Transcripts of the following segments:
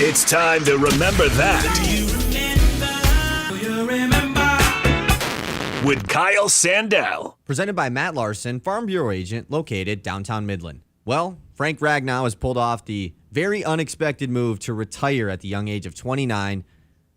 It's time to remember that. With Kyle Sandell. Presented by Matt Larson, Farm Bureau agent located downtown Midland. Well, Frank Ragnow has pulled off the very unexpected move to retire at the young age of 29.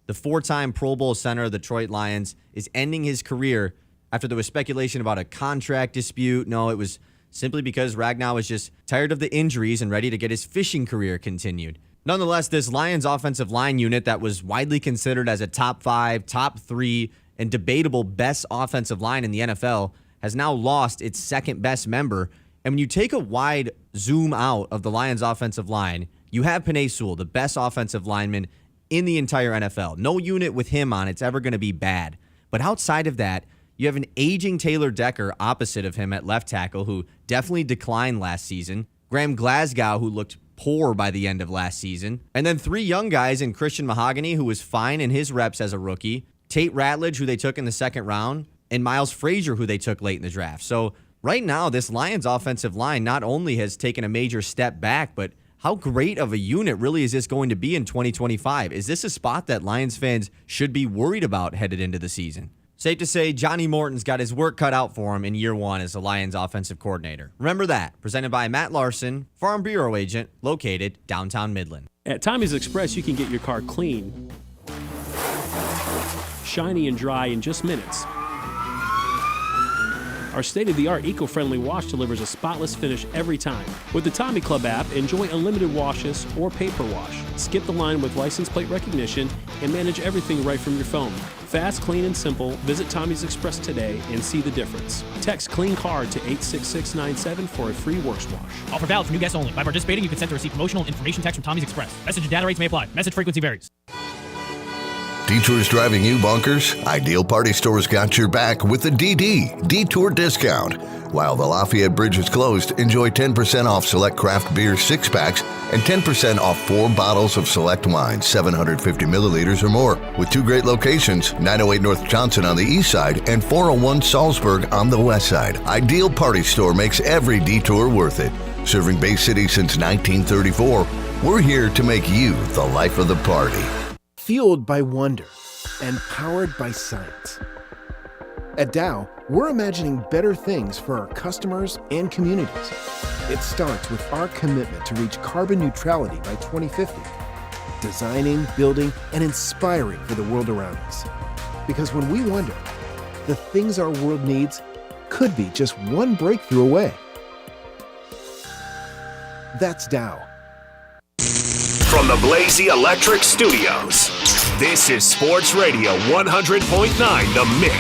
The four-time Pro Bowl center of the Detroit Lions is ending his career after there was speculation about a contract dispute. No, it was simply because Ragnow was just tired of the injuries and ready to get his fishing career continued. Nonetheless, this Lions offensive line unit that was widely considered as a top 5, top 3, and debatable best offensive line in the NFL has now lost its second best member. And when you take a wide zoom out of the Lions offensive line, you have Penei Sewell, the best offensive lineman in the entire NFL. No unit with him on it's ever going to be bad. But outside of that, you have an aging Taylor Decker opposite of him at left tackle who definitely declined last season. Graham Glasgow, who looked poor by the end of last season. And then 3 young guys in Christian Mahogany, who was fine in his reps as a rookie. Tate Ratledge, who they took in the second round. And Miles Frazier, who they took late in the draft. So right now, this Lions offensive line not only has taken a major step back, but how great of a unit really is this going to be in 2025? Is this a spot that Lions fans should be worried about headed into the season? Safe to say, Johnny Morton's got his work cut out for him in year 1 as the Lions offensive coordinator. Remember that. Presented by Matt Larson, Farm Bureau agent located downtown Midland. At Tommy's Express, you can get your car clean, shiny and dry in just minutes. Our state-of-the-art eco-friendly wash delivers a spotless finish every time. With the Tommy Club app, enjoy unlimited washes or paper wash. Skip the line with license plate recognition and manage everything right from your phone. Fast, clean, and simple. Visit Tommy's Express today and see the difference. Text CLEAN CAR to 86697 for a free works wash. Offer valid for new guests only. By participating, you consent to receive promotional information text from Tommy's Express. Message and data rates may apply. Message frequency varies. Detours driving you bonkers? Ideal Party Store's got your back with the Detour discount. While the Lafayette Bridge is closed, enjoy 10% off select craft beer 6-packs and 10% off 4 bottles of select wine, 750 milliliters or more. With 2 great locations, 908 North Johnson on the east side and 401 Salzburg on the west side. Ideal Party Store makes every detour worth it. Serving Bay City since 1934, we're here to make you the life of the party. Fueled by wonder and powered by science. At Dow, we're imagining better things for our customers and communities. It starts with our commitment to reach carbon neutrality by 2050, designing, building, and inspiring for the world around us. Because when we wonder, the things our world needs could be just one breakthrough away. That's Dow. From the Blazy Electric Studios, this is Sports Radio 100.9 The Mitt,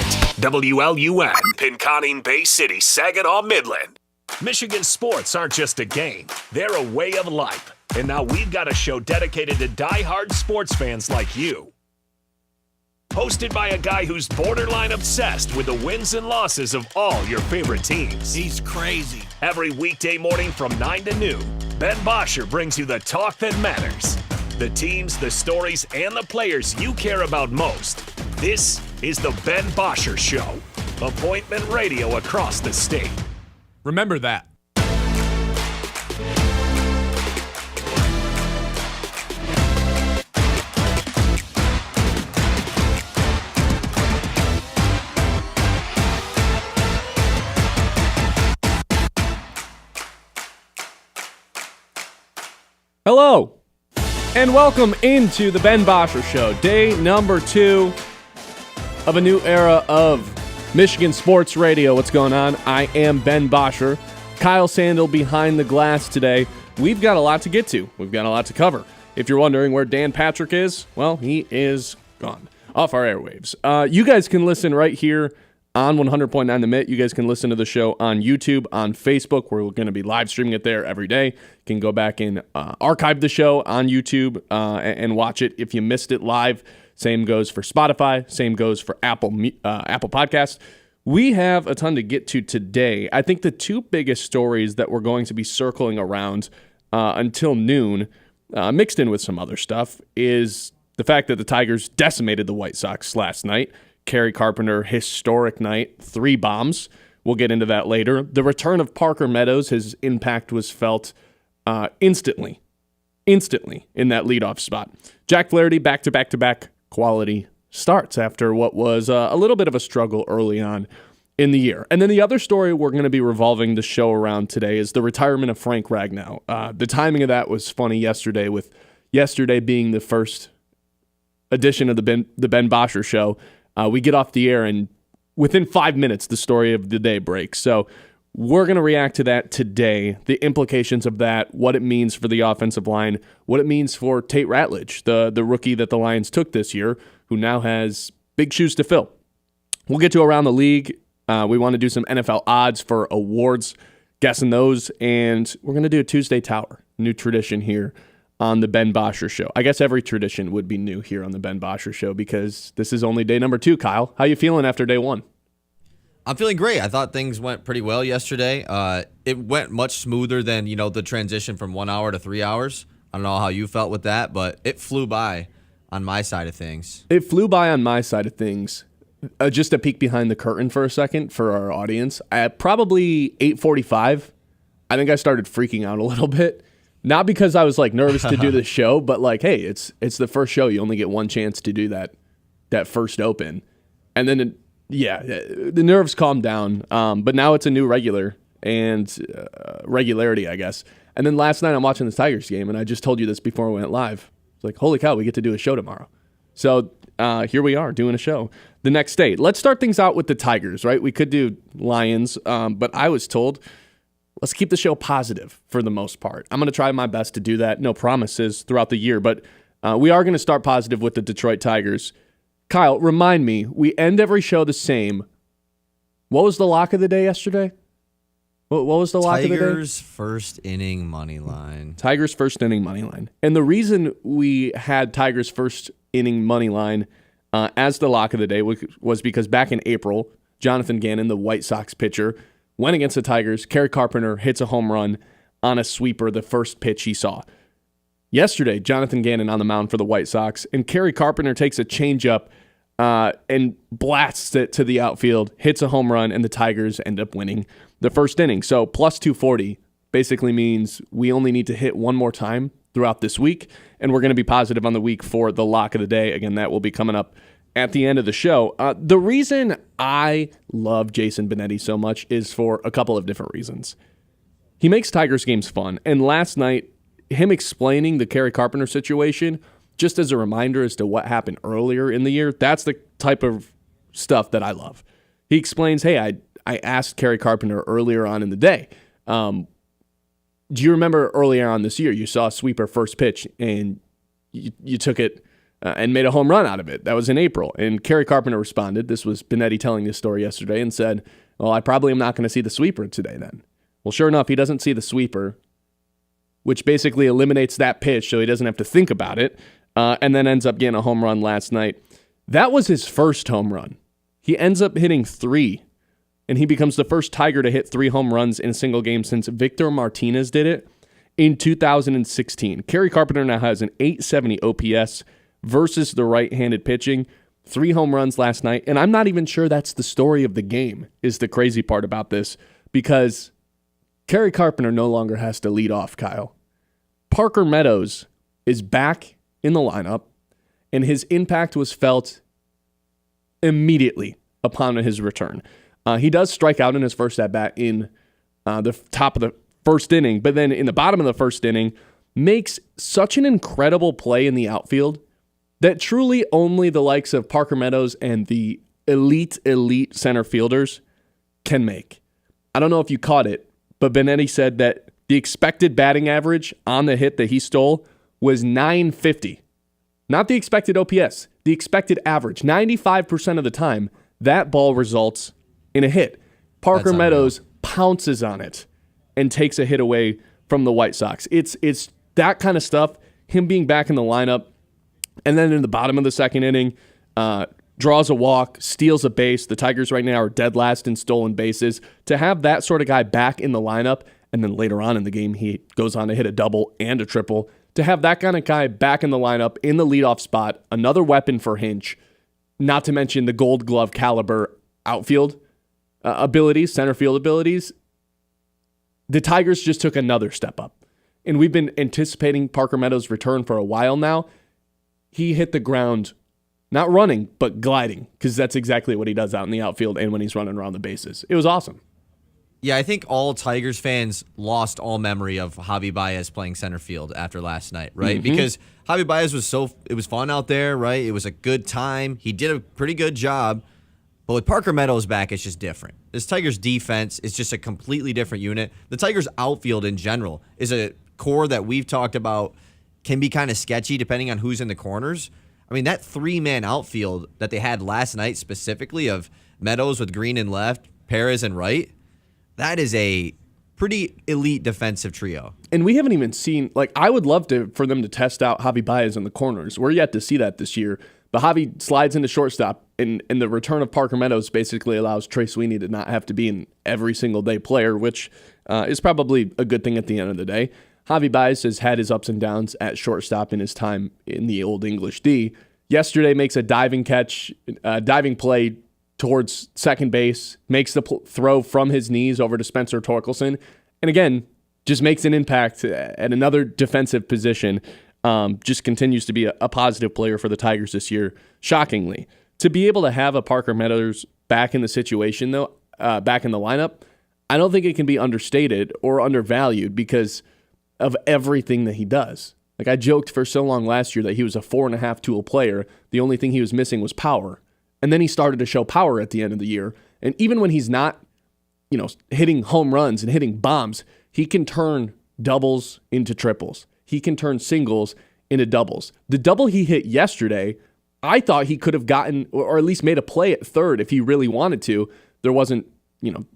WLUN, Pinconning, Bay City, Saginaw, Midland. Michigan sports aren't just a game, they're a way of life. And now we've got a show dedicated to die-hard sports fans like you. Hosted by a guy who's borderline obsessed with the wins and losses of all your favorite teams. He's crazy. Every weekday morning from 9 to noon, Ben Bosscher brings you the talk that matters. The teams, the stories, and the players you care about most. This is the Ben Bosscher Show. Appointment radio across the state. Remember that. Hello, and welcome into the Ben Bosscher Show, day number 2 of a new era of Michigan Sports Radio. What's going on? I am Ben Bosscher. Kyle Sandell behind the glass today. We've got a lot to get to. We've got a lot to cover. If you're wondering where Dan Patrick is, well, he is gone off our airwaves. You guys can listen right here on 100.9 The Mitt. You guys can listen to the show on YouTube, on Facebook. We're going to be live streaming it there every day. You can go back and archive the show on YouTube and watch it if you missed it live. Same goes for Spotify. Same goes for Apple Podcasts. We have a ton to get to today. I think the 2 biggest stories that we're going to be circling around until noon, mixed in with some other stuff, is the fact that the Tigers decimated the White Sox last night. Kerry Carpenter, historic night, 3 bombs. We'll get into that later. The return of Parker Meadows, his impact was felt instantly instantly in that leadoff spot. Jack Flaherty back-to-back-to-back quality starts after what was a little bit of a struggle early on in the year. And then the other story we're going to be revolving the show around today is the retirement of Frank Ragnow. The timing of that was funny yesterday, with yesterday being the first edition of the Ben Bosscher show. We get off the air, and within 5 minutes, the story of the day breaks. So we're going to react to that today, the implications of that, what it means for the offensive line, what it means for Tate Ratledge, the rookie that the Lions took this year, who now has big shoes to fill. We'll get to around the league. We want to do some NFL odds for awards, guessing those, and we're going to do a Tuesday Tower, new tradition here on the Ben Bosscher Show. I guess every tradition would be new here on the Ben Bosscher Show because this is only day number 2, Kyle. How you feeling after day 1? I'm feeling great. I thought things went pretty well yesterday. It went much smoother than, the transition from 1 hour to 3 hours. I don't know how you felt with that, but it flew by on my side of things. It flew by on my side of things. Just a peek behind the curtain for a second for our audience. At probably 8:45, I think I started freaking out a little bit. Not because I was nervous to do the show, but hey, it's the first show. You only get one chance to do that first open. And then, the nerves calmed down. But now it's a new regular and regularity, I guess. And then last night I'm watching the Tigers game, and I just told you this before we went live. It's like, holy cow, we get to do a show tomorrow. So here we are doing a show the next day. Let's start things out with the Tigers, right? We could do Lions, but I was told, let's keep the show positive for the most part. I'm going to try my best to do that. No promises throughout the year, but we are going to start positive with the Detroit Tigers. Kyle, remind me, we end every show the same. What was the lock of the day yesterday? What was the lock of the day? Tigers first inning money line. Tigers first inning money line. And the reason we had Tigers first inning money line as the lock of the day was because back in April, Jonathan Gannon, the White Sox pitcher, went against the Tigers. Kerry Carpenter hits a home run on a sweeper, the first pitch he saw. Yesterday, Jonathan Gannon on the mound for the White Sox, and Kerry Carpenter takes a changeup and blasts it to the outfield, hits a home run, and the Tigers end up winning the first inning. So plus 240 basically means we only need to hit one more time throughout this week, and we're going to be positive on the week for the lock of the day. Again, that will be coming up at the end of the show. The reason I love Jason Benetti so much is for a couple of different reasons. He makes Tigers games fun, and last night, him explaining the Kerry Carpenter situation, just as a reminder as to what happened earlier in the year, that's the type of stuff that I love. He explains, hey, I asked Kerry Carpenter earlier on in the day, do you remember earlier on this year, you saw a sweeper first pitch and you took it and made a home run out of it? That was in April. And Kerry Carpenter responded, this was Benetti telling this story yesterday, and said, well, I probably am not going to see the sweeper today then. Well, sure enough, he doesn't see the sweeper, which basically eliminates that pitch so he doesn't have to think about it, and then ends up getting a home run last night. That was his first home run. He ends up hitting 3, and he becomes the first Tiger to hit 3 home runs in a single game since Victor Martinez did it in 2016. Kerry Carpenter now has an 870 OPS versus the right-handed pitching. 3 home runs last night, and I'm not even sure that's the story of the game, is the crazy part about this, because Kerry Carpenter no longer has to lead off, Kyle. Parker Meadows is back in the lineup, and his impact was felt immediately upon his return. He does strike out in his first at-bat in the top of the first inning, but then in the bottom of the first inning, makes such an incredible play in the outfield that truly only the likes of Parker Meadows and the elite center fielders can make. I don't know if you caught it, but Benetti said that the expected batting average on the hit that he stole was 950. Not the expected OPS, the expected average. 95% of the time, that ball results in a hit. Parker Meadows pounces on it and takes a hit away from the White Sox. It's that kind of stuff, him being back in the lineup, and then in the bottom of the second inning, draws a walk, steals a base. The Tigers right now are dead last in stolen bases. To have that sort of guy back in the lineup, and then later on in the game, he goes on to hit a double and a triple. To have that kind of guy back in the lineup, in the leadoff spot, another weapon for Hinch, not to mention the Gold Glove caliber outfield abilities, center field abilities, the Tigers just took another step up. and we've been anticipating Parker Meadows' return for a while now. He hit the ground, not running, but gliding, because that's exactly what he does out in the outfield and when he's running around the bases. It was awesome. Yeah, I think all Tigers fans lost all memory of Javi Baez playing center field after last night, right? Because Javi Baez it was fun out there, right? It was a good time. He did a pretty good job. But with Parker Meadows back, it's just different. This Tigers defense is just a completely different unit. The Tigers outfield in general is a core that we've talked about can be kind of sketchy depending on who's in the corners. I mean, that 3-man outfield that they had last night specifically of Meadows with Green in left, Perez in right, that is a pretty elite defensive trio. And we haven't even seen, I would love for them to test out Javi Baez in the corners. We're yet to see that this year. But Javi slides into shortstop, and the return of Parker Meadows basically allows Trey Sweeney to not have to be an every single day player, which is probably a good thing at the end of the day. Javi Baez has had his ups and downs at shortstop in his time in the Old English D. Yesterday makes a diving play towards second base, makes the throw from his knees over to Spencer Torkelson, and again, just makes an impact at another defensive position. Just continues to be a positive player for the Tigers this year, shockingly. To be able to have a Parker Meadows back in the situation, though, back in the lineup, I don't think it can be understated or undervalued because of everything that he does. I joked for so long last year that he was a 4.5 tool player. The only thing he was missing was power. And then he started to show power at the end of the year. And even when he's not, hitting home runs and hitting bombs, he can turn doubles into triples. He can turn singles into doubles. The double he hit yesterday, I thought he could have gotten, or at least made a play at third if he really wanted to. There wasn't,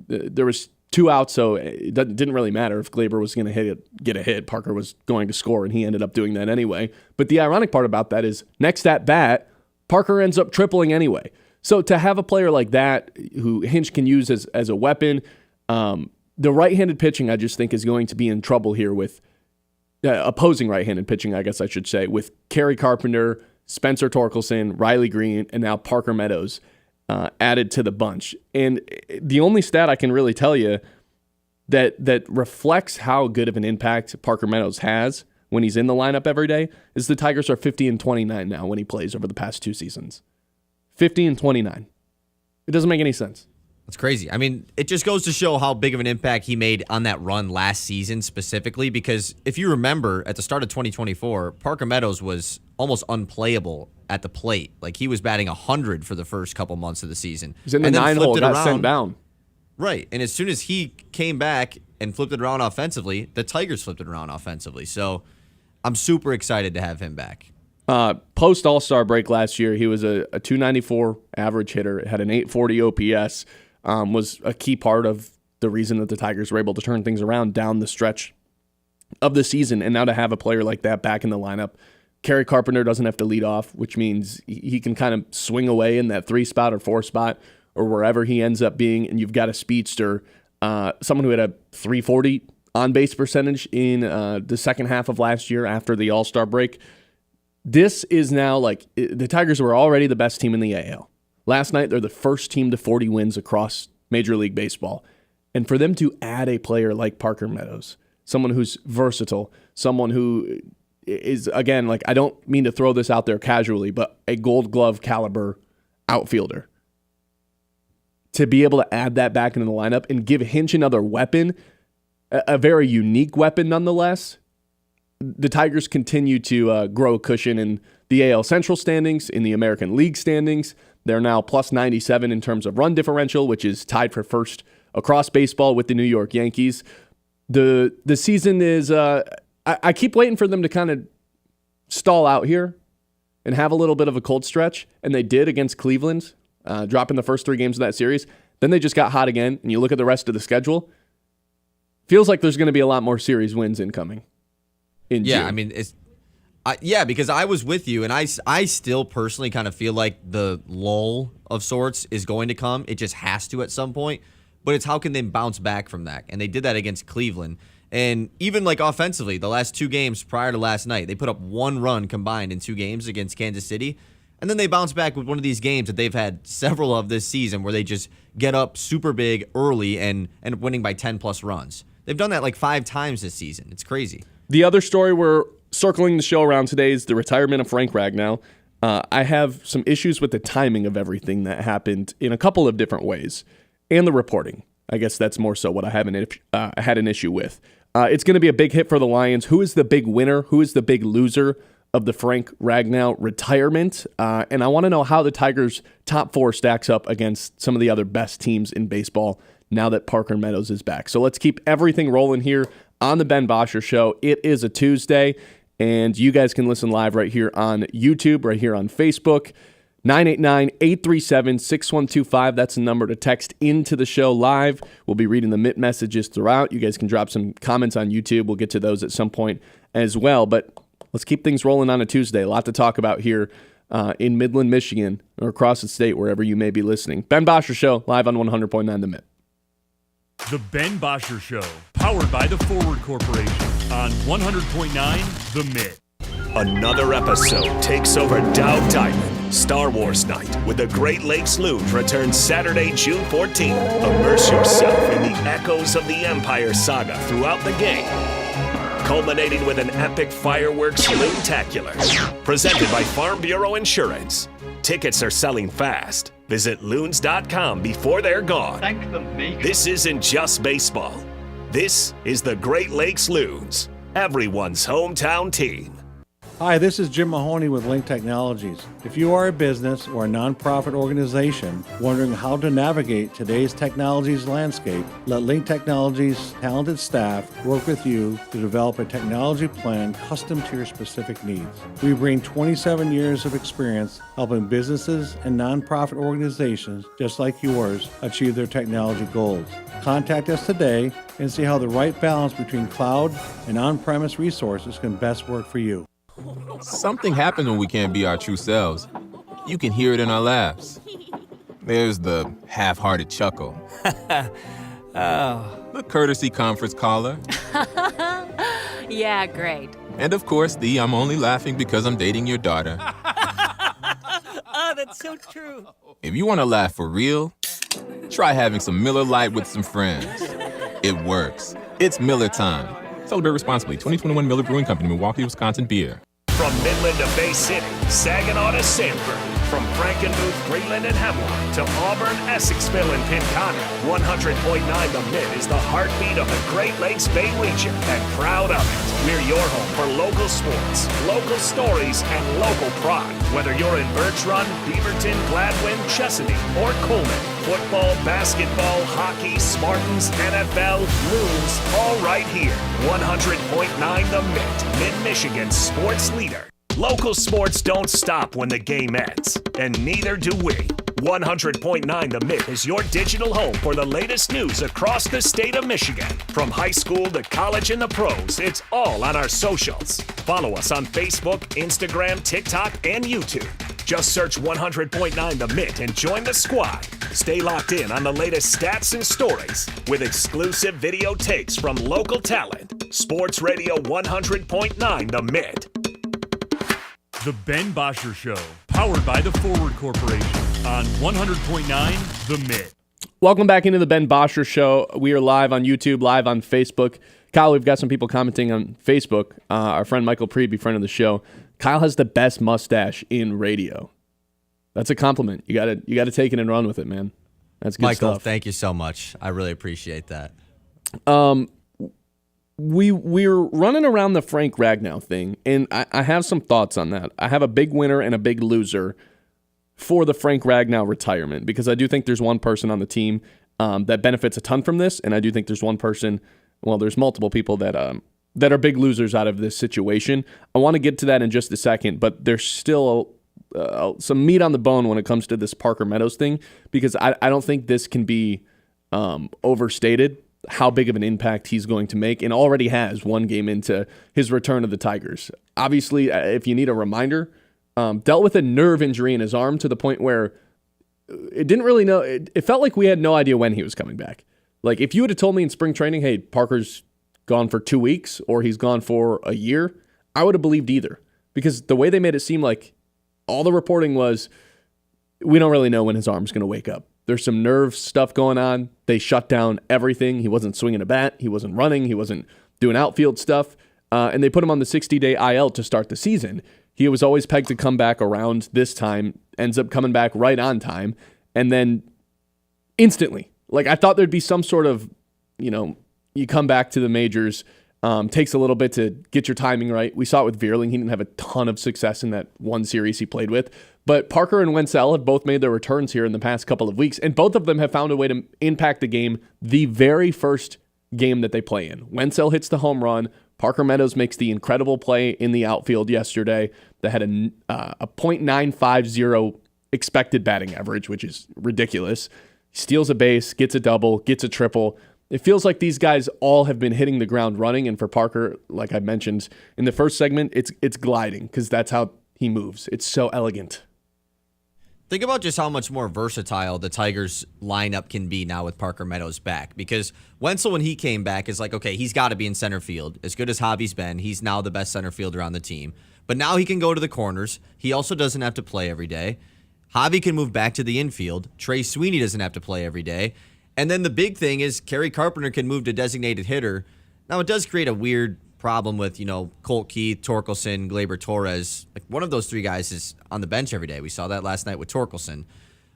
there was 2 outs, so it didn't really matter if Glaber was going to get a hit. Parker was going to score, and he ended up doing that anyway. But the ironic part about that is next at bat, Parker ends up tripling anyway. So to have a player like that who Hinch can use as a weapon, the right-handed pitching I just think is going to be in trouble here with opposing right-handed pitching, I guess I should say, with Kerry Carpenter, Spencer Torkelson, Riley Green, and now Parker Meadows added to the bunch. And the only stat I can really tell you that reflects how good of an impact Parker Meadows has when he's in the lineup every day is the Tigers are 50-29 now when he plays over the past 2 seasons. 50-29. It doesn't make any sense. That's crazy. I mean, it just goes to show how big of an impact he made on that run last season specifically, because if you remember at the start of 2024, Parker Meadows was almost unplayable at the plate. He was batting 100 for the first couple months of the season. He's in the 9-hole, got sent down. Right. And as soon as he came back and flipped it around offensively, the Tigers flipped it around offensively. So I'm super excited to have him back. Post All-Star break last year, he was a 294 average hitter, had an 840 OPS, was a key part of the reason that the Tigers were able to turn things around down the stretch of the season. And now to have a player like that back in the lineup, Kerry Carpenter doesn't have to lead off, which means he can kind of swing away in that 3 spot or 4 spot or wherever he ends up being. And you've got a speedster, someone who had a 340 on-base percentage in the second half of last year after the All-Star break. This is now the Tigers were already the best team in the AL. Last night, they're the first team to 40 wins across Major League Baseball. And for them to add a player like Parker Meadows, someone who's versatile, someone who is, again, I don't mean to throw this out there casually, but a Gold Glove caliber outfielder. To be able to add that back into the lineup and give Hinch another weapon, a very unique weapon nonetheless, the Tigers continue to grow a cushion in the AL Central standings, in the American League standings. They're now plus 97 in terms of run differential, which is tied for first across baseball with the New York Yankees. The season is, I keep waiting for them to kind of stall out here and have a little bit of a cold stretch, and they did against Cleveland, dropping the first 3 games of that series. Then they just got hot again, and you look at the rest of the schedule, feels like there's going to be a lot more series wins incoming. Yeah, I mean, because I was with you, and I still personally kind of feel like the lull of sorts is going to come. It just has to at some point. But it's how can they bounce back from that? And they did that against Cleveland. And even offensively, the last 2 games prior to last night, they put up 1 run combined in 2 games against Kansas City. And then they bounce back with one of these games that they've had several of this season where they just get up super big early and end up winning by 10-plus runs. They've done that 5 times this season. It's crazy. The other story we're circling the show around today is the retirement of Frank Ragnow. I have some issues with the timing of everything that happened in a couple of different ways, and the reporting. I guess that's more so what I had an issue with. It's going to be a big hit for the Lions. Who is the big winner? Who is the big loser of the Frank Ragnow retirement? And I want to know how the Tigers' top 4 stacks up against some of the other best teams in baseball now that Parker Meadows is back. So let's keep everything rolling here on the Ben Bosscher Show. It is a Tuesday, and you guys can listen live right here on YouTube, right here on Facebook. 989-837-6125. That's the number to text into the show live. We'll be reading the Mitt messages throughout. You guys can drop some comments on YouTube. We'll get to those at some point as well. But let's keep things rolling on a Tuesday. A lot to talk about here in Midland, Michigan, or across the state, wherever you may be listening. Ben Bosscher Show, live on 100.9 The Mitt. The Ben Bosscher Show, powered by the Forward Corporation on 100.9 The Mitt. Another episode takes over Dow Diamond. Star Wars Night with the Great Lakes Loons returns Saturday, June 14th. Immerse yourself in the echoes of the Empire saga throughout the game, culminating with an epic fireworks loontacular presented by Farm Bureau Insurance. Tickets are selling fast. Visit loons.com before they're gone. Thank the maker. This isn't just baseball. This is the Great Lakes Loons, everyone's hometown team. Hi, this is Jim Mahoney with Link Technologies. If you are a business or a nonprofit organization wondering how to navigate today's technologies landscape, let Link Technologies' talented staff work with you to develop a technology plan custom to your specific needs. We bring 27 years of experience helping businesses and nonprofit organizations just like yours achieve their technology goals. Contact us today and see how the right balance between cloud and on-premise resources can best work for you. Something happens when we can't be our true selves. You can hear it in our laughs. There's the half-hearted chuckle. The courtesy conference caller. Yeah, great. And of course, the I'm only laughing because I'm dating your daughter. Oh, that's so true. If you want to laugh for real, try having some Miller Lite with some friends. It works. It's Miller time. Celebrate responsibly. 2021 Miller Brewing Company, Milwaukee, Wisconsin beer. From Midland to Bay City, Saginaw to Sanford, from Frankenmuth, Greenland, and Hemlock to Auburn, Essexville, and Pinconning, 100.9 The Mitt is the heartbeat of the Great Lakes Bay region, and proud of it. We're your home for local sports, local stories, and local pride. Whether you're in Birch Run, Beaverton, Gladwin, Chesapeake, or Coleman, football, basketball, hockey, Spartans, NFL, Loons, all right here. 100.9 The Mitt, Mid-Michigan's sports leader. Local sports don't stop when the game ends, and neither do we. 100.9 The Mitt is your digital home for the latest news across the state of Michigan. From high school to college and the pros, it's all on our socials. Follow us on Facebook, Instagram, TikTok, and YouTube. Just search 100.9 The Mitt and join the squad. Stay locked in on the latest stats and stories with exclusive video takes from local talent. Sports Radio 100.9 The Mitt. The Ben Bosscher Show, powered by the Forward Corporation on 100.9 The Mitt. Welcome back into the Ben Bosscher Show. We are live on YouTube, live on Facebook. Kyle, we've got some people commenting on Facebook. Our friend Michael Preby, friend of the show. Kyle has the best mustache in radio. That's a compliment. You gotta take it and run with it, man. That's good Michael, stuff. thank you so much. I really appreciate that. We're running around the Frank Ragnow thing, and I have some thoughts on that. I have a big winner and a big loser for the Frank Ragnow retirement, because I do think there's one person on the team that benefits a ton from this, and I do think there's one person, well, there's multiple people that are big losers out of this situation. I want to get to that in just a second, but there's still some meat on the bone when it comes to this Parker Meadows thing, because I don't think this can be overstated how big of an impact he's going to make, and already has one game into his return to the Tigers. Obviously, if you need a reminder, dealt with a nerve injury in his arm to the point where it didn't really know. It felt like we had no idea when he was coming back. Like, if you would have told me in spring training, hey, Parker's gone for 2 weeks or he's gone for a year, I would have believed either, because the way they made it seem like all the reporting was, we don't really know when his arm's going to wake up. There's some nerve stuff going on. They shut down everything. He wasn't swinging a bat. He wasn't running. He wasn't doing outfield stuff. and they put him on the 60-day IL to start the season. He was always pegged to come back around this time, ends up coming back right on time, and then instantly. Like, I thought there'd be some sort of, you come back to the majors, takes a little bit to get your timing right. We saw it with Veerling. He didn't have a ton of success in that one series he played with. But Parker and Wenzel have both made their returns here in the past couple of weeks, and both of them have found a way to impact the game the very first game that they play in. Wenzel hits the home run. Parker Meadows makes the incredible play in the outfield yesterday that had a .950 expected batting average, which is ridiculous. He steals a base, gets a double, gets a triple. It feels like these guys all have been hitting the ground running, and for Parker, like I mentioned in the first segment, it's gliding because that's how he moves. It's so elegant. Think about just how much more versatile the Tigers lineup can be now with Parker Meadows back. Because Wenzel, when he came back, is like, okay, he's got to be in center field. As good as Javi's been, he's now the best center fielder on the team. But now he can go to the corners. He also doesn't have to play every day. Javi can move back to the infield. Trey Sweeney doesn't have to play every day. And then the big thing is Kerry Carpenter can move to designated hitter. Now, it does create a weird problem with, Colt Keith, Torkelson, Gleyber Torres. Like, one of those three guys is on the bench every day. We saw that last night with Torkelson.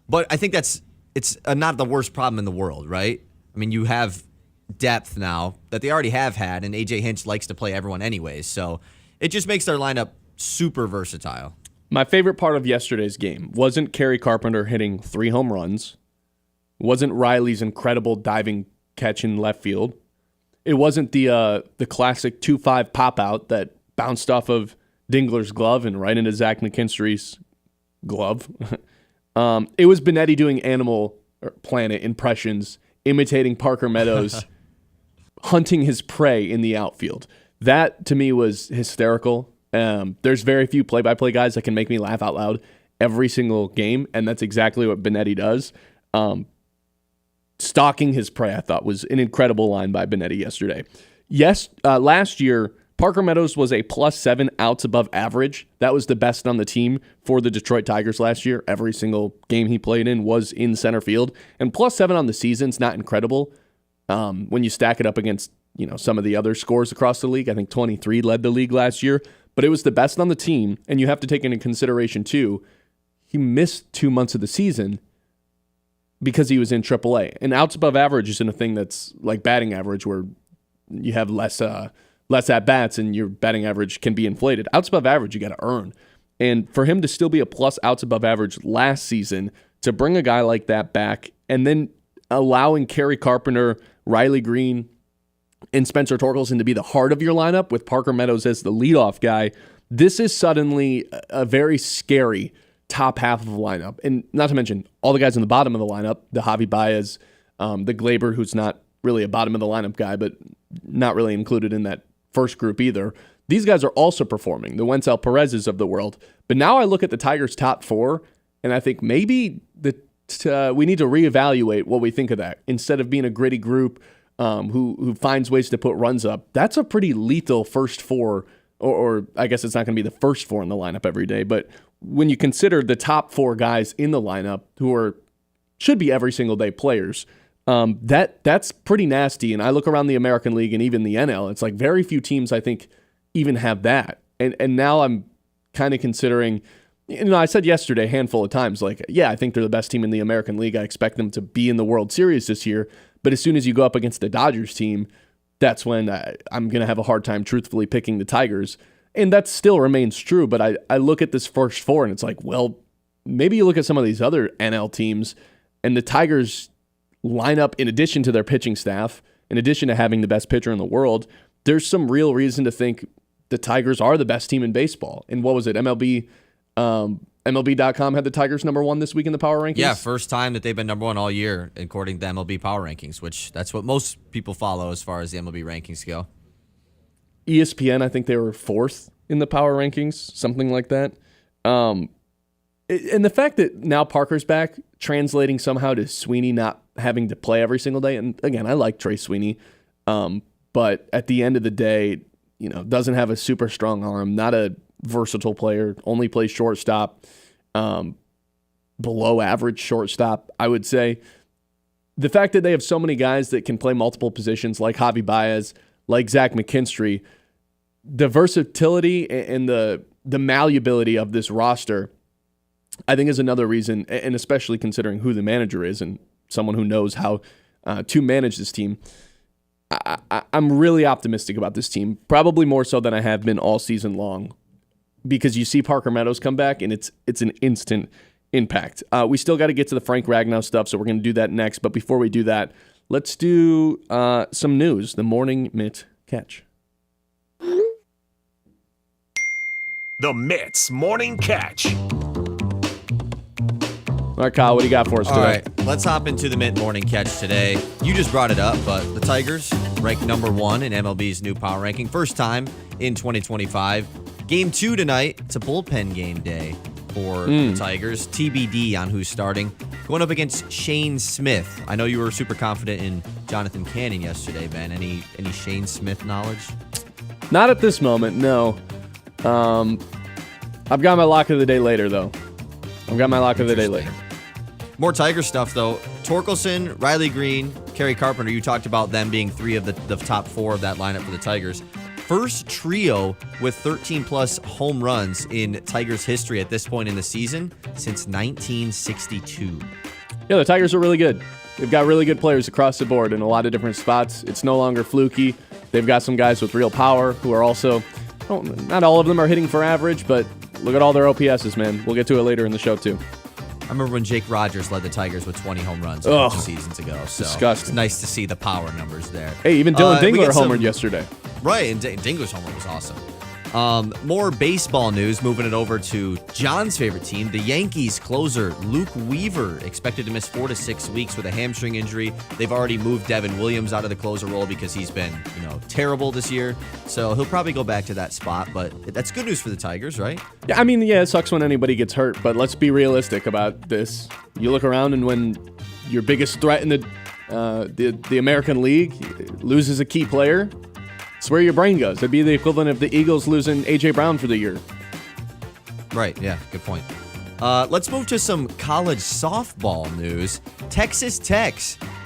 But I think it's not the worst problem in the world, right? I mean, you have depth now that they already have had, and A.J. Hinch likes to play everyone anyways. So it just makes their lineup super versatile. My favorite part of yesterday's game wasn't Kerry Carpenter hitting 3 home runs. Wasn't Riley's incredible diving catch in left field. It wasn't the classic 2-5 pop-out that bounced off of Dingler's glove and right into Zach McKinstry's glove. It was Benetti doing Animal Planet impressions, imitating Parker Meadows, hunting his prey in the outfield. That, to me, was hysterical. There's very few play-by-play guys that can make me laugh out loud every single game, and that's exactly what Benetti does. Stalking his prey, I thought, was an incredible line by Benetti yesterday. Yes, last year, Parker Meadows was a +7 outs above average. That was the best on the team for the Detroit Tigers last year. Every single game he played in was in center field. And +7 on the season's not incredible when you stack it up against some of the other scores across the league. I think 23 led the league last year. But it was the best on the team, and you have to take into consideration, too, he missed 2 months of the season because he was in AAA. And outs above average isn't a thing that's like batting average where you have less at-bats and your batting average can be inflated. Outs above average, you got to earn. And for him to still be a plus outs above average last season, to bring a guy like that back, and then allowing Kerry Carpenter, Riley Green, and Spencer Torkelson to be the heart of your lineup with Parker Meadows as the leadoff guy, this is suddenly a very scary top half of the lineup. And not to mention all the guys in the bottom of the lineup, the Javi Baez, the Gleyber, who's not really a bottom of the lineup guy, but not really included in that first group either. These guys are also performing, the Wenzel Perez's of the world. But now I look at the Tigers' top 4, and I think maybe we need to reevaluate what we think of that. Instead of being a gritty group who finds ways to put runs up, that's a pretty lethal first 4, or I guess it's not going to be the first 4 in the lineup every day, but when you consider the top 4 guys in the lineup who should be every single day players, that's pretty nasty. And I look around the American League and even the NL, it's like very few teams I think even have that. And now I'm kind of considering, I said yesterday a handful of times, like, yeah, I think they're the best team in the American League. I expect them to be in the World Series this year. But as soon as you go up against the Dodgers team, that's when I'm going to have a hard time truthfully picking the Tigers. And that still remains true, but I look at this first 4 and it's like, well, maybe you look at some of these other NL teams and the Tigers line up in addition to their pitching staff, in addition to having the best pitcher in the world, there's some real reason to think the Tigers are the best team in baseball. And what was it? MLB.com had the Tigers number 1 this week in the power rankings? Yeah, first time that they've been number 1 all year, according to the MLB power rankings, which that's what most people follow as far as the MLB rankings go. ESPN, I think they were 4th in the power rankings, something like that. And the fact that now Parker's back, translating somehow to Sweeney not having to play every single day. And again, I like Trey Sweeney, but at the end of the day, doesn't have a super strong arm, not a versatile player, only plays shortstop, below average shortstop, I would say. The fact that they have so many guys that can play multiple positions like Javi Baez, like Zach McKinstry, the versatility and the malleability of this roster, I think, is another reason, and especially considering who the manager is and someone who knows how to manage this team. I'm really optimistic about this team, probably more so than I have been all season long, because you see Parker Meadows come back, and it's an instant impact. We still got to get to the Frank Ragnow stuff, so we're going to do that next. But before we do that, let's do some news, the Morning Mitt Catch. The Mitt's Morning Catch. All right, Kyle, what do you got for us today? All right, let's hop into the Mitt Morning Catch today. You just brought it up, but the Tigers ranked number 1 in MLB's new power ranking. First time in 2025. Game 2 tonight. It's a bullpen game day for the Tigers. TBD on who's starting. Going up against Shane Smith. I know you were super confident in Jonathan Cannon yesterday, Ben. Any Shane Smith knowledge? Not at this moment, no. I've got my lock of the day later, though. More Tiger stuff, though. Torkelson, Riley Green, Kerry Carpenter, you talked about them being 3 of the top 4 of that lineup for the Tigers. First trio with 13-plus home runs in Tigers history at this point in the season since 1962. Yeah, the Tigers are really good. They've got really good players across the board in a lot of different spots. It's no longer fluky. They've got some guys with real power who are also, not all of them are hitting for average, but look at all their OPSs, man. We'll get to it later in the show, too. I remember when Jake Rogers led the Tigers with 20 home runs a couple seasons ago. So disgusting. It's nice to see the power numbers there. Hey, even Dylan Dingler homered yesterday. Right, and Dingler's homer was awesome. More baseball news, moving it over to John's favorite team, the Yankees closer Luke Weaver, expected to miss 4 to 6 weeks with a hamstring injury. They've already moved Devin Williams out of the closer role because he's been, terrible this year. So he'll probably go back to that spot, but that's good news for the Tigers, right? Yeah, it sucks when anybody gets hurt, but let's be realistic about this. You look around, and when your biggest threat in the American League loses a key player, it's where your brain goes. It'd be the equivalent of the Eagles losing A.J. Brown for the year. Right, yeah, good point. Let's move to some college softball news. Texas Tech,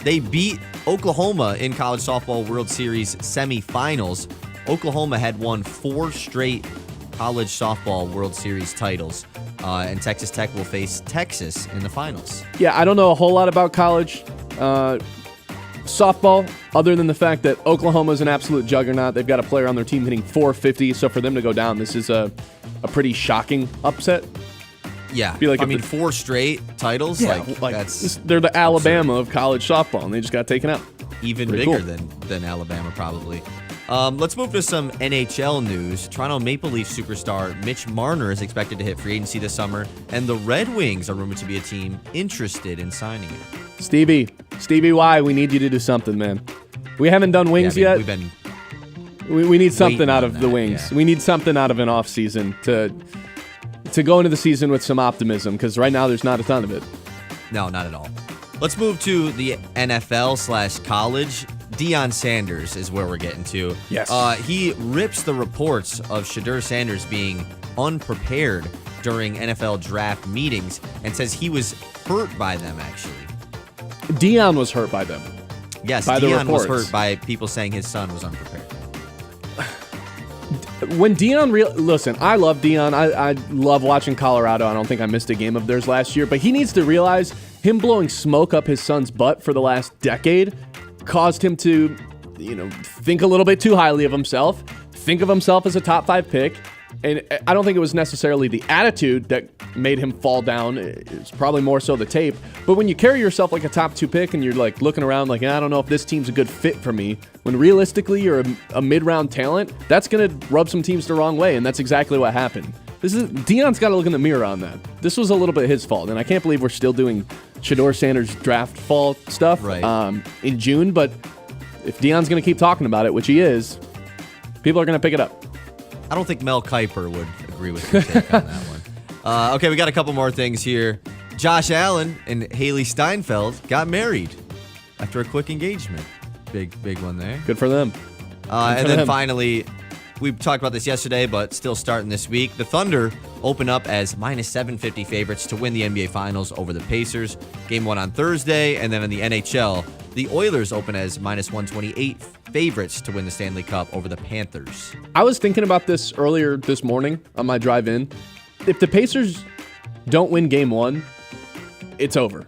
they beat Oklahoma in College Softball World Series semifinals. Oklahoma had won 4 straight College Softball World Series titles, and Texas Tech will face Texas in the finals. Yeah, I don't know a whole lot about college softball, other than the fact that Oklahoma is an absolute juggernaut. They've got a player on their team hitting .450, so for them to go down, this is a pretty shocking upset. Yeah, 4 straight titles. Yeah, they're the Alabama of college softball, and they just got taken out. Even bigger than Alabama, probably. Let's move to some NHL news. Toronto Maple Leaf superstar Mitch Marner is expected to hit free agency this summer, and the Red Wings are rumored to be a team interested in signing him. Stevie Y, we need you to do something, man. We haven't done Wings yet. We need something out of the Wings. Yeah. We need something out of an offseason to go into the season with some optimism, because right now there's not a ton of it. No, not at all. Let's move to the NFL/college. Deion Sanders is where we're getting to. Yes. He rips the reports of Shedeur Sanders being unprepared during NFL draft meetings and says he was hurt by them, actually. Deion was hurt by them. Yes, Deion was hurt by people saying his son was unprepared. When Deion, listen, I love Deion. I love watching Colorado. I don't think I missed a game of theirs last year, but he needs to realize him blowing smoke up his son's butt for the last decade caused him to, think a little bit too highly of himself, think of himself as a top 5 pick. And I don't think it was necessarily the attitude that made him fall down. It's probably more so the tape. But when you carry yourself like a top 2 pick and you're like looking around like, I don't know if this team's a good fit for me, when realistically you're a mid-round talent, that's going to rub some teams the wrong way. And that's exactly what happened. Deion's got to look in the mirror on that. This was a little bit his fault. And I can't believe we're still doing Shedeur Sanders draft fall stuff in June. But if Deion's going to keep talking about it, which he is, people are going to pick it up. I don't think Mel Kiper would agree with your take on that one. Okay, we got a couple more things here. Josh Allen and Haley Steinfeld got married after a quick engagement. Big one there. Good for them. And then finally, we talked about this yesterday, but still starting this week. The Thunder open up as -750 favorites to win the NBA Finals over the Pacers. Game 1 on Thursday, and then in the NHL, The Oilers open as -128 favorites to win the Stanley Cup over the Panthers. I was thinking about this earlier this morning on my drive in. If the Pacers don't win game 1, it's over.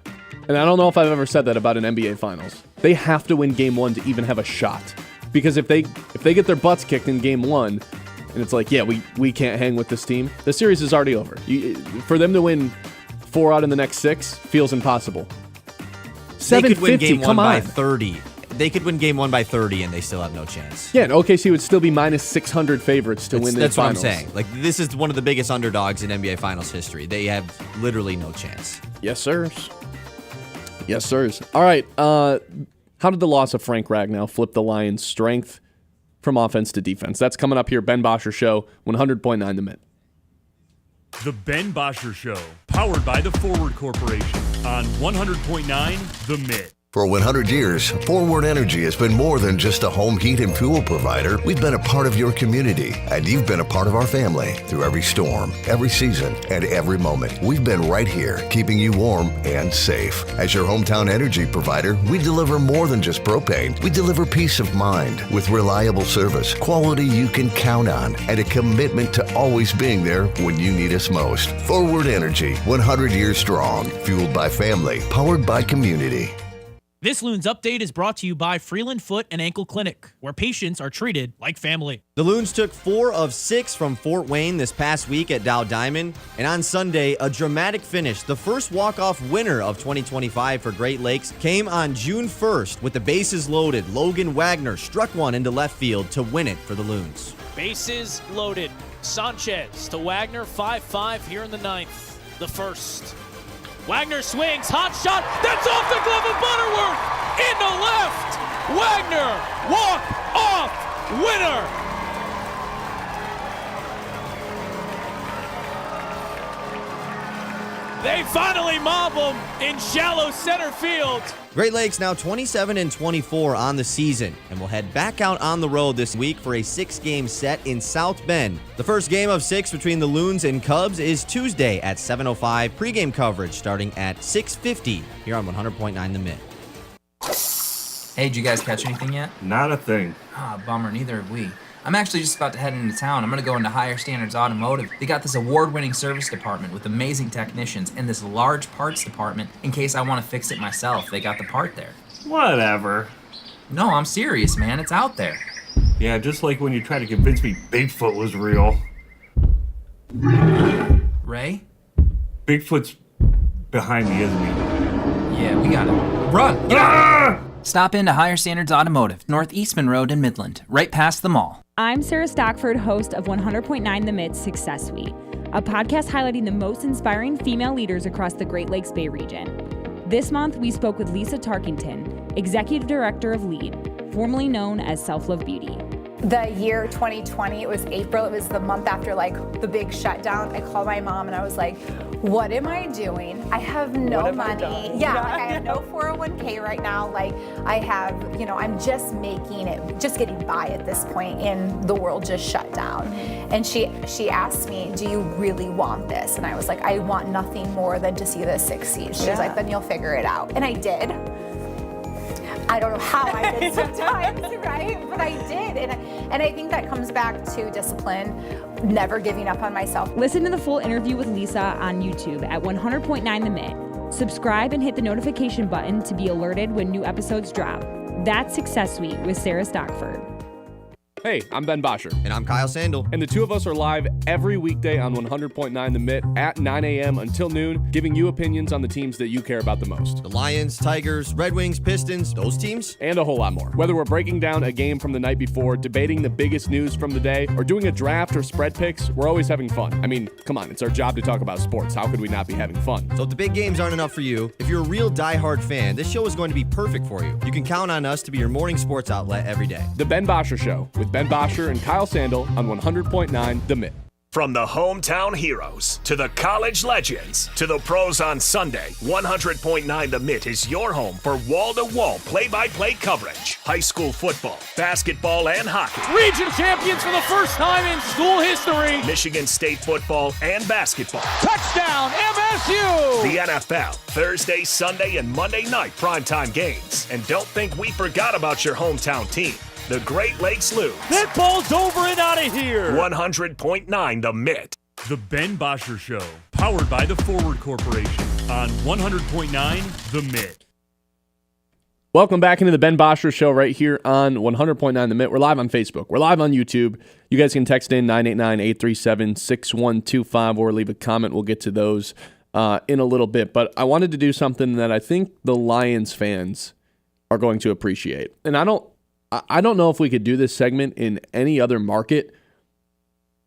And I don't know if I've ever said that about an NBA Finals. They have to win game 1 to even have a shot. Because if they get their butts kicked in game 1, and it's like, yeah, we can't hang with this team, the series is already over. For them to win 4 out of the next 6 feels impossible. They could win 750, game 1 come by on. 30. They could win game 1 by 30 and they still have no chance. Yeah, and OKC would still be -600 favorites to win the That's finals. what I'm saying. Like, this is one of the biggest underdogs in NBA Finals history. They have literally no chance. Yes, sirs. Yes, sirs. All right. How did the loss of Frank Ragnow flip the Lions' strength from offense to defense? That's coming up here. Ben Bosscher Show, 100.9 The Mitt. The Ben Bosscher Show, powered by the Forward Corporation on 100.9 The Mitt. For 100 years, Forward Energy has been more than just a home heat and fuel provider. We've been a part of your community, and you've been a part of our family through every storm, every season, and every moment. We've been right here, keeping you warm and safe. As your hometown energy provider, we deliver more than just propane. We deliver peace of mind with reliable service, quality you can count on, and a commitment to always being there when you need us most. Forward Energy, 100 years strong, fueled by family, powered by community. This Loons update is brought to you by Freeland Foot and Ankle Clinic, where patients are treated like family. The Loons took 4 of 6 from Fort Wayne this past week at Dow Diamond, and on Sunday, a dramatic finish. The first walk-off winner of 2025 for Great Lakes came on June 1st with the bases loaded. Logan Wagner struck one into left field to win it for the Loons. Bases loaded. Sanchez to Wagner, 5-5 here in the 9th. The first. Wagner swings, hot shot, that's off the glove of Butterworth, into left, Wagner, walk off, winner. They finally mob him in shallow center field. Great Lakes now 27-24 on the season and will head back out on the road this week for a 6-game set in South Bend. The first game of 6 between the Loons and Cubs is Tuesday at 7:05. Pregame coverage starting at 6:50 here on 100.9 The Mitt. Hey, did you guys catch anything yet? Not a thing. Ah, bummer, neither have we. I'm actually just about to head into town. I'm going to go into Higher Standards Automotive. They got this award-winning service department with amazing technicians and this large parts department in case I want to fix it myself. They got the part there. Whatever. No, I'm serious, man. It's out there. Yeah, just like when you tried to convince me Bigfoot was real. Ray? Bigfoot's behind me, isn't he? Yeah, we got it. Run! Get out! Stop into Higher Standards Automotive, North Eastman Road in Midland, right past the mall. I'm Sarah Stockford, host of 100.9 The Mitt's Success Suite, a podcast highlighting the most inspiring female leaders across the Great Lakes Bay region. This month, we spoke with Lisa Tarkington, Executive Director of LEAD, formerly known as Self Love Beauty. The year 2020, it was April, it was the month after like the big shutdown. I called my mom and I was like, what am I doing? I have no money. Yeah, I have no 401k right now. Like I have, I'm just making it, just getting by at this point and the world just shut down. And she asked me, do you really want this? And I was like, I want nothing more than to see this succeed. She was like, then you'll figure it out. And I did. I don't know how I did sometimes, right? But I did. And I think that comes back to discipline, never giving up on myself. Listen to the full interview with Lisa on YouTube at 100.9 The Mitt. Subscribe and hit the notification button to be alerted when new episodes drop. That's Success Suite with Sarah Stockford. Hey, I'm Ben Bosscher. And I'm Kyle Sandel. And the two of us are live every weekday on 100.9 The Mitt at 9 a.m. until noon, giving you opinions on the teams that you care about the most. The Lions, Tigers, Red Wings, Pistons, those teams. And a whole lot more. Whether we're breaking down a game from the night before, debating the biggest news from the day, or doing a draft or spread picks, we're always having fun. I mean, come on, it's our job to talk about sports. How could we not be having fun? So if the big games aren't enough for you, if you're a real diehard fan, this show is going to be perfect for you. You can count on us to be your morning sports outlet every day. The Ben Bosscher Show with Ben Bosscher and Kyle Sandel on 100.9 The Mitt. From the hometown heroes to the college legends to the pros on Sunday, 100.9 The Mitt is your home for wall-to-wall play-by-play coverage. High school football, basketball, and hockey. Region champions for the first time in school history. Michigan State football and basketball. Touchdown, MSU! The NFL, Thursday, Sunday, and Monday night primetime games. And don't think we forgot about your hometown team. The Great Lakes Loons. That ball's over and out of here. 100.9 The Mitt. The Ben Bosscher Show, powered by the Forward Corporation on 100.9 The Mitt. Welcome back into the Ben Bosscher Show right here on 100.9 The Mitt. We're live on Facebook. We're live on YouTube. You guys can text in 989-837-6125 or leave a comment. We'll get to those in a little bit. But I wanted to do something that I think the Lions fans are going to appreciate. And I don't know if we could do this segment in any other market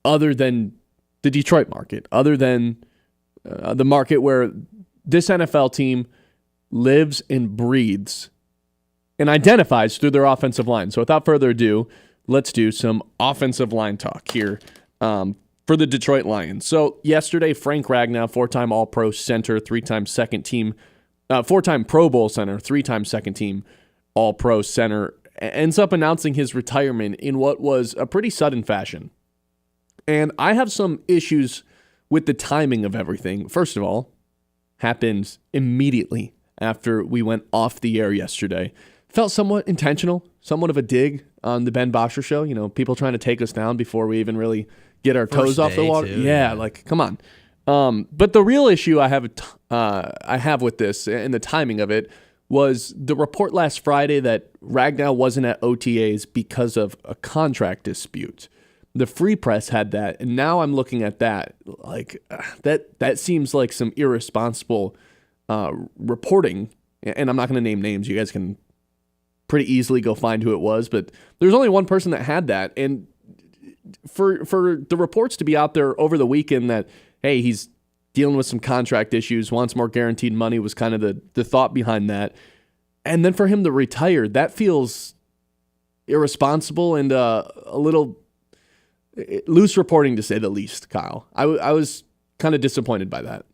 other than the Detroit market, other than the market where this NFL team lives and breathes and identifies through their offensive line. So without further ado, let's do some offensive line talk here for the Detroit Lions. So yesterday, Frank Ragnow, four-time All-Pro center, four-time Pro Bowl center, three-time second-team All-Pro center, ends up announcing his retirement in what was a pretty sudden fashion. And I have some issues with the timing of everything. First of all, happened immediately after we went off the air yesterday. Felt somewhat intentional, somewhat of a dig on the Ben Bosscher Show. You know, people trying to take us down before we even really get our toes off the water. Too, yeah, like, come on. But the real issue I have with this and the timing of it was the report last Friday that Ragnow wasn't at OTAs because of a contract dispute. The Free Press had that, and now I'm looking at that. Like, that seems like some irresponsible reporting, and I'm not going to name names. You guys can pretty easily go find who it was, but there's only one person that had that, and for the reports to be out there over the weekend that, hey, he's dealing with some contract issues, wants more guaranteed money was kind of the thought behind that. And then for him to retire, that feels irresponsible and a little loose reporting, to say the least, Kyle. I was kind of disappointed by that.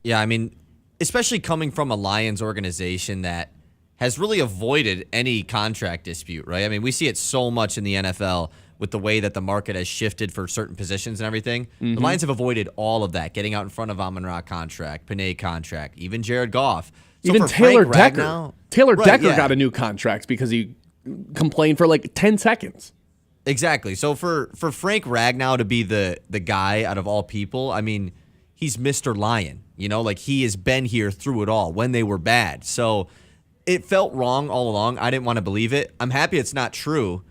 Yeah, I mean, especially coming from a Lions organization that has really avoided any contract dispute, right? I mean, we see it so much in the NFL with the way that the market has shifted for certain positions and everything. Mm-hmm. The Lions have avoided all of that, getting out in front of Amon-Ra contract, Panay contract, even Jared Goff. So even Taylor Decker. Ragnow, Taylor Decker got a new contract because he complained for like 10 seconds. Exactly. So for Frank Ragnow to be the guy out of all people, I mean, he's Mr. Lion. You know, like he has been here through it all when they were bad. So it felt wrong all along. I didn't want to believe it. I'm happy it's not true.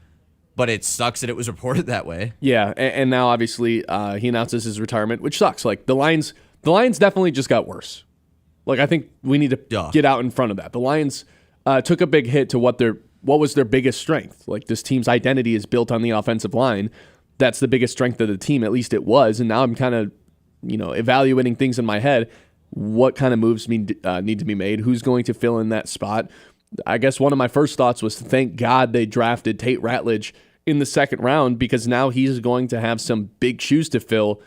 But it sucks that it was reported that way. Yeah, and now obviously he announces his retirement, which sucks. Like the Lions definitely just got worse. Like I think we need to get out in front of that. The Lions took a big hit to what was their biggest strength. Like this team's identity is built on the offensive line. That's the biggest strength of the team. At least it was. And now I'm kind of, evaluating things in my head. What kind of moves need to be made? Who's going to fill in that spot? I guess one of my first thoughts was thank God they drafted Tate Ratledge in the second round because now he's going to have some big shoes to fill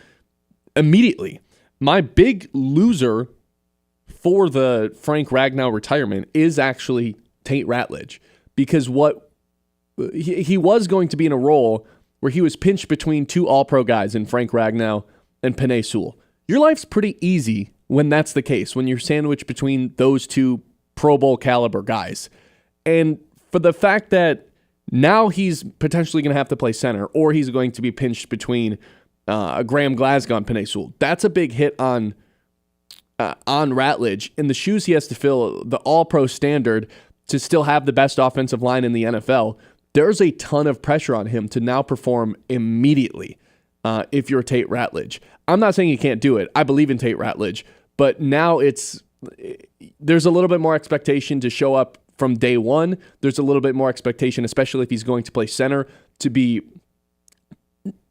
immediately. My big loser for the Frank Ragnow retirement is actually Tate Ratledge because he was going to be in a role where he was pinched between two All-Pro guys in Frank Ragnow and Penei Sewell. Your life's pretty easy when that's the case, when you're sandwiched between those two Pro Bowl caliber guys. And for the fact that now he's potentially going to have to play center or he's going to be pinched between Graham Glasgow and Penei Sewell, that's a big hit on Ratledge. In the shoes he has to fill, the All-Pro standard to still have the best offensive line in the NFL, there's a ton of pressure on him to now perform immediately if you're Tate Ratledge. I'm not saying he can't do it. I believe in Tate Ratledge, but now there's a little bit more expectation to show up from day one. There's a little bit more expectation, especially if he's going to play center, to be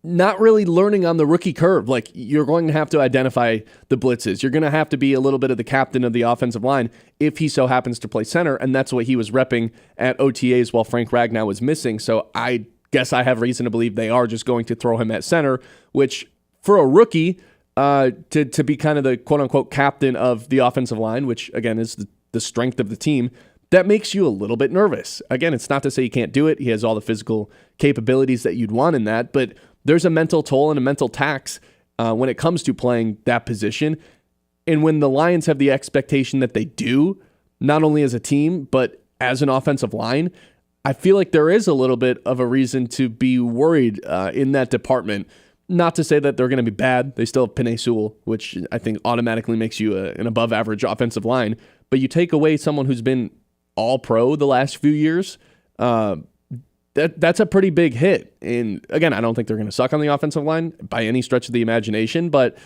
not really learning on the rookie curve. Like, you're going to have to identify the blitzes. You're going to have to be a little bit of the captain of the offensive line if he so happens to play center, and that's what he was repping at OTAs while Frank Ragnow was missing. So I guess I have reason to believe they are just going to throw him at center, which for a rookie to be kind of the quote-unquote captain of the offensive line, which, again, is the strength of the team, that makes you a little bit nervous. Again, it's not to say he can't do it. He has all the physical capabilities that you'd want in that, but there's a mental toll and a mental tax when it comes to playing that position. And when the Lions have the expectation that they do, not only as a team, but as an offensive line, I feel like there is a little bit of a reason to be worried in that department. Not to say that they're going to be bad. They still have Penei Sewell, which I think automatically makes you an above-average offensive line. But you take away someone who's been all-pro the last few years, that's a pretty big hit. And again, I don't think they're going to suck on the offensive line by any stretch of the imagination, but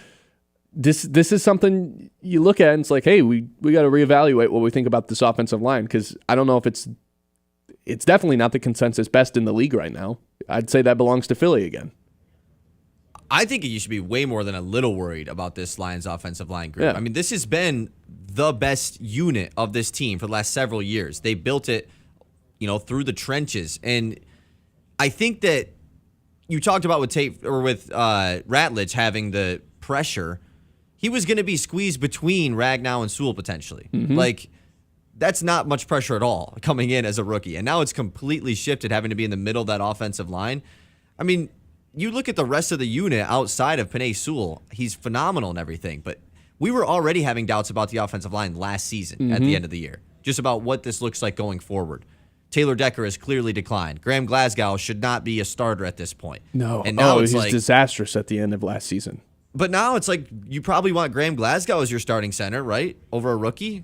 this is something you look at and it's like, hey, we got to reevaluate what we think about this offensive line, because I don't know if it's definitely not the consensus best in the league right now. I'd say that belongs to Philly again. I think you should be way more than a little worried about this Lions offensive line group. Yeah. I mean, this has been the best unit of this team for the last several years. They built it, through the trenches. And I think that you talked about with Ratledge having the pressure. He was going to be squeezed between Ragnow and Sewell potentially. Mm-hmm. That's not much pressure at all coming in as a rookie. And now it's completely shifted, having to be in the middle of that offensive line. I mean, you look at the rest of the unit outside of Penei Sewell, he's phenomenal and everything, but we were already having doubts about the offensive line last season at the end of the year, just about what this looks like going forward. Taylor Decker has clearly declined. Graham Glasgow should not be a starter at this point. No. And now he's disastrous at the end of last season. But now it's like you probably want Graham Glasgow as your starting center, right? Over a rookie?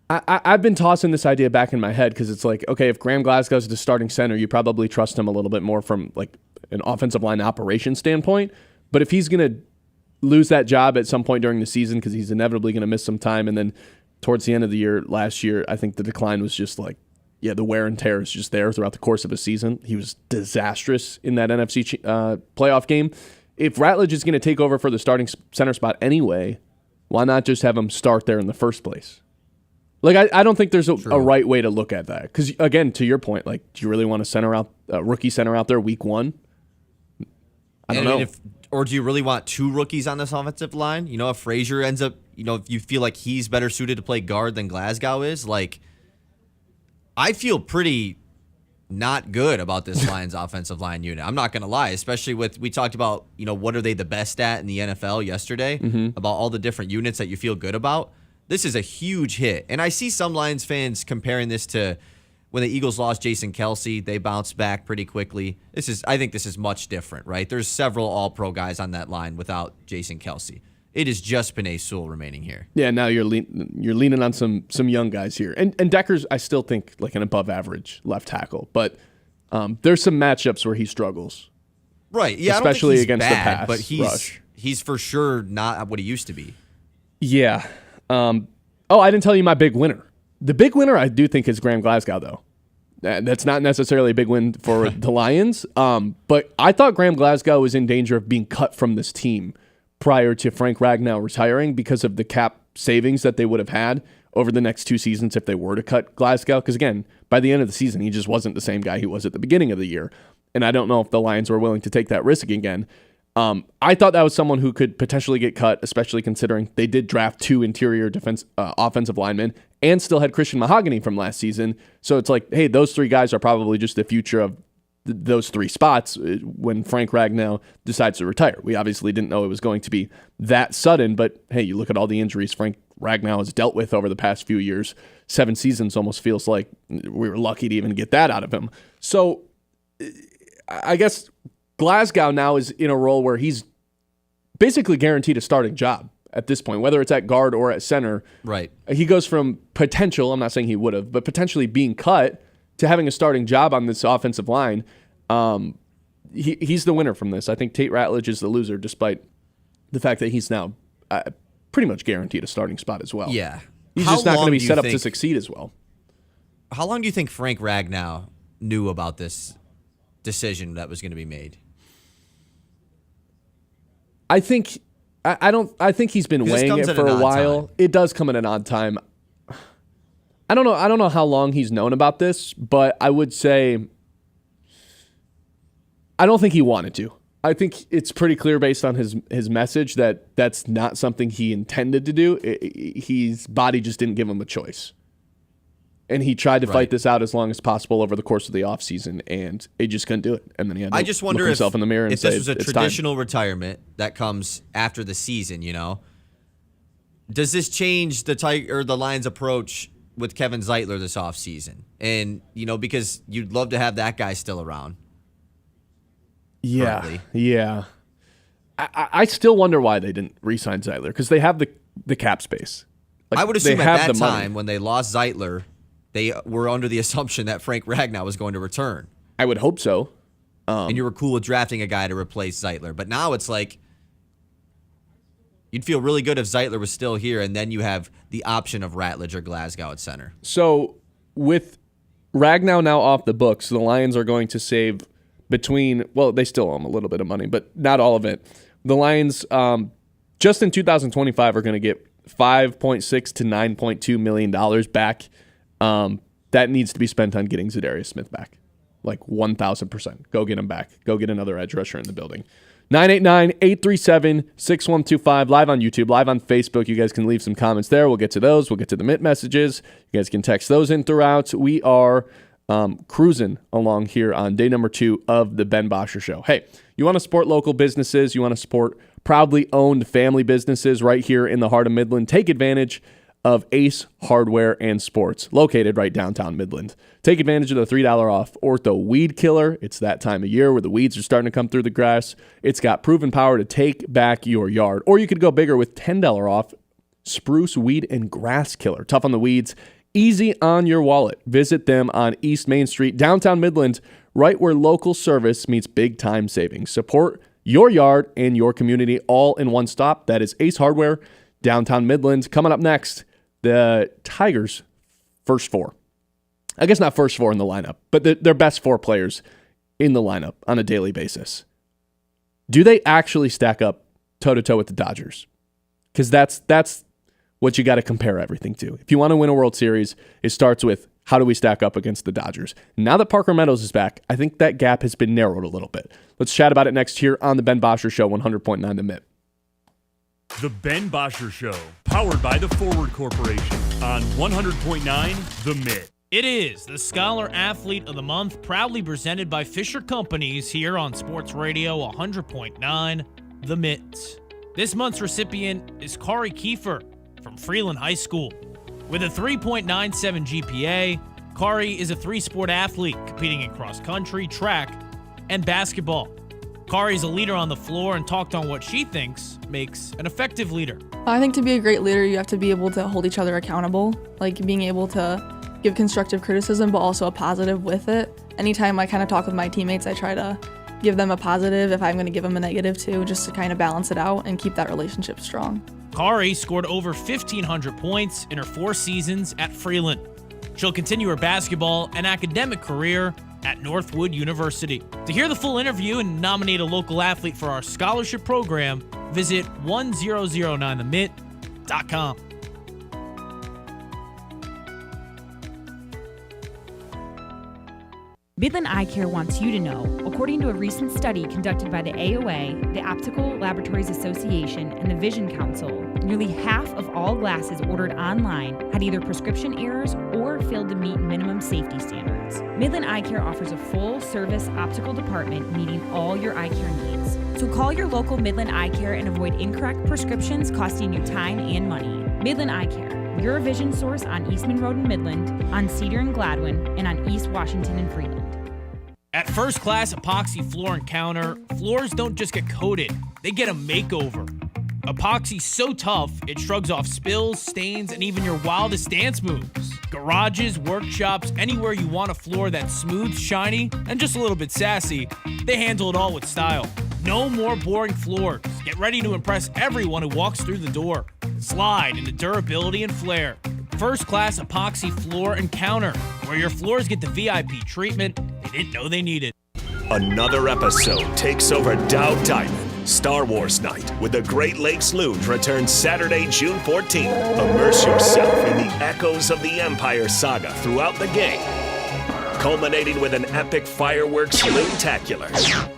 I've been tossing this idea back in my head because it's like, okay, if Graham Glasgow's the starting center, you probably trust him a little bit more from an offensive line operation standpoint. But if he's going to lose that job at some point during the season because he's inevitably going to miss some time, and then towards the end of the year last year, I think the decline was just the wear and tear is just there throughout the course of a season. He was disastrous in that NFC playoff game. If Ratledge is going to take over for the starting center spot anyway, why not just have him start there in the first place? I don't think there's a right way to look at that. Because, again, to your point, do you really want a rookie center out there week one? I don't know. Or do you really want two rookies on this offensive line? If Frazier ends up, if you feel like he's better suited to play guard than Glasgow is, I feel pretty not good about this Lions offensive line unit. I'm not going to lie, especially we talked about, what are they the best at in the NFL yesterday, about all the different units that you feel good about. This is a huge hit. And I see some Lions fans comparing this to when the Eagles lost Jason Kelce. They bounced back pretty quickly. I think this is much different, right? There's several all-pro guys on that line without Jason Kelce. It is just Penei Sewell remaining here. Yeah, now you're leaning on some young guys here. And Decker's, I still think, an above-average left tackle. But there's some matchups where he struggles. Right, yeah, especially I don't think he's against bad, the pass but rush. He's for sure not what he used to be. Yeah. I didn't tell you my big winner. The big winner I do think is Graham Glasgow, though. That's not necessarily a big win for the Lions. But I thought Graham Glasgow was in danger of being cut from this team prior to Frank Ragnow retiring because of the cap savings that they would have had over the next 2 seasons if they were to cut Glasgow. Because, again, by the end of the season, he just wasn't the same guy he was at the beginning of the year. And I don't know if the Lions were willing to take that risk again. I thought that was someone who could potentially get cut, especially considering they did draft 2 interior offensive linemen and still had Christian Mahogany from last season. So it's like, hey, those 3 guys are probably just the future of those 3 spots when Frank Ragnow decides to retire. We obviously didn't know it was going to be that sudden, but hey, you look at all the injuries Frank Ragnow has dealt with over the past few years. 7 seasons almost feels like we were lucky to even get that out of him. So I guess Glasgow now is in a role where he's basically guaranteed a starting job at this point, whether it's at guard or at center. Right. He goes from potential, I'm not saying he would have, but potentially being cut to having a starting job on this offensive line. He's the winner from this. I think Tate Ratledge is the loser, despite the fact that he's now pretty much guaranteed a starting spot as well. Yeah. He's just not going to be set up to succeed as well. How long do you think Frank Ragnow knew about this decision that was going to be made? I think he's been weighing it for a while. It does come at an odd time. I don't know how long he's known about this, but I would say I don't think he wanted to. I think it's pretty clear based on his message that that's not something he intended to do. His body just didn't give him a choice. And he tried to fight this out as long as possible over the course of the offseason, and he just couldn't do it. And then he had to look himself in the mirror and say, if this was a it's traditional time. retirement that comes after the season, does this change the Lions' approach with Kevin Zeitler this offseason? And, because you'd love to have that guy still around. Yeah, currently. yeah. I still wonder why they didn't re-sign Zeitler, because they have the cap space. I would assume at that time when they lost Zeitler, they were under the assumption that Frank Ragnow was going to return. I would hope so. And you were cool with drafting a guy to replace Zeitler. But now it's like you'd feel really good if Zeitler was still here, and then you have the option of Ratledge or Glasgow at center. So with Ragnow now off the books, the Lions are going to save they still owe him a little bit of money, but not all of it. The Lions, just in 2025, are going to get $5.6 to $9.2 million back. That needs to be spent on getting Zadarius Smith back. Like 1,000%. Go get him back. Go get another edge rusher in the building. 989-837-6125. Live on YouTube, live on Facebook. You guys can leave some comments there. We'll get to those. We'll get to the Mitt messages. You guys can text those in throughout. We are cruising along here on day number 2 of the Ben Bosscher Show. Hey, you want to support local businesses? You want to support proudly owned family businesses right here in the heart of Midland? Take advantage of Ace Hardware and Sports, located right downtown Midland. Take advantage of the $3 off Ortho Weed Killer. It's that time of year where the weeds are starting to come through the grass. It's got proven power to take back your yard. Or you could go bigger with $10 off Spruce Weed and Grass Killer. Tough on the weeds, easy on your wallet. Visit them on East Main Street, downtown Midland, right where local service meets big-time savings. Support your yard and your community all in one stop. That is Ace Hardware, downtown Midland. Coming up next, the Tigers' first 4. I guess not first 4 in the lineup, but their best 4 players in the lineup on a daily basis. Do they actually stack up toe-to-toe with the Dodgers? Because that's what you got to compare everything to. If you want to win a World Series, it starts with how do we stack up against the Dodgers? Now that Parker Meadows is back, I think that gap has been narrowed a little bit. Let's chat about it next here on the Ben Bosscher Show, 100.9 The Mitt. The Ben Bosscher Show, powered by the Forward Corporation on 100.9 The Mitt. It is the Scholar Athlete of the Month, proudly presented by Fisher Companies here on Sports Radio 100.9 The Mitt. This month's recipient is Kerry Carpenter from Freeland High School. With a 3.97 GPA, Kerry is a 3-sport athlete competing in cross country, track, and basketball. Kerry is a leader on the floor and talked on what she thinks makes an effective leader. I think to be a great leader, you have to be able to hold each other accountable, like being able to give constructive criticism, but also a positive with it. Anytime I kind of talk with my teammates, I try to give them a positive if I'm going to give them a negative too, just to kind of balance it out and keep that relationship strong. Kerry scored over 1,500 points in her 4 seasons at Freeland. She'll continue her basketball and academic career at Northwood University. To hear the full interview and nominate a local athlete for our scholarship program, visit 1009themitt.com. Midland Eye Care wants you to know, according to a recent study conducted by the AOA, the Optical Laboratories Association, and the Vision Council, nearly half of all glasses ordered online had either prescription errors or failed to meet minimum safety standards. Midland Eye Care offers a full-service optical department meeting all your eye care needs. So call your local Midland Eye Care and avoid incorrect prescriptions costing you time and money. Midland Eye Care, your vision source on Eastman Road in Midland, on Cedar and Gladwin, and on East Washington and Freeland. At First Class Epoxy Floor and Counter, floors don't just get coated, they get a makeover. Epoxy's so tough, it shrugs off spills, stains, and even your wildest dance moves. Garages, workshops, anywhere you want a floor that's smooth, shiny, and just a little bit sassy, they handle it all with style. No more boring floors. Get ready to impress everyone who walks through the door. Slide into durability and flair. First Class Epoxy Floor and Counter, where your floors get the VIP treatment they didn't know they needed. Another episode takes over Dow Diamond. Star Wars Night with the Great Lakes Loons returns Saturday, June 14th. Immerse yourself in the echoes of the Empire saga throughout the game. culminating with an epic fireworks loon-tacular.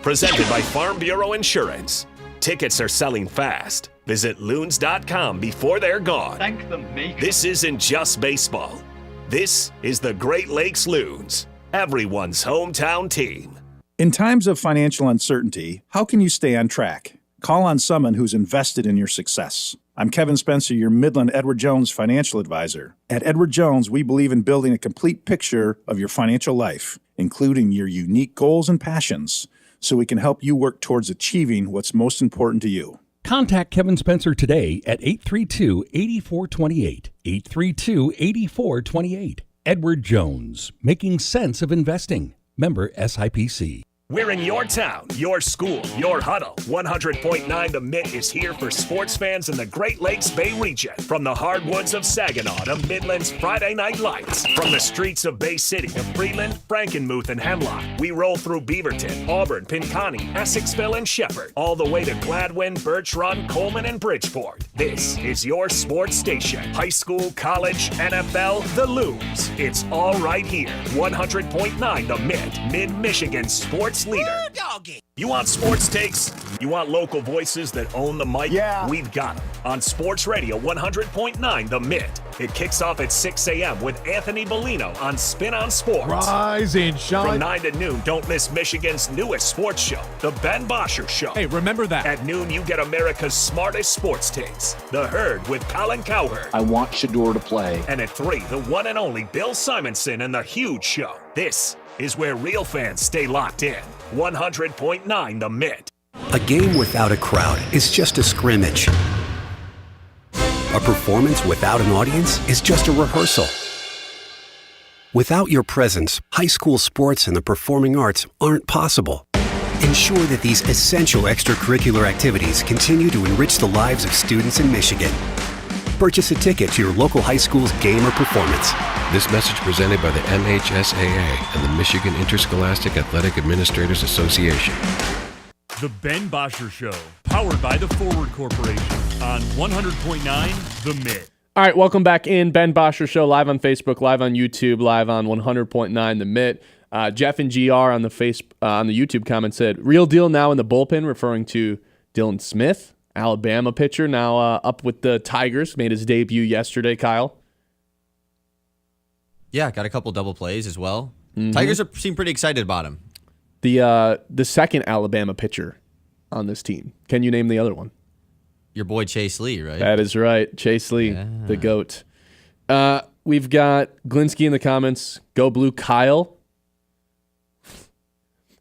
Presented by Farm Bureau Insurance. Tickets are selling fast. Visit loons.com before they're gone. Thank the maker. This isn't just baseball. This is the Great Lakes Loons, everyone's hometown team. In times of financial uncertainty, how can you stay on track? Call on someone who's invested in your success. I'm Kevin Spencer, your Midland Edward Jones financial advisor. At Edward Jones, we believe in building a complete picture of your financial life, including your unique goals and passions, so we can help you work towards achieving what's most important to you. Contact Kevin Spencer today at 832-8428. 832-8428. Edward Jones, making sense of investing. Member SIPC. We're in your town, your school, your huddle. 100.9 The Mitt is here for sports fans in the Great Lakes Bay region. From the hardwoods of Saginaw to Midland's Friday Night Lights. From the streets of Bay City to Freeland, Frankenmuth, and Hemlock. We roll through Beaverton, Auburn, Pinconning, Essexville, and Shepherd. All the way to Gladwin, Birch Run, Coleman, and Bridgeport. This is your sports station. High school, college, NFL, the Loons. It's all right here. 100.9 The Mitt, Mid-Michigan sports leader. You want sports takes? You want local voices that own the mic? Yeah. We've got them on Sports Radio 100.9 The Mitt. It kicks off at 6 a.m. with Anthony Bellino on Spin on Sports. Rise and shine. From 9 to noon, don't miss Michigan's newest sports show, The Ben Bosscher Show. Hey, remember that. At noon, you get America's smartest sports takes, The Herd with Colin Cowherd. I want Shador to play. And at 3, the one and only Bill Simonson and The Huge Show. This is where real fans stay locked in. 100.9 The Mitt. A game without a crowd is just a scrimmage. A performance without an audience is just a rehearsal. Without your presence, high school sports and the performing arts aren't possible. Ensure that these essential extracurricular activities continue to enrich the lives of students in Michigan. Purchase a ticket to your local high school's game or performance. This message presented by the MHSAA and the Michigan Interscholastic Athletic Administrators Association. The Ben Bosscher Show, powered by the Forward Corporation on 100.9 The Mitt. All right, welcome back in. Ben Bosscher Show, live on Facebook, live on YouTube, live on 100.9 The Mitt. Jeff and GR on the YouTube comment said, real deal now in the bullpen, referring to Dylan Smith, Alabama pitcher, now up with the Tigers, made his debut yesterday, Kyle. Yeah, got a couple double plays as well. Mm-hmm. Tigers seem pretty excited about him. The second Alabama pitcher on this team. Can you name the other one? Your boy Chase Lee, right? That is right. Chase Lee, the GOAT. We've got Glinsky in the comments. Go Blue Kyle.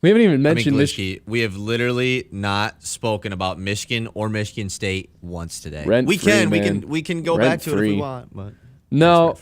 We haven't even mentioned Glinsky. We have literally not spoken about Michigan or Michigan State once today. We can go back to it if we want, but no.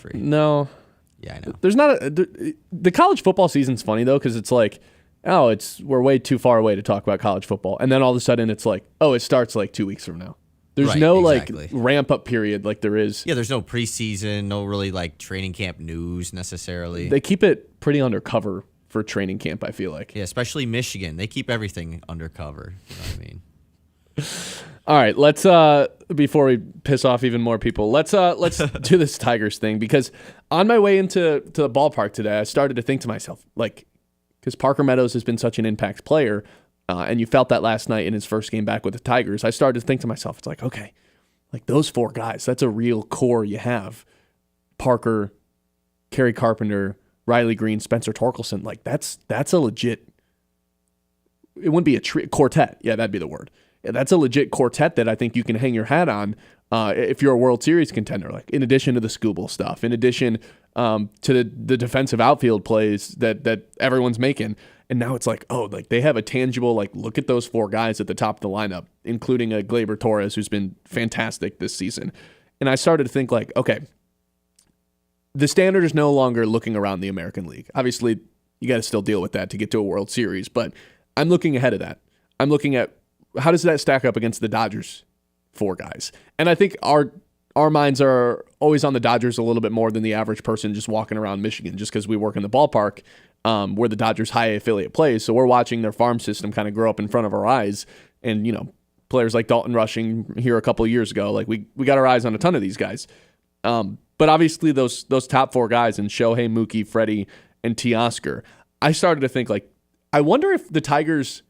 Yeah, I know. There's not the college football season's funny though, because it's like, we're way too far away to talk about college football, and then all of a sudden it's like, it starts like 2 weeks from now. There's like ramp up period like there is. Yeah, there's no preseason, no really like training camp news necessarily. They keep it pretty undercover for training camp, I feel like. Yeah, especially Michigan. They keep everything undercover. You know what I mean? All right, let's before we piss off even more people, let's do this Tigers thing, because on my way into the ballpark today, I started to think to myself, like, because Parker Meadows has been such an impact player, and you felt that last night in his first game back with the Tigers, I started to think to myself, it's like, okay, like those 4 guys, that's a real core you have. Parker, Kerry Carpenter, Riley Green, Spencer Torkelson, like that's a legit, it wouldn't be a quartet. Yeah, that'd be the word. Yeah, that's a legit quartet that I think you can hang your hat on if you're a World Series contender. Like in addition to the Scooble stuff, in addition to the defensive outfield plays that everyone's making, and now it's like, like they have a tangible, like, look at those 4 guys at the top of the lineup, including a Gleyber Torres who's been fantastic this season. And I started to think like, okay, the standard is no longer looking around the American League. Obviously, you got to still deal with that to get to a World Series, but I'm looking ahead of that. I'm looking at how does that stack up against the Dodgers 4 guys? And I think our minds are always on the Dodgers a little bit more than the average person just walking around Michigan, just because we work in the ballpark where the Dodgers high A affiliate plays. So we're watching their farm system kind of grow up in front of our eyes. And, players like Dalton Rushing here a couple of years ago, like we got our eyes on a ton of these guys. But obviously those top 4 guys in Shohei, Mookie, Freddie, and Teoscar, I started to think, like, I wonder if the Tigers'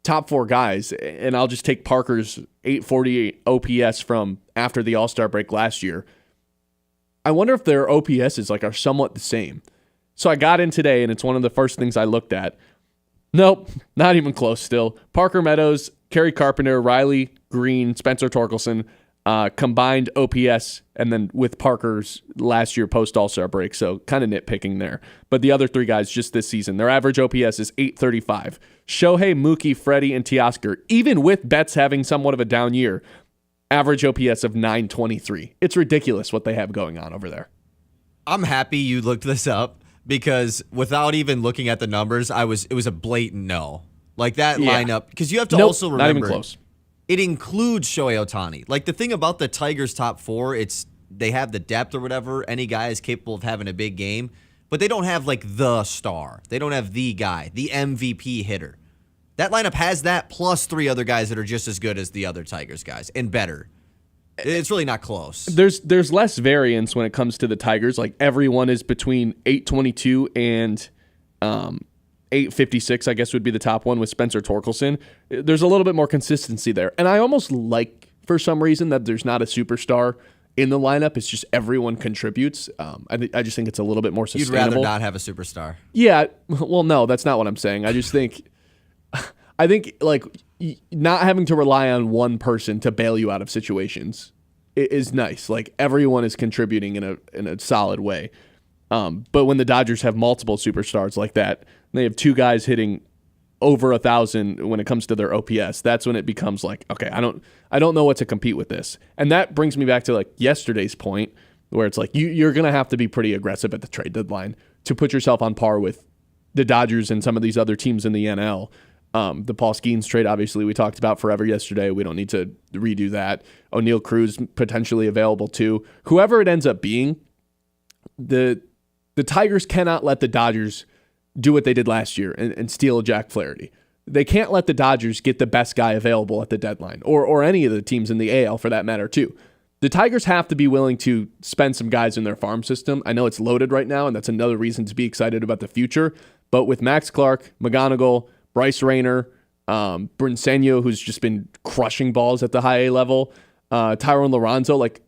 top 4 guys, and I'll just take Parker's 848 OPS from after the All-Star break last year, I wonder if their OPSs are somewhat the same. So I got in today, and it's one of the first things I looked at. Nope, not even close still. Parker Meadows, Kerry Carpenter, Riley Green, Spencer Torkelson, combined OPS, and then with Parker's last year post All-Star break, so kind of nitpicking there. But the other 3 guys just this season, their average OPS is 835. Shohei, Mookie, Freddie, and Teoscar, even with Betts having somewhat of a down year, average OPS of 923. It's ridiculous what they have going on over there. I'm happy you looked this up, because without even looking at the numbers, it was a blatant no. Like that lineup, because you have to also remember, not even close. It includes Shohei Ohtani. Like the thing about the Tigers' top 4, they have the depth or whatever. Any guy is capable of having a big game, but they don't have like the star. They don't have the guy, the MVP hitter. That lineup has that plus 3 other guys that are just as good as the other Tigers guys and better. It's really not close. There's less variance when it comes to the Tigers. Like everyone is between 822 and 856, I guess would be the top one with Spencer Torkelson. There's a little bit more consistency there. And I almost like, for some reason, that there's not a superstar in the lineup. It's just everyone contributes. I just think it's a little bit more sustainable. You'd rather not have a superstar. Yeah. Well, no, that's not what I'm saying. I just think... I think like not having to rely on one person to bail you out of situations is nice. Like everyone is contributing in a solid way. But when the Dodgers have multiple superstars like that, they have 2 guys hitting over 1,000 when it comes to their OPS. That's when it becomes like, okay, I don't know what to compete with this. And that brings me back to like yesterday's point, where it's like you're gonna have to be pretty aggressive at the trade deadline to put yourself on par with the Dodgers and some of these other teams in the NL. The Paul Skeens trade, obviously, we talked about forever yesterday. We don't need to redo that. O'Neal Cruz potentially available too. Whoever it ends up being, the Tigers cannot let the Dodgers do what they did last year and steal Jack Flaherty. They can't let the Dodgers get the best guy available at the deadline, or any of the teams in the AL for that matter too. The Tigers have to be willing to spend some guys in their farm system. I know it's loaded right now, and that's another reason to be excited about the future. But with Max Clark, McGonigal, Bryce Rayner, Brinsenyo, who's just been crushing balls at the high A level, Tyrone Lorenzo, like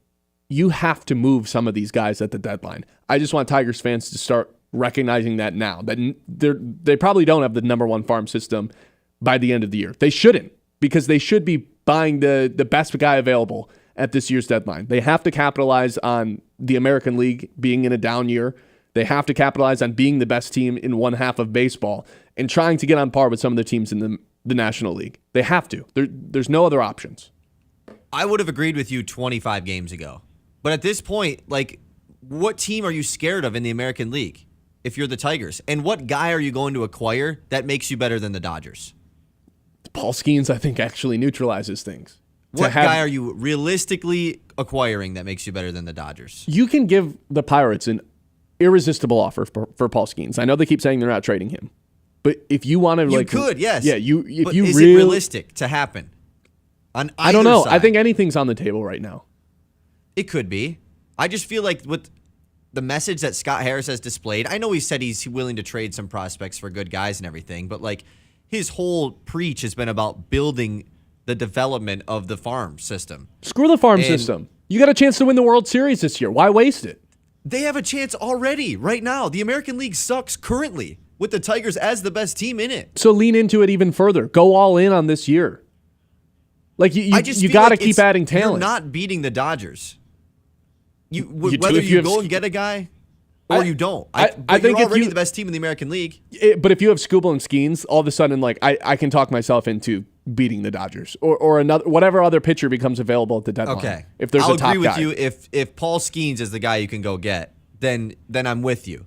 you have to move some of these guys at the deadline. I just want Tigers fans to start recognizing that now, that they probably don't have the number 1 farm system by the end of the year. They shouldn't, because they should be buying the best guy available at this year's deadline. They have to capitalize on the American League being in a down year. They have to capitalize on being the best team in one half of baseball and trying to get on par with some of the teams in the National League. They have to. There's no other options. I would have agreed with you 25 games ago. But at this point, like, what team are you scared of in the American League if you're the Tigers? And what guy are you going to acquire that makes you better than the Dodgers? Paul Skeens, I think, actually neutralizes things. What guy are you realistically acquiring that makes you better than the Dodgers? You can give the Pirates an irresistible offer for Paul Skeens. I know they keep saying they're not trading him. But if you want to, you could, yes. Yeah, but is it realistic to happen? I don't know. Side? I think anything's on the table right now. It could be. I just feel like with the message that Scott Harris has displayed, I know he said he's willing to trade some prospects for good guys and everything, but like his whole preach has been about building the development of the farm system. Screw the farm system. You got a chance to win the World Series this year. Why waste it? They have a chance already, right now. The American League sucks currently, with the Tigers as the best team in it. So lean into it even further. Go all in on this year. Like you got to keep adding talent. You're not beating the Dodgers. Whether you go and get a guy or you don't. I think you're already the best team in the American League. But if you have Skubal and Skeens, all of a sudden, like I can talk myself into beating the Dodgers or another whatever other pitcher becomes available at the deadline. Okay, if there's a top guy. I'll agree with you. If Paul Skeens is the guy you can go get, then I'm with you.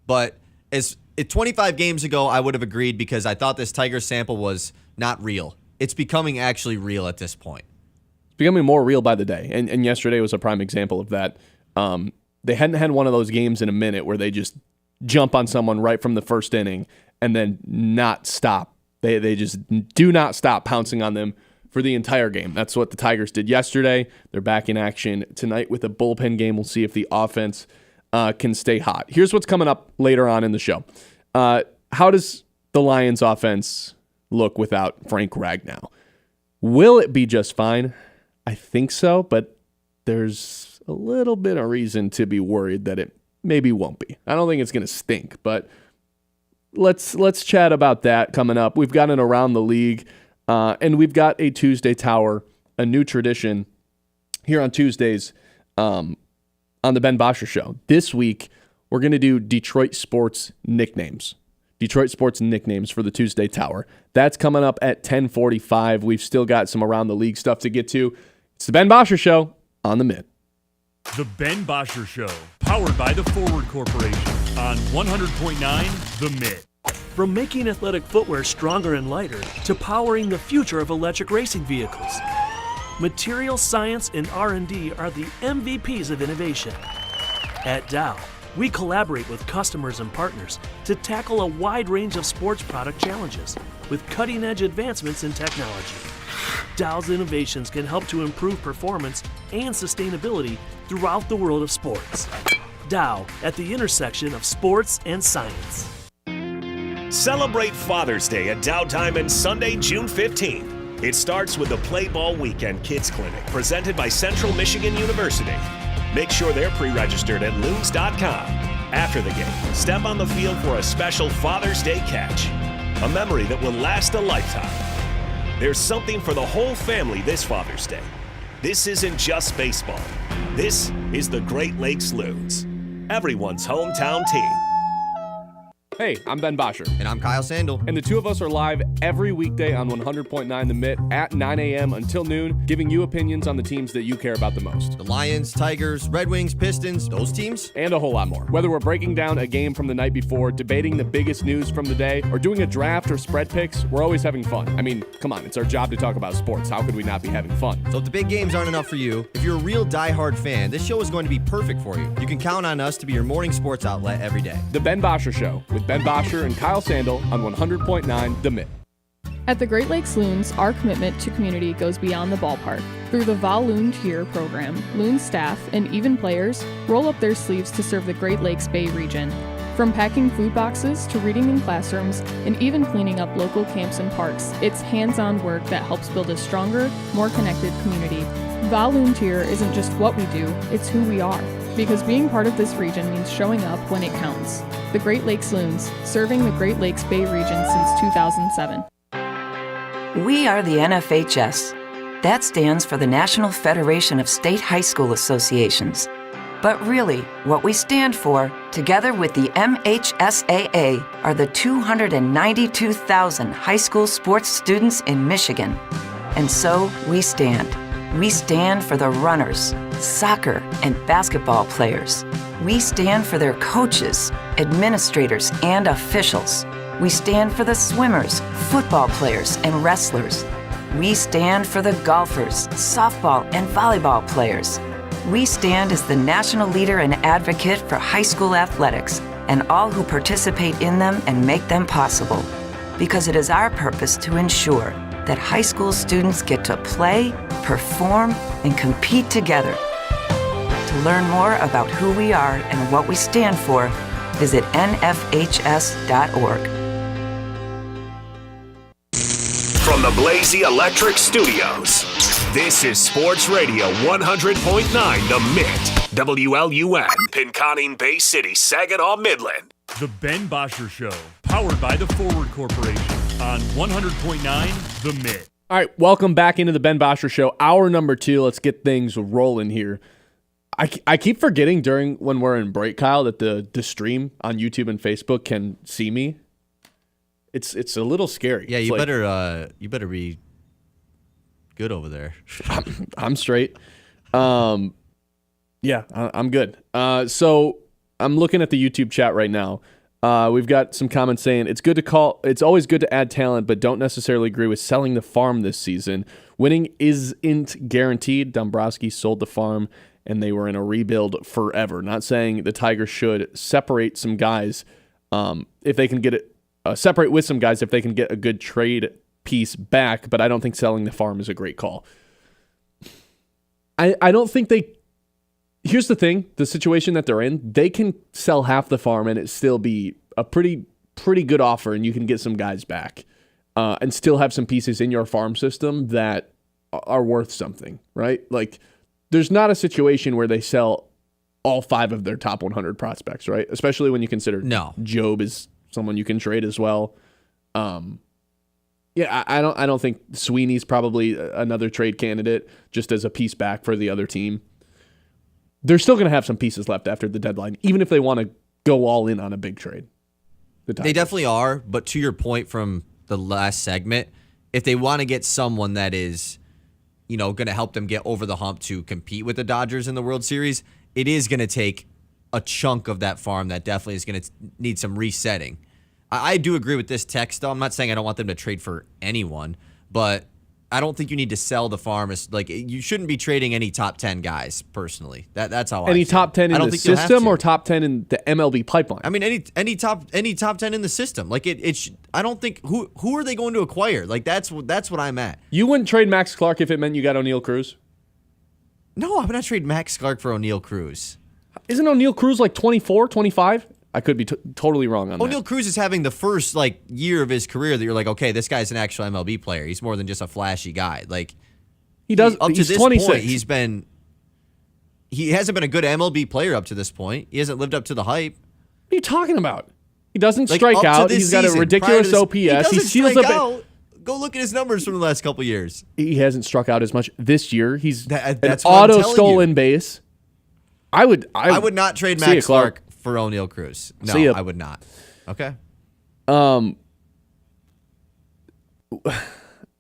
But as 25 games ago, I would have agreed because I thought this Tiger sample was not real. It's becoming actually real at this point. It's becoming more real by the day, and yesterday was a prime example of that. They hadn't had one of those games in a minute where they just jump on someone right from the first inning and then not stop. They just do not stop pouncing on them for the entire game. That's what the Tigers did yesterday. They're back in action tonight with a bullpen game. We'll see if the offense can stay hot. Here's what's coming up later on in the show. How does the Lions offense look without Frank Ragnow? Will it be just fine? I think so, but there's a little bit of reason to be worried that it maybe won't be. I don't think it's going to stink, but let's chat about that coming up. We've got an Around the League, and we've got a Tuesday Tower, a new tradition here on Tuesdays on the Ben Bosscher Show. This week, we're going to do Detroit sports nicknames. Detroit sports nicknames for the Tuesday Tower. That's coming up at 10:45. We've still got some Around the League stuff to get to. It's the Ben Bosscher Show on the Mitt. The Ben Bosscher Show, powered by the Forward Corporation on 100.9 The Mitt. From making athletic footwear stronger and lighter to powering the future of electric racing vehicles, material science and R&D are the MVPs of innovation. At Dow, we collaborate with customers and partners to tackle a wide range of sports product challenges with cutting-edge advancements in technology. Dow's innovations can help to improve performance and sustainability throughout the world of sports. Dow, at the intersection of sports and science. Celebrate Father's Day at Dow Diamond Sunday, June 15th. It starts with the Play Ball Weekend Kids Clinic presented by Central Michigan University. Make sure they're pre-registered at loons.com. After the game, step on the field for a special Father's Day catch, a memory that will last a lifetime. There's something for the whole family this Father's Day. This isn't just baseball. This is the Great Lakes Loons, everyone's hometown team. Hey, I'm Ben Bosscher. And I'm Kyle Sandel. And the two of us are live every weekday on 100.9 The Mitt at 9 a.m. until noon, giving you opinions on the teams that you care about the most. The Lions, Tigers, Red Wings, Pistons, those teams. And a whole lot more. Whether we're breaking down a game from the night before, debating the biggest news from the day, or doing a draft or spread picks, we're always having fun. I mean, come on, it's our job to talk about sports. How could we not be having fun? So if the big games aren't enough for you, if you're a real diehard fan, this show is going to be perfect for you. You can count on us to be your morning sports outlet every day. The Ben Bosscher Show with Ben Bosscher and Kyle Sandel on 100.9 The Mitt. At the Great Lakes Loons, our commitment to community goes beyond the ballpark. Through the Volunteer program, Loons staff and even players roll up their sleeves to serve the Great Lakes Bay region. From packing food boxes to reading in classrooms and even cleaning up local camps and parks, it's hands-on work that helps build a stronger, more connected community. Volunteer isn't just what we do, it's who we are. Because being part of this region means showing up when it counts. The Great Lakes Loons, serving the Great Lakes Bay region since 2007. We are the NFHS. That stands for the National Federation of State High School Associations. But really, what we stand for, together with the MHSAA, are the 292,000 high school sports students in Michigan. And so we stand. We stand for the runners, soccer and basketball players. We stand for their coaches, administrators, and officials. We stand for the swimmers, football players, and wrestlers. We stand for the golfers, softball, and volleyball players. We stand as the national leader and advocate for high school athletics and all who participate in them and make them possible. Because it is our purpose to ensure that high school students get to play, perform, and compete together. To learn more about who we are and what we stand for, visit nfhs.org. From the Blazy Electric Studios, this is Sports Radio 100.9 The Mitt, WLUN, Pinconning Bay City, Saginaw, Midland. The Ben Bosscher Show, powered by the Forward Corporation on 100.9 The Mitt. All right, welcome back into the Ben Bosscher Show. Hour number 2. Let's get things rolling here. I keep forgetting when we're in break, Kyle, that the stream on YouTube and Facebook can see me. It's a little scary. Yeah, you better be good over there. I'm straight. Yeah, I'm good. So I'm looking at the YouTube chat right now. We've got some comments saying it's always good to add talent, but don't necessarily agree with selling the farm this season. Winning isn't guaranteed. Dombrowski sold the farm and they were in a rebuild forever. Not saying the Tigers should separate some guys if they can get it. Separate with some guys if they can get a good trade piece back, but I don't think selling the farm is a great call. I don't think they here's the thing, the situation that they're in, they can sell half the farm and it still be a pretty good offer, and you can get some guys back and still have some pieces in your farm system that are worth something, right? Like, there's not a situation where they sell all 5 of their top 100 prospects, right? Especially when you consider Job is someone you can trade as well. Yeah, I don't think Sweeney's probably another trade candidate just as a piece back for the other team. They're still going to have some pieces left after the deadline, even if they want to go all in on a big trade. They definitely are, but to your point from the last segment, if they want to get someone that is, going to help them get over the hump to compete with the Dodgers in the World Series, it is going to take a chunk of that farm that definitely is going to need some resetting. I do agree with this text, though. I'm not saying I don't want them to trade for anyone, but I don't think you need to sell the farm. Like, you shouldn't be trading any top 10 guys, personally. That's how any top 10 in the system or top 10 in the MLB pipeline? I mean, any top 10 in the system. Like, I don't think who are they going to acquire? Like, that's what I'm at. You wouldn't trade Max Clark if it meant you got O'Neal Cruz? No, I would not trade Max Clark for O'Neal Cruz. Isn't O'Neal Cruz like 24, 25? I could be totally wrong on that. O'Neal Cruz is having the first year of his career that you're like, okay, this guy's an actual MLB player. He's more than just a flashy guy. Like, he's to this 26. Point, he hasn't been a good MLB player up to this point. He hasn't lived up to the hype. What are you talking about? He doesn't strike out. He's got a ridiculous OPS. He steals out. Go look at his numbers from the last couple of years. He hasn't struck out as much this year. He's that's an auto stolen base. I would not trade Max Clark for O'Neal Cruz. No, I would not. Okay.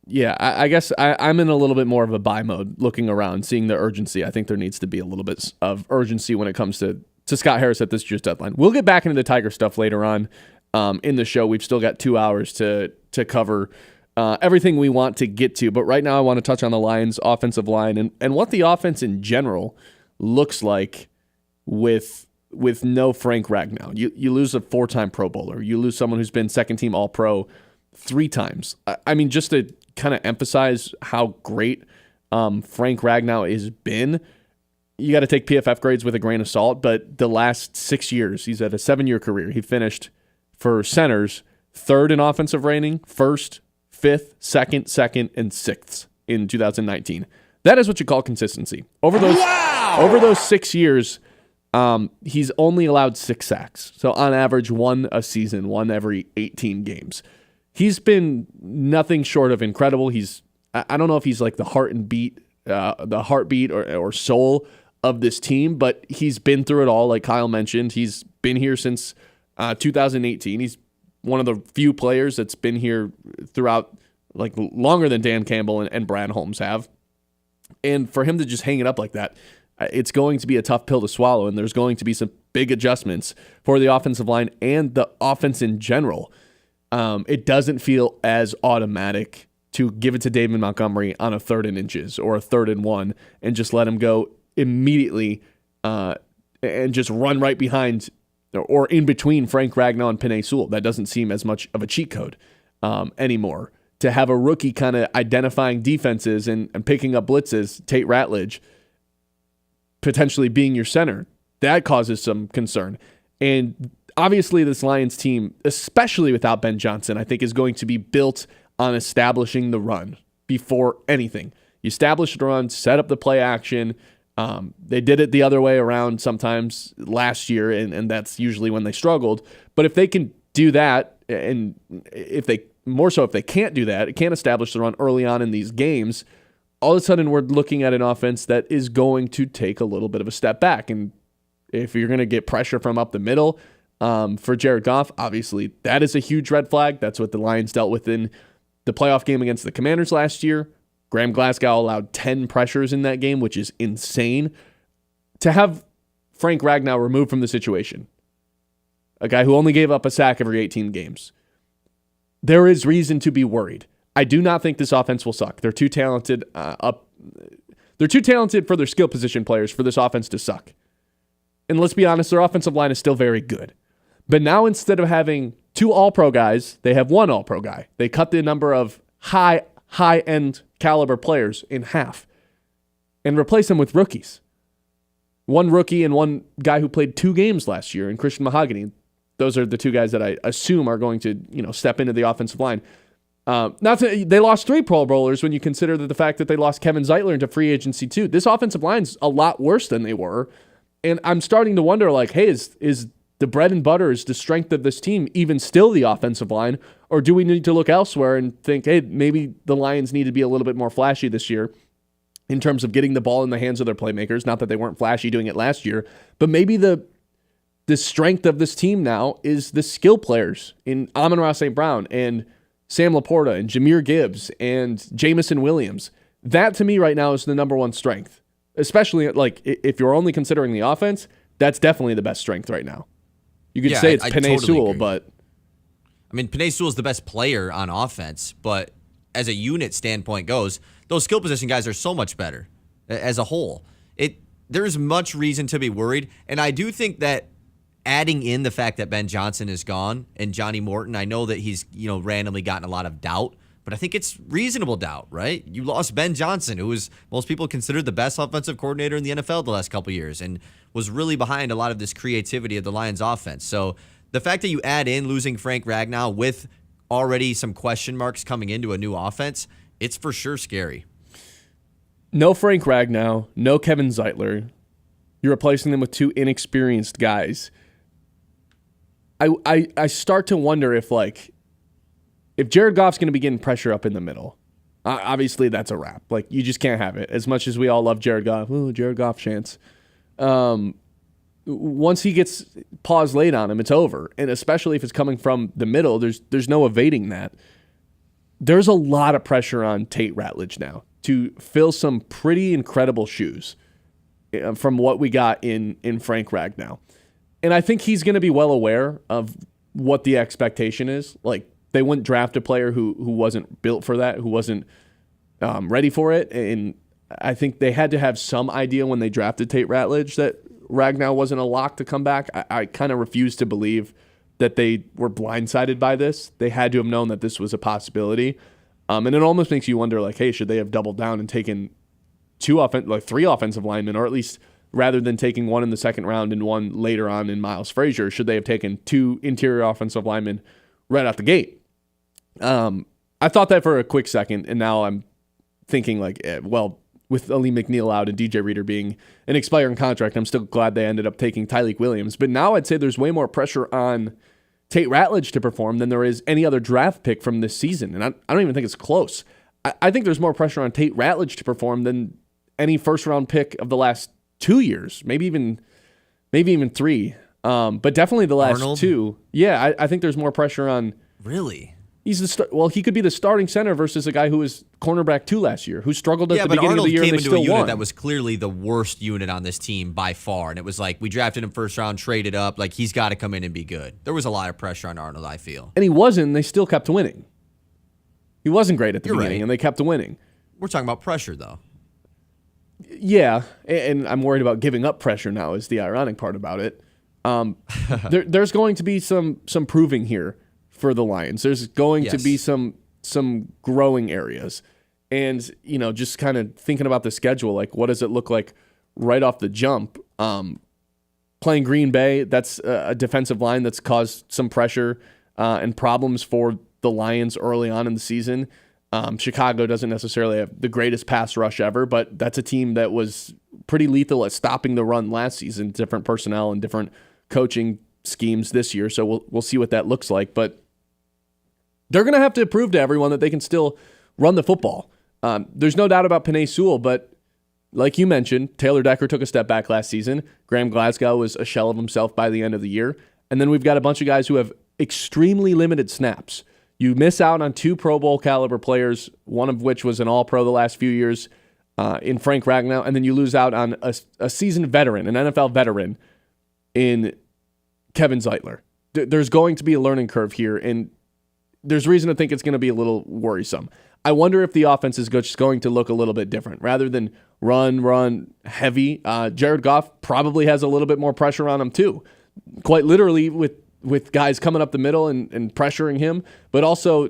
Yeah, I guess I'm in a little bit more of a buy mode, looking around, seeing the urgency. I think there needs to be a little bit of urgency when it comes to Scott Harris at this year's deadline. We'll get back into the Tiger stuff later on in the show. We've still got 2 hours to cover everything we want to get to. But right now I want to touch on the Lions' offensive line and what the offense in general looks like with no Frank Ragnow. You lose a 4-time Pro Bowler. You lose someone who's been second-team All-Pro 3 times. I mean, just to kind of emphasize how great Frank Ragnow has been, you got to take PFF grades with a grain of salt, but the last 6 years, he's had a 7-year career. He finished for centers 3rd in offensive rating, 1st, 5th, 2nd, and 6th in 2019. That is what you call consistency. Over those 6 years, he's only allowed 6 sacks. So on average, 1 a season, 1 every 18 games. He's been nothing short of incredible. I don't know if he's like the heartbeat or soul of this team, but he's been through it all. Like Kyle mentioned, he's been here since 2018. He's one of the few players that's been here throughout, like, longer than Dan Campbell and Brad Holmes have. And for him to just hang it up like that, it's going to be a tough pill to swallow, and there's going to be some big adjustments for the offensive line and the offense in general. It doesn't feel as automatic to give it to David Montgomery on a 3rd and inches or a 3rd and 1 and just let him go immediately and just run right behind or in between Frank Ragnow and Penei Sewell. That doesn't seem as much of a cheat code anymore. To have a rookie kind of identifying defenses and picking up blitzes, Tate Ratledge, potentially being your center, that causes some concern. And obviously this Lions team, especially without Ben Johnson, I think is going to be built on establishing the run before anything. You establish the run, set up the play action. They did it the other way around sometimes last year, and that's usually when they struggled. But if they can do that, and if they can't do that, can't establish the run early on in these games, all of a sudden we're looking at an offense that is going to take a little bit of a step back. And if you're going to get pressure from up the middle for Jared Goff, obviously that is a huge red flag. That's what the Lions dealt with in the playoff game against the Commanders last year. Graham Glasgow allowed 10 pressures in that game, which is insane. To have Frank Ragnow removed from the situation, a guy who only gave up a sack every 18 games, there is reason to be worried. I do not think this offense will suck. They're too talented They're too talented for their skill position players for this offense to suck. And let's be honest, their offensive line is still very good. But now instead of having 2 all-pro guys, they have 1 all-pro guy. They cut the number of high-end caliber players in half and replace them with rookies. One rookie and one guy who played 2 games last year, and Christian Mahogany. Those are the 2 guys that I assume are going to, step into the offensive line. They lost 3 Pro Bowlers when you consider the fact that they lost Kevin Zeitler into free agency too. This offensive line's a lot worse than they were. And I'm starting to wonder, hey, is the bread and butter, is the strength of this team even still the offensive line? Or do we need to look elsewhere and think, hey, maybe the Lions need to be a little bit more flashy this year in terms of getting the ball in the hands of their playmakers? Not that they weren't flashy doing it last year, but maybe the strength of this team now is the skill players in Amon-Ra St. Brown and Sam Laporta and Jahmyr Gibbs and Jamison Williams. That to me right now is the number one strength. Especially if you're only considering the offense, that's definitely the best strength right now. You could say it's Penei Sewell, but I mean, Penei Sewell is the best player on offense, but as a unit standpoint goes, those skill position guys are so much better as a whole. There's much reason to be worried, and I do think that adding in the fact that Ben Johnson is gone and Johnny Morton, I know that he's randomly gotten a lot of doubt, but I think it's reasonable doubt, right? You lost Ben Johnson, who was most people considered the best offensive coordinator in the NFL the last couple of years and was really behind a lot of this creativity of the Lions offense. So the fact that you add in losing Frank Ragnow with already some question marks coming into a new offense, it's for sure scary. No Frank Ragnow, no Kevin Zeitler. You're replacing them with 2 inexperienced guys. I start to wonder if Jared Goff's going to be getting pressure up in the middle. Obviously, that's a wrap. You just can't have it. As much as we all love Jared Goff, Jared Goff chance. Once he gets paws laid on him, it's over. And especially if it's coming from the middle, there's no evading that. There's a lot of pressure on Tate Ratledge now to fill some pretty incredible shoes from what we got in Frank Ragnow. And I think he's going to be well aware of what the expectation is. They wouldn't draft a player who wasn't built for that, who wasn't ready for it. And I think they had to have some idea when they drafted Tate Ratledge that Ragnow wasn't a lock to come back. I kind of refuse to believe that they were blindsided by this. They had to have known that this was a possibility. And it almost makes you wonder, hey, should they have doubled down and taken 3 offensive linemen, or at least rather than taking 1 in the second round and 1 later on in Miles Frazier, should they have taken 2 interior offensive linemen right out the gate? I thought that for a quick second, and now I'm thinking with Ali McNeil out and DJ Reader being an expiring contract, I'm still glad they ended up taking Tyleik Williams. But now I'd say there's way more pressure on Tate Ratledge to perform than there is any other draft pick from this season, and I don't even think it's close. I think there's more pressure on Tate Ratledge to perform than any first-round pick of the last 2 years, maybe even 3. But definitely the last Arnold? 2. Yeah, I think there's more pressure on. Really? He's he could be the starting center versus a guy who was cornerback 2 last year, who struggled at the beginning Arnold of the year and they came into still a unit won. that was clearly the worst unit on this team by far, and it was we drafted him first round, traded up, he's got to come in and be good. There was a lot of pressure on Arnold, I feel. And he wasn't, and they still kept winning. He wasn't great at the beginning, and they kept winning. We're talking about pressure, though. Yeah, and I'm worried about giving up pressure now is the ironic part about it. There's going to be some proving here for the Lions. There's going to be some growing areas. And, just kind of thinking about the schedule, what does it look like right off the jump? Playing Green Bay, that's a defensive line that's caused some pressure and problems for the Lions early on in the season. Chicago doesn't necessarily have the greatest pass rush ever, but that's a team that was pretty lethal at stopping the run last season, different personnel and different coaching schemes this year. So we'll see what that looks like. But they're going to have to prove to everyone that they can still run the football. There's no doubt about Penei Sewell, but like you mentioned, Taylor Decker took a step back last season. Graham Glasgow was a shell of himself by the end of the year. And then we've got a bunch of guys who have extremely limited snaps. You miss out on 2 Pro Bowl caliber players, one of which was an All-Pro the last few years in Frank Ragnow, and then you lose out on a seasoned veteran, an NFL veteran in Kevin Zeitler. There's going to be a learning curve here, and there's reason to think it's going to be a little worrisome. I wonder if the offense is just going to look a little bit different. Rather than run heavy, Jared Goff probably has a little bit more pressure on him too. Quite literally with guys coming up the middle and pressuring him, but also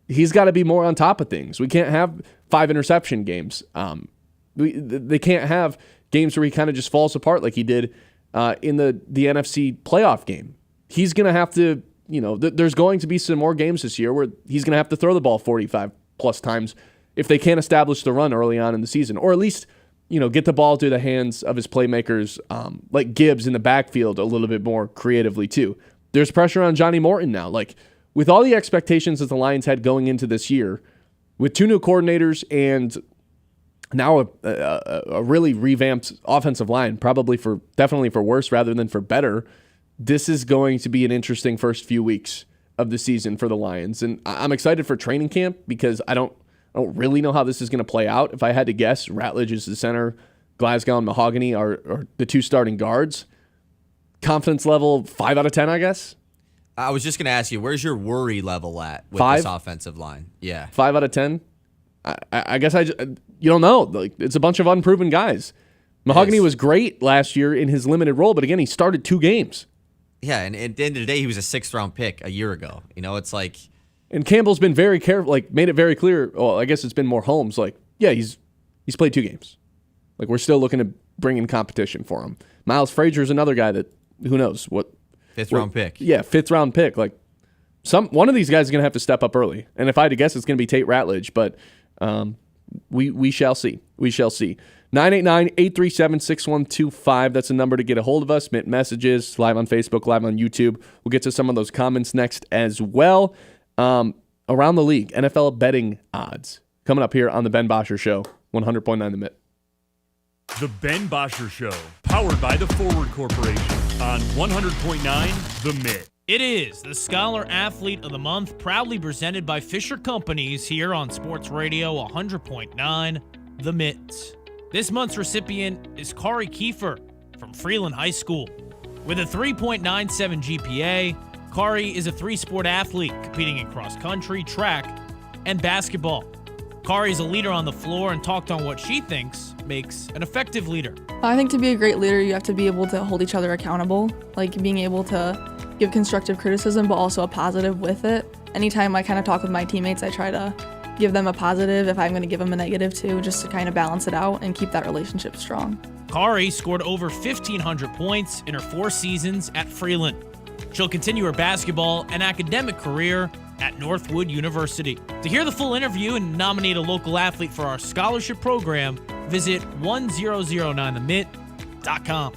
he's got to be more on top of things. We can't have 5 interception games. They can't have games where he kind of just falls apart like he did in the NFC playoff game. He's going to have to, there's going to be some more games this year where he's going to have to throw the ball 45 plus times if they can't establish the run early on in the season, or at least, get the ball through the hands of his playmakers like Gibbs in the backfield a little bit more creatively too. There's pressure on Johnny Morton now. Like, with all the expectations that the Lions had going into this year, with 2 new coordinators and now a really revamped offensive line, definitely for worse rather than for better, this is going to be an interesting first few weeks of the season for the Lions. And I'm excited for training camp because I don't really know how this is going to play out. If I had to guess, Ratledge is the center, Glasgow and Mahogany are the 2 starting guards. Confidence level 5 out of 10, I guess. I was just going to ask you, where's your worry level at with 5? this offensive line? Yeah. 5 out of 10? I guess you don't know. Like, it's a bunch of unproven guys. Mahogany was great last year in his limited role, but again, he started 2 games. Yeah, and at the end of the day, he was a 6th-round pick a year ago. It's like... And Campbell's been very careful, like, made it very clear. Well, I guess it's been more Holmes. Like, yeah, he's played 2 games. Like, we're still looking to bring in competition for him. Miles Frazier's another guy that, who knows what... 5th-round pick. Yeah, 5th-round pick. Like, one of these guys is going to have to step up early. And if I had to guess, it's going to be Tate Ratledge. But we shall see. We shall see. 989-837-6125. That's a number to get a hold of us. Mitt messages, live on Facebook, live on YouTube. We'll get to some of those comments next as well. Around the league, NFL betting odds. Coming up here on the Ben Bosscher Show, 100.9 The Mitt. The Ben Bosscher Show, powered by the Forward Corporation on 100.9 The Mitt. It is the Scholar Athlete of the Month, proudly presented by Fisher Companies here on Sports Radio 100.9 The Mitt. This month's recipient is Kerry Carpenter from Freeland High School. With a 3.97 GPA, Kerry is a 3-sport athlete competing in cross country, track, and basketball. Kerry is a leader on the floor and talked on what she thinks makes an effective leader. I think to be a great leader, you have to be able to hold each other accountable, like being able to give constructive criticism, but also a positive with it. Anytime I kind of talk with my teammates, I try to give them a positive if I'm going to give them a negative too, just to kind of balance it out and keep that relationship strong. Kerry scored over 1,500 points in her 4 seasons at Freeland. She'll continue her basketball and academic career at Northwood University. To hear the full interview and nominate a local athlete for our scholarship program, visit 1009themitt.com.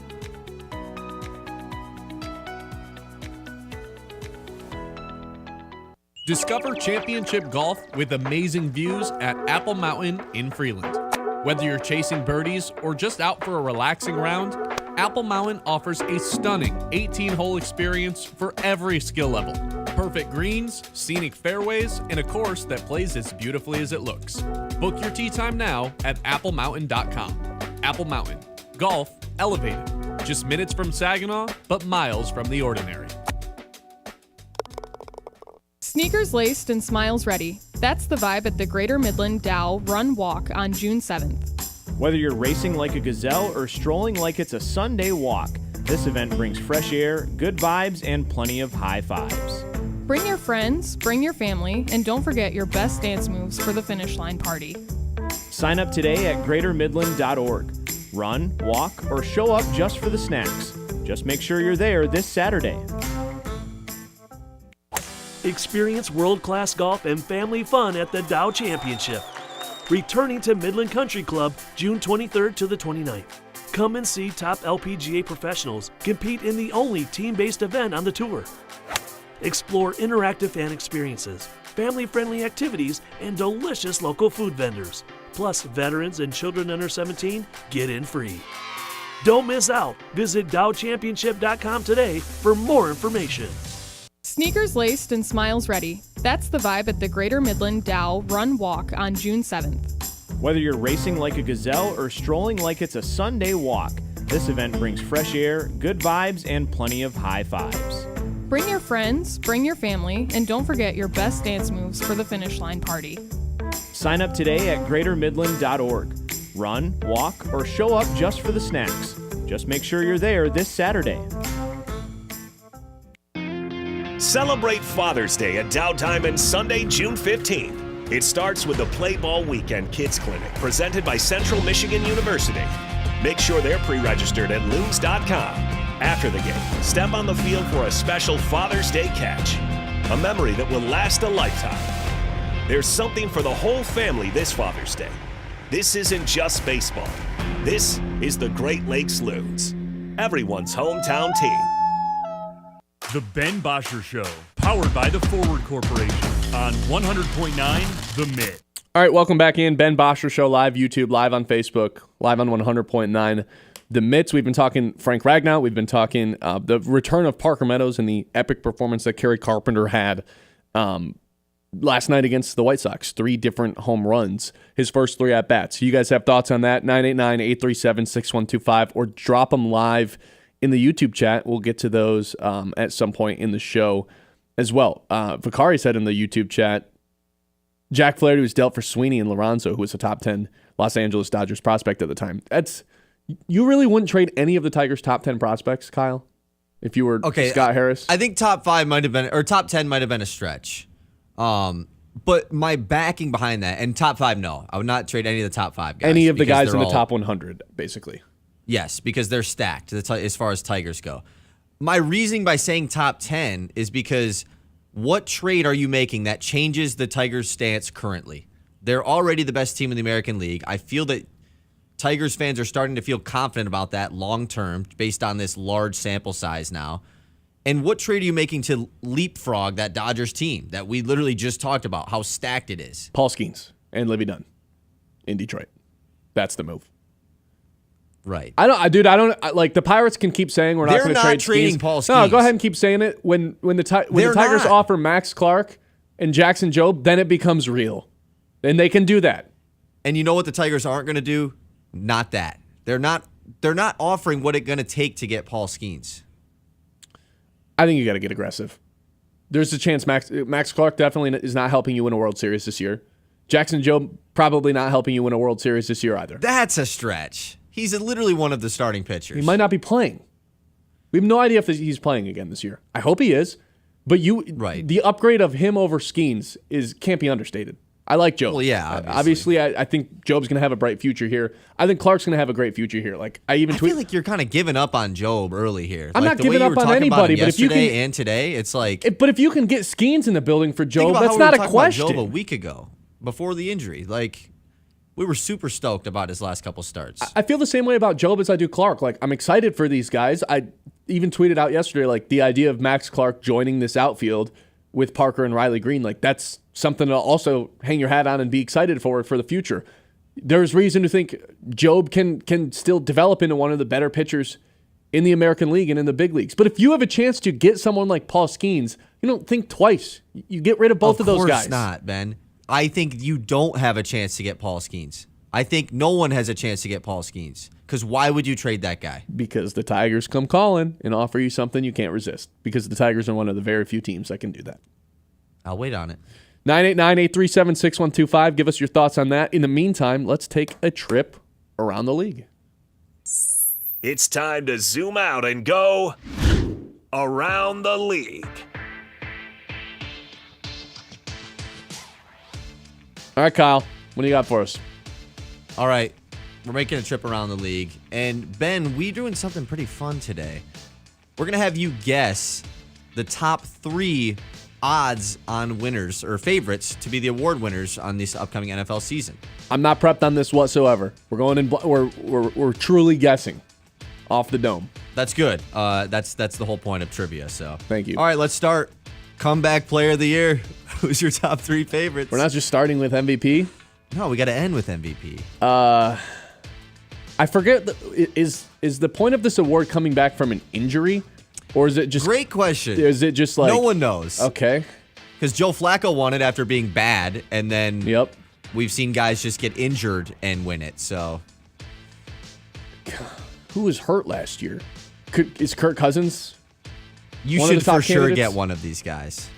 Discover championship golf with amazing views at Apple Mountain in Freeland. Whether you're chasing birdies or just out for a relaxing round, Apple Mountain offers a stunning 18-hole experience for every skill level. Perfect greens, scenic fairways, and a course that plays as beautifully as it looks. Book your tee time now at applemountain.com. Apple Mountain. Golf elevated. Just minutes from Saginaw, but miles from the ordinary. Sneakers laced and smiles ready. That's the vibe at the Greater Midland Dow Run Walk on June 7th. Whether you're racing like a gazelle or strolling like it's a Sunday walk, this event brings fresh air, good vibes, and plenty of high fives. Bring your friends, bring your family, and don't forget your best dance moves for the finish line party. Sign up today at greatermidland.org. Run, walk, or show up just for the snacks. Just make sure you're there this Saturday. Experience world-class golf and family fun at the Dow Championship. Returning to Midland Country Club June 23rd to the 29th. Come and see top LPGA professionals compete in the only team-based event on the tour. Explore interactive fan experiences, family-friendly activities, and delicious local food vendors. Plus, veterans and children under 17 get in free. Don't miss out. Visit DowChampionship.com today for more information. Sneakers laced and smiles ready. That's the vibe at the Greater Midland Dow Run Walk on June 7th. Whether you're racing like a gazelle or strolling like it's a Sunday walk, this event brings fresh air, good vibes, and plenty of high fives. Bring your friends, bring your family, and don't forget your best dance moves for the finish line party. Sign up today at greatermidland.org. Run, walk, or show up just for the snacks. Just make sure you're there this Saturday. Celebrate Father's Day at Dow Diamond Sunday, June 15th. It starts with the Play Ball Weekend Kids Clinic presented by Central Michigan University. Make sure they're pre-registered at loons.com. After the game, step on the field for a special Father's Day catch. A memory that will last a lifetime. There's something for the whole family this Father's Day. This isn't just baseball. This is the Great Lakes Loons, everyone's hometown team. The Ben Bosscher Show, powered by the Forward Corporation on 100.9 The Mitt. All right, welcome back in. Ben Bosscher Show, live YouTube, live on Facebook, live on 100.9 The Mitts. We've been talking Frank Ragnow. We've been talking the return of Parker Meadows and the epic performance that Kerry Carpenter had last night against the White Sox. 3 different home runs, his first 3 at-bats. You guys have thoughts on that? 989-837-6125, or drop them live in the YouTube chat. We'll get to those at some point in the show as well. Vicari said in the YouTube chat, Jack Flaherty was dealt for Sweeney and Lorenzo, who was a top 10 Los Angeles Dodgers prospect at the time. You really wouldn't trade any of the Tigers' top 10 prospects, Kyle, if you were Scott Harris? I think top 5 might have been, or top 10 might have been a stretch. But my backing behind that, and top 5, no. I would not trade any of the top 5 guys. Any of the guys in the top 100, basically. Yes, because they're stacked as far as Tigers go. My reasoning by saying top 10 is because what trade are you making that changes the Tigers' stance currently? They're already the best team in the American League. I feel that Tigers fans are starting to feel confident about that long term based on this large sample size now. And what trade are you making to leapfrog that Dodgers team that we literally just talked about, how stacked it is? Paul Skeens and Livy Dunn in Detroit. That's the move. Right. The Pirates can keep saying we're not going to trade trading Skeens. Paul Skeens. No, go ahead and keep saying it. When the Tigers offer Max Clark and Jackson Jobe, then it becomes real. And they can do that. And you know what the Tigers aren't going to do? Not that. They're not offering what it's going to take to get Paul Skeens. I think you got to get aggressive. There's a chance Max Clark definitely is not helping you win a World Series this year. Jackson Jobe probably not helping you win a World Series this year either. That's a stretch. He's literally one of the starting pitchers. He might not be playing. We have no idea if he's playing again this year. I hope he is. But the upgrade of him over Skeens can't be understated. I like Jobe. Well, yeah, obviously I think Jobe's going to have a bright future here. I think Clark's going to have a great future here. I feel like you're kind of giving up on Jobe early here. I'm not giving up on anybody, but if you can, and today, it's like. But if you can get Skeens in the building for Jobe, that's not a question. About Jobe a week ago, before the injury, we were super stoked about his last couple starts. I feel the same way about Jobe as I do Clark. I'm excited for these guys. I even tweeted out yesterday, the idea of Max Clark joining this outfield with Parker and Riley Green, that's something to also hang your hat on and be excited for the future. There's reason to think Jobe can still develop into one of the better pitchers in the American League and in the big leagues. But if you have a chance to get someone like Paul Skeens, you don't think twice. You get rid of both of those guys. Of course not, Ben. I think you don't have a chance to get Paul Skeens. I think no one has a chance to get Paul Skeens. Because why would you trade that guy? Because the Tigers come calling and offer you something you can't resist. Because the Tigers are one of the very few teams that can do that. I'll wait on it. 989-837-6125. Give us your thoughts on that. In the meantime, let's take a trip around the league. It's time to zoom out and go around the league. All right, Kyle, what do you got for us? All right, we're making a trip around the league. And, Ben, we're doing something pretty fun today. We're going to have you guess the top 3 odds on winners or favorites to be the award winners on this upcoming NFL season. I'm not prepped on this whatsoever. We're going in. We're truly guessing off the dome. That's good. That's the whole point of trivia. So thank you. All right, let's start. Comeback player of the year. Who's your top 3 favorites? We're not just starting with MVP. No, we got to end with MVP. I forget. Is the point of this award coming back from an injury? Or is it just... Great question. Is it just like... No one knows. Okay. Because Joe Flacco won it after being bad, and then we've seen guys just get injured and win it, so... Who was hurt last year? Is Kirk Cousins You should for sure get one of these guys.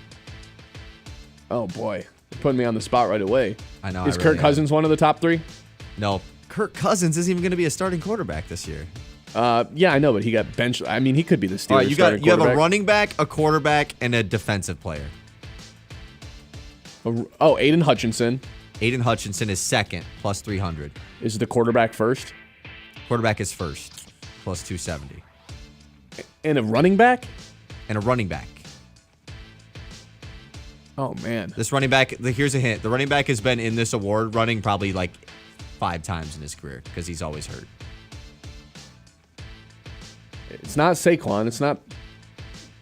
Oh, boy. You're putting me on the spot right away. I know. Is Kirk Cousins one of the top 3? No. Kirk Cousins isn't even going to be a starting quarterback this year. Yeah, I know, but he got benched. I mean, he could be the Steelers. All right, you have a running back, a quarterback, and a defensive player. Aiden Hutchinson. Aiden Hutchinson is second, plus 300. Is the quarterback first? Quarterback is first, plus 270. And a running back? And a running back. Oh, man. This running back, here's a hint. The running back has been in this award running probably like 5 times in his career because he's always hurt. It's not Saquon.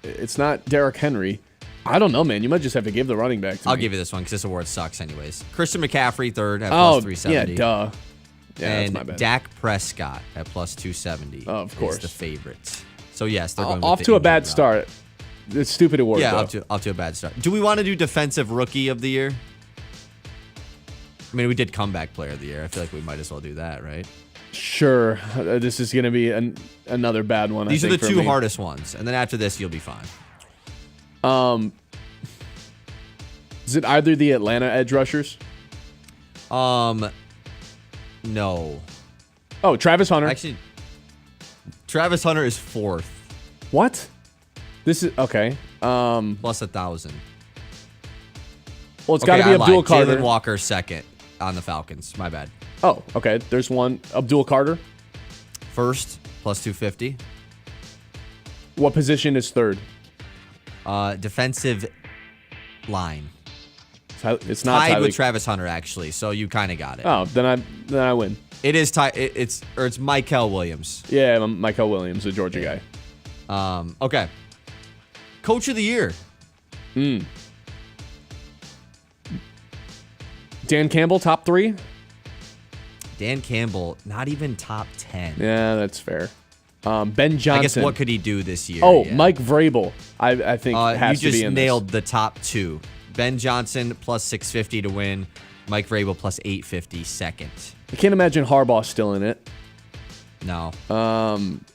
It's not Derrick Henry. I don't know, man. You might just have to give the running back to me. I'll give you this one because this award sucks anyways. Christian McCaffrey, third at plus 370. Yeah, duh. Yeah, and that's my bad. Dak Prescott at plus 270. Oh, of course. Is the favorite. So, yes, they're going off with to the a bad injured route. start. It's a stupid award, Yeah, though. off to a bad start. Do we want to do Defensive Rookie of the Year? I mean, we did Comeback Player of the Year. I feel like we might as well do that, right? Sure. This is going to be another bad one. These I are the think, for two me. hardest ones. And then after this, you'll be fine. Is it either the Atlanta edge rushers? No. Oh, Travis Hunter. Actually, Travis Hunter is fourth. What? This is okay. Plus 1,000. Well, it's got to be Abdul Carter. Jalen Walker second on the Falcons. My bad. Oh, okay. There's one. Abdul Carter. First, plus 250. What position is third? Defensive line. It's not tied Tyreek. with Travis Hunter, actually. So you kind of got it. Oh, then I win. It is tied. It's Mykel Williams. Yeah, Mykel Williams, the Georgia guy. Okay. Coach of the Year. Dan Campbell, top 3? Dan Campbell, not even top 10. Yeah, that's fair. Ben Johnson. I guess what could he do this year? Oh, yeah. Mike Vrabel, I think has you to be just in nailed the top 2. Ben Johnson plus 650 to win. Mike Vrabel plus 850 second. I can't imagine Harbaugh still in it. No.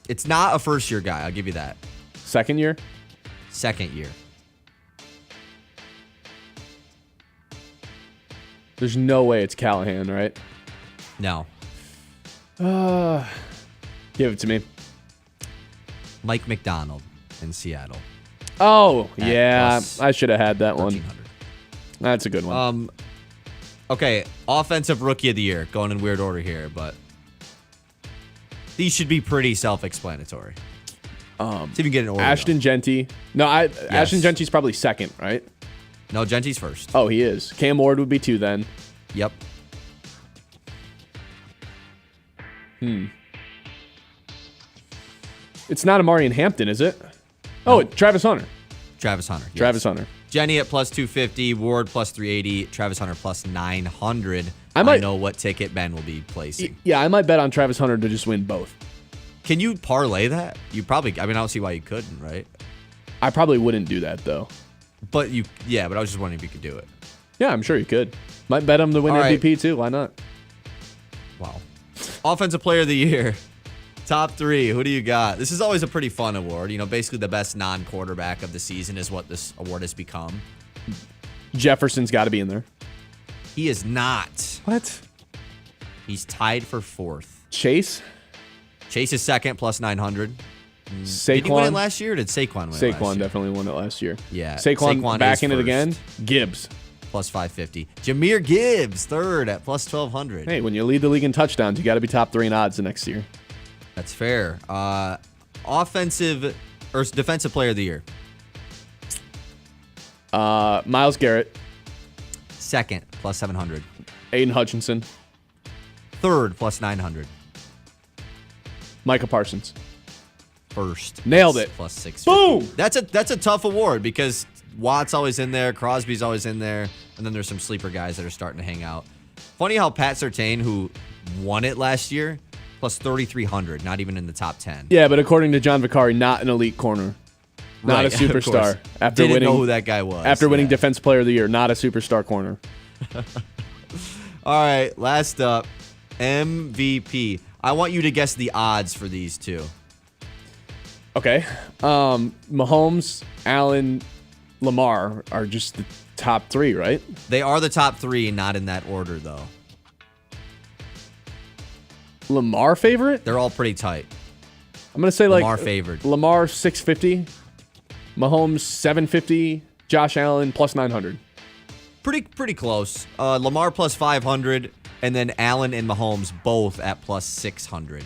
It's not a first-year guy. I'll give you that. Second year? Second year. There's no way it's Callahan, right? No. Give it to me. Mike McDonald in Seattle. Oh, At yeah. plus I should have had that one. 1,300. That's a good one. Okay, Offensive Rookie of the Year. Going in weird order here, but these should be pretty self-explanatory. See if you can get an order. Ashton Genty. No, Ashton Genty's probably second, right? No, Genty's first. Oh, he is. Cam Ward would be 2 then. Yep. It's not Amari Hampton, is it? Oh, Travis Hunter. Travis Hunter. Yes. Travis Hunter. Jenny at plus 250, Ward plus 380, Travis Hunter plus 900. I know what ticket Ben will be placing. Yeah, I might bet on Travis Hunter to just win both. Can you parlay that? You probably, I don't see why you couldn't, right? I probably wouldn't do that, though. But I was just wondering if you could do it. Yeah, I'm sure you could. Might bet him to win All MVP, right. too. Why not? Wow. Offensive Player of the Year. Top 3. Who do you got? This is always a pretty fun award. Basically the best non-quarterback of the season is what this award has become. Jefferson's got to be in there. He is not. What? He's tied for 4th. Chase? Chase is second, plus 900. Saquon? Did he win it last year, or did Saquon win it last year? Saquon definitely won it last year. Yeah. Saquon back is in it first. again. Gibbs. Plus 550. Jameer Gibbs, third at plus 1,200. Hey, when you lead the league in touchdowns, you got to be top 3 in odds the next year. That's fair. Defensive Player of the Year. Myles Garrett. Second, plus 700. Aiden Hutchinson. Third, plus 900. Micah Parsons. First. Nailed it. Plus 650. Boom! That's a tough award because Watt's always in there, Crosby's always in there, and then there's some sleeper guys that are starting to hang out. Funny how Pat Surtain, who won it last year, plus 3,300, not even in the top 10. Yeah, but according to John Vicari, not an elite corner. Not Right, a superstar. Didn't know who that guy was. After winning Defense Player of the Year, not a superstar corner. All right, last up, MVP. I want you to guess the odds for these two. Okay. Mahomes, Allen, Lamar are just the top 3, right? They are the top 3, not in that order, though. Lamar favorite? They're all pretty tight. I'm going to say Lamar favored. Lamar 650, Mahomes 750, Josh Allen plus 900. Pretty close. Lamar plus 500, and then Allen and Mahomes both at plus 600.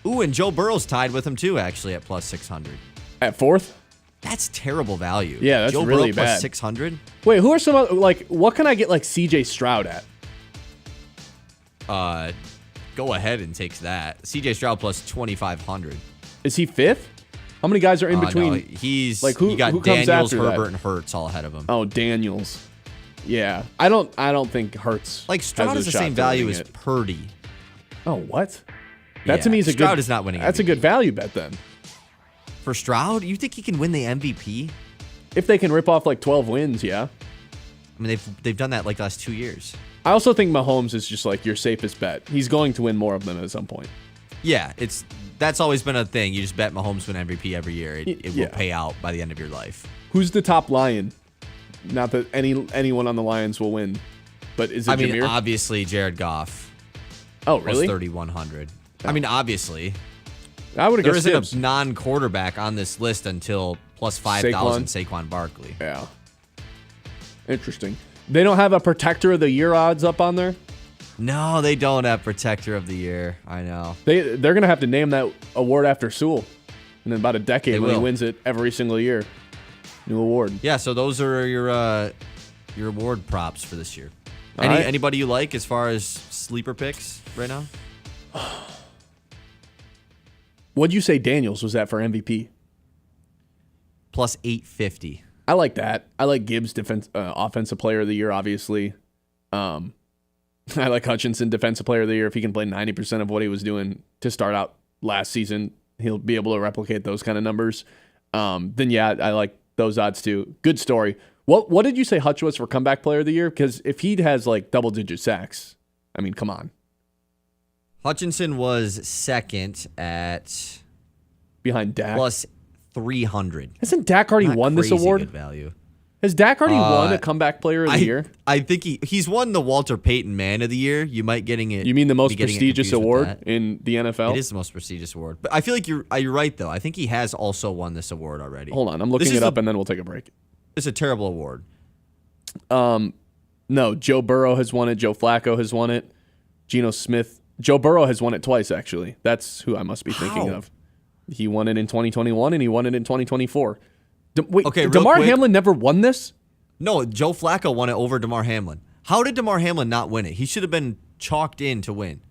Ooh, and Joe Burrow's tied with him too, actually, at plus 600. At fourth? That's terrible value. Yeah, that's Joe really Burrow bad. Plus 600. Wait, who are some other, like, what can I get like CJ Stroud at? Go ahead and take that. CJ Stroud plus 2,500. Is he fifth? How many guys are in between? No, he's like who? You got Who comes Daniels, after Herbert, that? and Hurts all ahead of him. Oh, Daniels. Yeah, I don't think Hurts. Like Stroud has is a the shot same to value winning as it. Purdy. Oh, what? That to me is a Stroud good. is not winning. That's a MVP. good value bet then. For Stroud, you think he can win the MVP? If they can rip off like 12 wins, yeah. I mean, they've done that like the last 2 years. I also think Mahomes is just like your safest bet. He's going to win more of them at some point. Yeah, that's always been a thing. You just bet Mahomes win MVP every year. It will pay out by the end of your life. Who's the top Lion? Not that anyone on the Lions will win, but is it I mean, Jameer? obviously Jared Goff. Oh, really? Plus 3,100. I mean, obviously. I would have There guessed isn't Gibbs. a non-quarterback on this list until plus 5,000 Saquon Barkley. Yeah. Interesting. They don't have a Protector of the Year odds up on there? No, they don't have Protector of the Year. I know. They're going to have to name that award after Sewell in about a decade when he will. wins it every single year. New award. Yeah, so those are your award props for this year. All right. Anybody you like as far as sleeper picks right now? What'd you say Daniels was at for MVP? Plus 850. I like that. I like Gibbs, offensive player of the year, obviously. I like Hutchinson, defensive player of the year. If he can play 90% of what he was doing to start out last season, he'll be able to replicate those kind of numbers. Then, yeah, I like those odds too. Good story. What did you say Hutch was for comeback player of the year? Because if he has like double-digit sacks, I mean, come on. Hutchinson was second at behind Dak. Plus 300. Hasn't Dak already won this award? Good value. Has Dak already won a comeback player of the year? I think he's won the Walter Payton Man of the Year. You might getting it. You mean the most be getting it prestigious confused with award that. in the NFL? It is the most prestigious award. But I feel like you're right though. I think he has also won this award already. Hold on, I'm looking it up and then we'll take a break. It's a terrible award. No, Joe Burrow has won it. Joe Flacco has won it. Geno Smith. Joe Burrow has won it twice, actually. That's who I must be thinking of. He won it in 2021 and he won it in 2024. Wait, Okay, real DeMar quick. Hamlin never won this? No, Joe Flacco won it over DeMar Hamlin. How did DeMar Hamlin not win it? He should have been chalked in to win.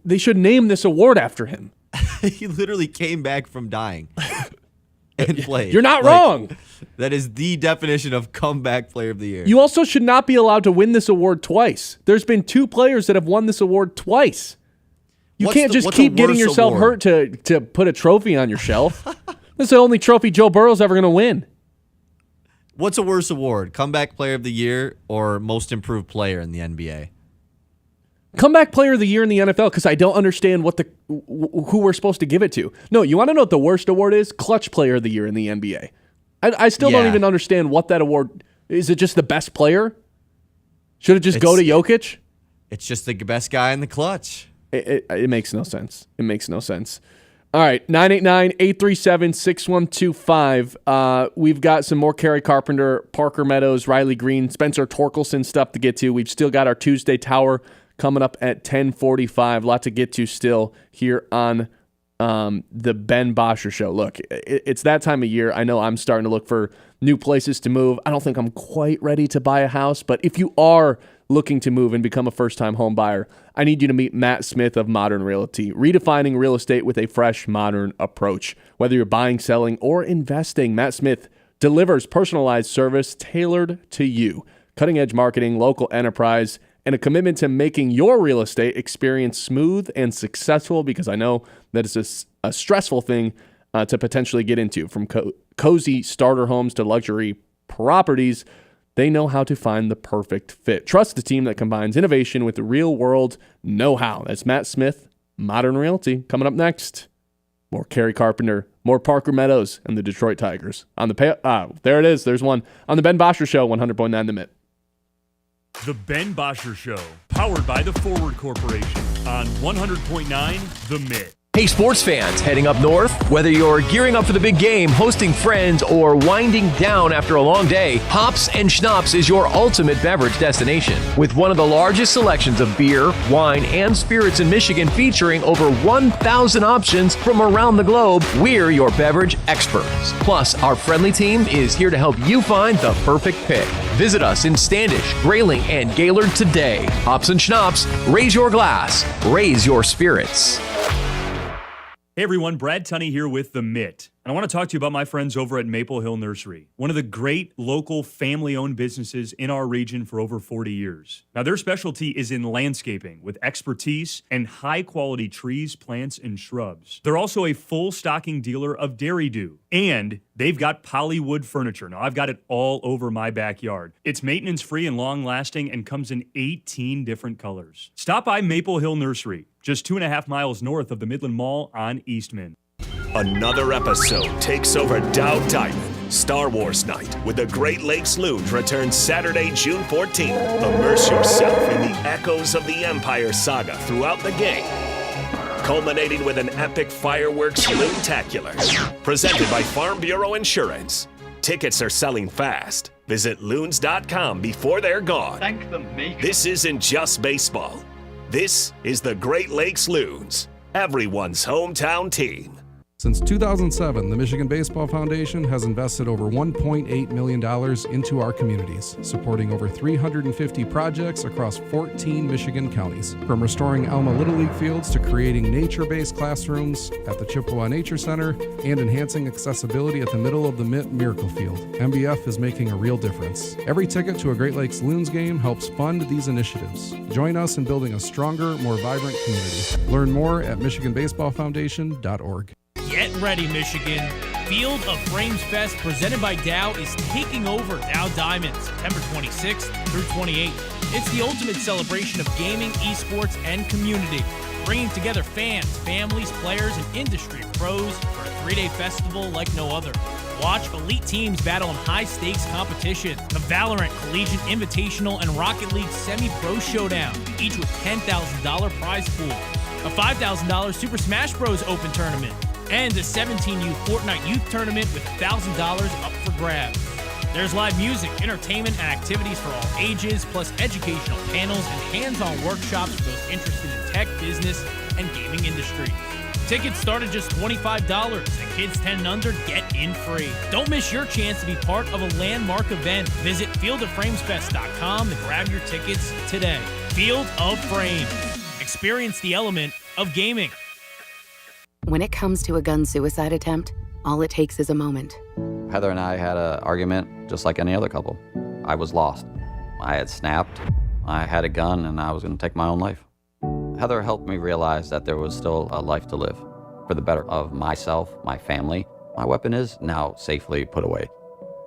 They should name this award after him. He literally came back from dying and played. You're not wrong. That is the definition of comeback player of the year. You also should not be allowed to win this award twice. There's been 2 players that have won this award twice. You can't just keep getting yourself hurt to put a trophy on your shelf. This is the only trophy Joe Burrow's ever going to win. What's a worse award? Comeback player of the year or most improved player in the NBA? Comeback player of the year in the NFL because I don't understand who we're supposed to give it to. No, you want to know what the worst award is? Clutch player of the year in the NBA. I still don't even understand what that award is. It just the best player? Should it just go to Jokic? It's just the best guy in the clutch. It makes no sense. It makes no sense. All right, 989-837-6125. We've got some more Kerry Carpenter, Parker Meadows, Riley Green, Spencer Torkelson stuff to get to. We've still got our Tuesday Tower coming up at 10:45. A lot to get to still here on the Ben Bosscher Show. Look, it's that time of year. I know I'm starting to look for new places to move. I don't think I'm quite ready to buy a house, but if you are looking to move and become a first-time home buyer, I need you to meet Matt Smith of Modern Realty, redefining real estate with a fresh, modern approach. Whether you're buying, selling, or investing, Matt Smith delivers personalized service tailored to you. Cutting-edge marketing, local enterprise, and a commitment to making your real estate experience smooth and successful, because I know that it's a stressful thing to potentially get into. From cozy starter homes to luxury properties, they know how to find the perfect fit. Trust the team that combines innovation with the real-world know-how. That's Matt Smith, Modern Realty. Coming up next, more Kerry Carpenter, more Parker Meadows, and the Detroit Tigers. There it is. There's one. On the Ben Bosscher Show, 100.9 The Mitt. The Ben Bosscher Show, powered by the Forward Corporation on 100.9 The Mitt. Hey sports fans, heading up north? Whether you're gearing up for the big game, hosting friends, or winding down after a long day, Hops and Schnapps is your ultimate beverage destination. With one of the largest selections of beer, wine, and spirits in Michigan featuring over 1,000 options from around the globe, we're your beverage experts. Plus, our friendly team is here to help you find the perfect pick. Visit us in Standish, Grayling, and Gaylord today. Hops and Schnapps, raise your glass, raise your spirits. Hey everyone, Brad Tunney here with the Mitt. And I want to talk to you about my friends over at Maple Hill Nursery, one of the great local family-owned businesses in our region for over 40 years. Now, their specialty is in landscaping with expertise and high-quality trees, plants, and shrubs. They're also a full stocking dealer of Dairy Dew, and they've got polywood furniture. Now, I've got it all over my backyard. It's maintenance-free and long-lasting and comes in 18 different colors. Stop by Maple Hill Nursery, just 2.5 miles north of the Midland Mall on Eastman. Another episode takes over Dow Diamond. Star Wars Night with the Great Lakes Loons returns Saturday, June 14th. Immerse yourself in the echoes of the Empire saga throughout the game, culminating with an epic fireworks loontacular presented by Farm Bureau Insurance. Tickets are selling fast. Visit loons.com before they're gone. Thank the maker. This isn't just baseball. This is the Great Lakes Loons, everyone's hometown team. Since 2007, the Michigan Baseball Foundation has invested over $1.8 million into our communities, supporting over 350 projects across 14 Michigan counties. From restoring Alma Little League fields to creating nature-based classrooms at the Chippewa Nature Center and enhancing accessibility at the middle of the Mitt Miracle Field, MBF is making a real difference. Every ticket to a Great Lakes Loons game helps fund these initiatives. Join us in building a stronger, more vibrant community. Learn more at MichiganBaseballFoundation.org. Get ready, Michigan. Field of Frames Fest presented by Dow is taking over Dow Diamond September 26th through 28th. It's the ultimate celebration of gaming, esports, and community, bringing together fans, families, players, and industry pros for a 3-day festival like no other. Watch elite teams battle in high-stakes competition, the Valorant Collegiate Invitational and Rocket League Semi-Pro Showdown, each with $10,000 prize pool, a $5,000 Super Smash Bros. Open tournament, and a 17U Fortnite Youth Tournament with $1,000 up for grabs. There's live music, entertainment, and activities for all ages, plus educational panels and hands-on workshops for those interested in tech, business, and gaming industry. Tickets start at just $25, and kids 10 and under get in free. Don't miss your chance to be part of a landmark event. Visit fieldofframesfest.com to grab your tickets today. Field of Frames. Experience the element of gaming. When it comes to a gun suicide attempt, all it takes is a moment. Heather and I had an argument just like any other couple. I was lost. I had snapped. I had a gun and I was going to take my own life. Heather helped me realize that there was still a life to live for the better of myself, my family. My weapon is now safely put away.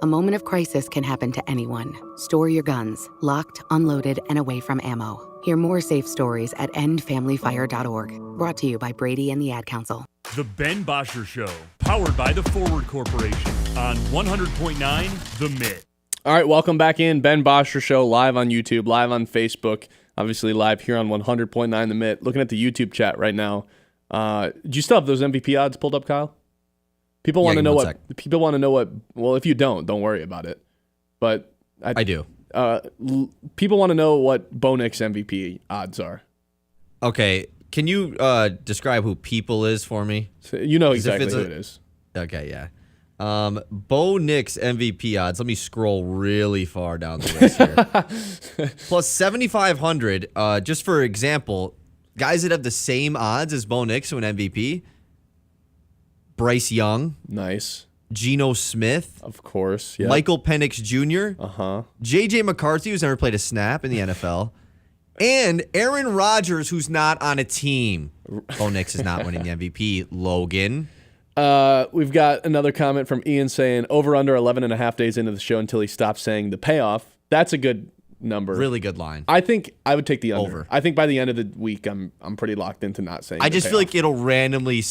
A moment of crisis can happen to anyone. Store your guns, locked, unloaded, and away from ammo. Hear more safe stories at endfamilyfire.org. Brought to you by Brady and the Ad Council. The Ben Bosscher Show, powered by the Forward Corporation on 100.9 The Mitt. All right, welcome back in. Ben Bosscher Show, live on YouTube, live on Facebook, obviously live here on 100.9 The Mitt. Looking at the YouTube chat right now. Do you still have those MVP odds pulled up, Kyle? People want to know what. People want to know what. Well, if you don't worry about it. But I do. People want to know what Bo Nix MVP odds are. Okay, can you describe who people is for me? So you know exactly who it is. Okay, yeah. Bo Nix MVP odds. Let me scroll really far down the list here. Plus 7,500. Just for example, guys that have the same odds as Bo Nix to an MVP. Bryce Young. Nice. Geno Smith. Of course. Yeah. Michael Penix Jr. J.J. McCarthy, who's never played a snap in the NFL. And Aaron Rodgers, who's not on a team. Bo Nix is not winning the MVP. Logan. We've got another comment from Ian saying, over under 11.5 days into the show until he stops saying the payoff. That's a good number. Really good line. I think I would take the under. I think by the end of the week, I'm pretty locked into not saying I just feel like it'll randomly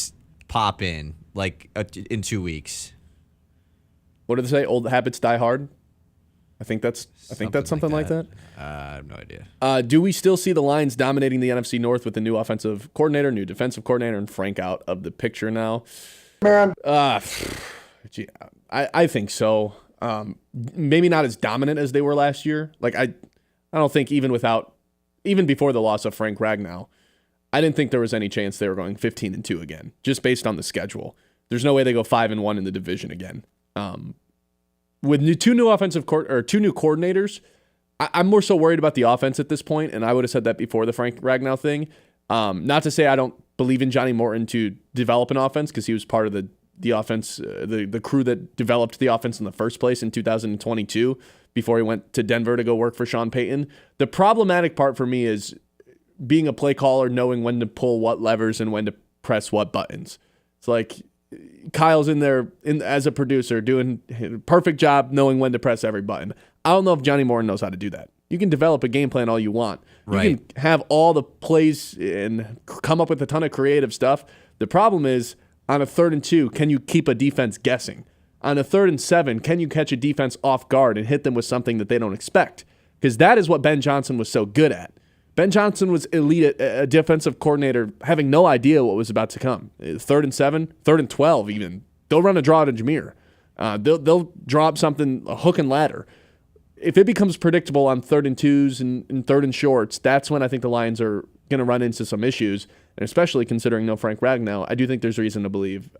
pop in, like in 2 weeks. What do they say? Old habits die hard? I think that's something like that. I have no idea. Do we still see the Lions dominating the NFC North with the new offensive coordinator, new defensive coordinator, and Frank out of the picture now? Man. I think so. Maybe not as dominant as they were last year. Like I don't think even before the loss of Frank Ragnow, I didn't think there was any chance they were going 15-2 again, just based on the schedule. There's no way they go 5-1 in the division again. With two new coordinators, I'm more so worried about the offense at this point, and I would have said that before the Frank Ragnow thing. Not to say I don't believe in Johnny Morton to develop an offense, because he was part of the offense, the crew that developed the offense in the first place in 2022 before he went to Denver to go work for Sean Payton. The problematic part for me is being a play caller, knowing when to pull what levers and when to press what buttons. It's like Kyle's in there as a producer doing a perfect job knowing when to press every button. I don't know if Johnny Morton knows how to do that. You can develop a game plan all you want. Right. You can have all the plays and come up with a ton of creative stuff. The problem is, on a 3rd and 2, can you keep a defense guessing? On a 3rd and 7, can you catch a defense off guard and hit them with something that they don't expect? Because that is what Ben Johnson was so good at. Ben Johnson was elite, a defensive coordinator, having no idea what was about to come. 3rd and 7, 3rd and 12 even. They'll run a draw to Jameer. They'll drop something, a hook and ladder. If it becomes predictable on 3rd and 2s and 3rd and shorts, that's when I think the Lions are going to run into some issues. And especially considering no Frank Ragnow, I do think there's reason to believe.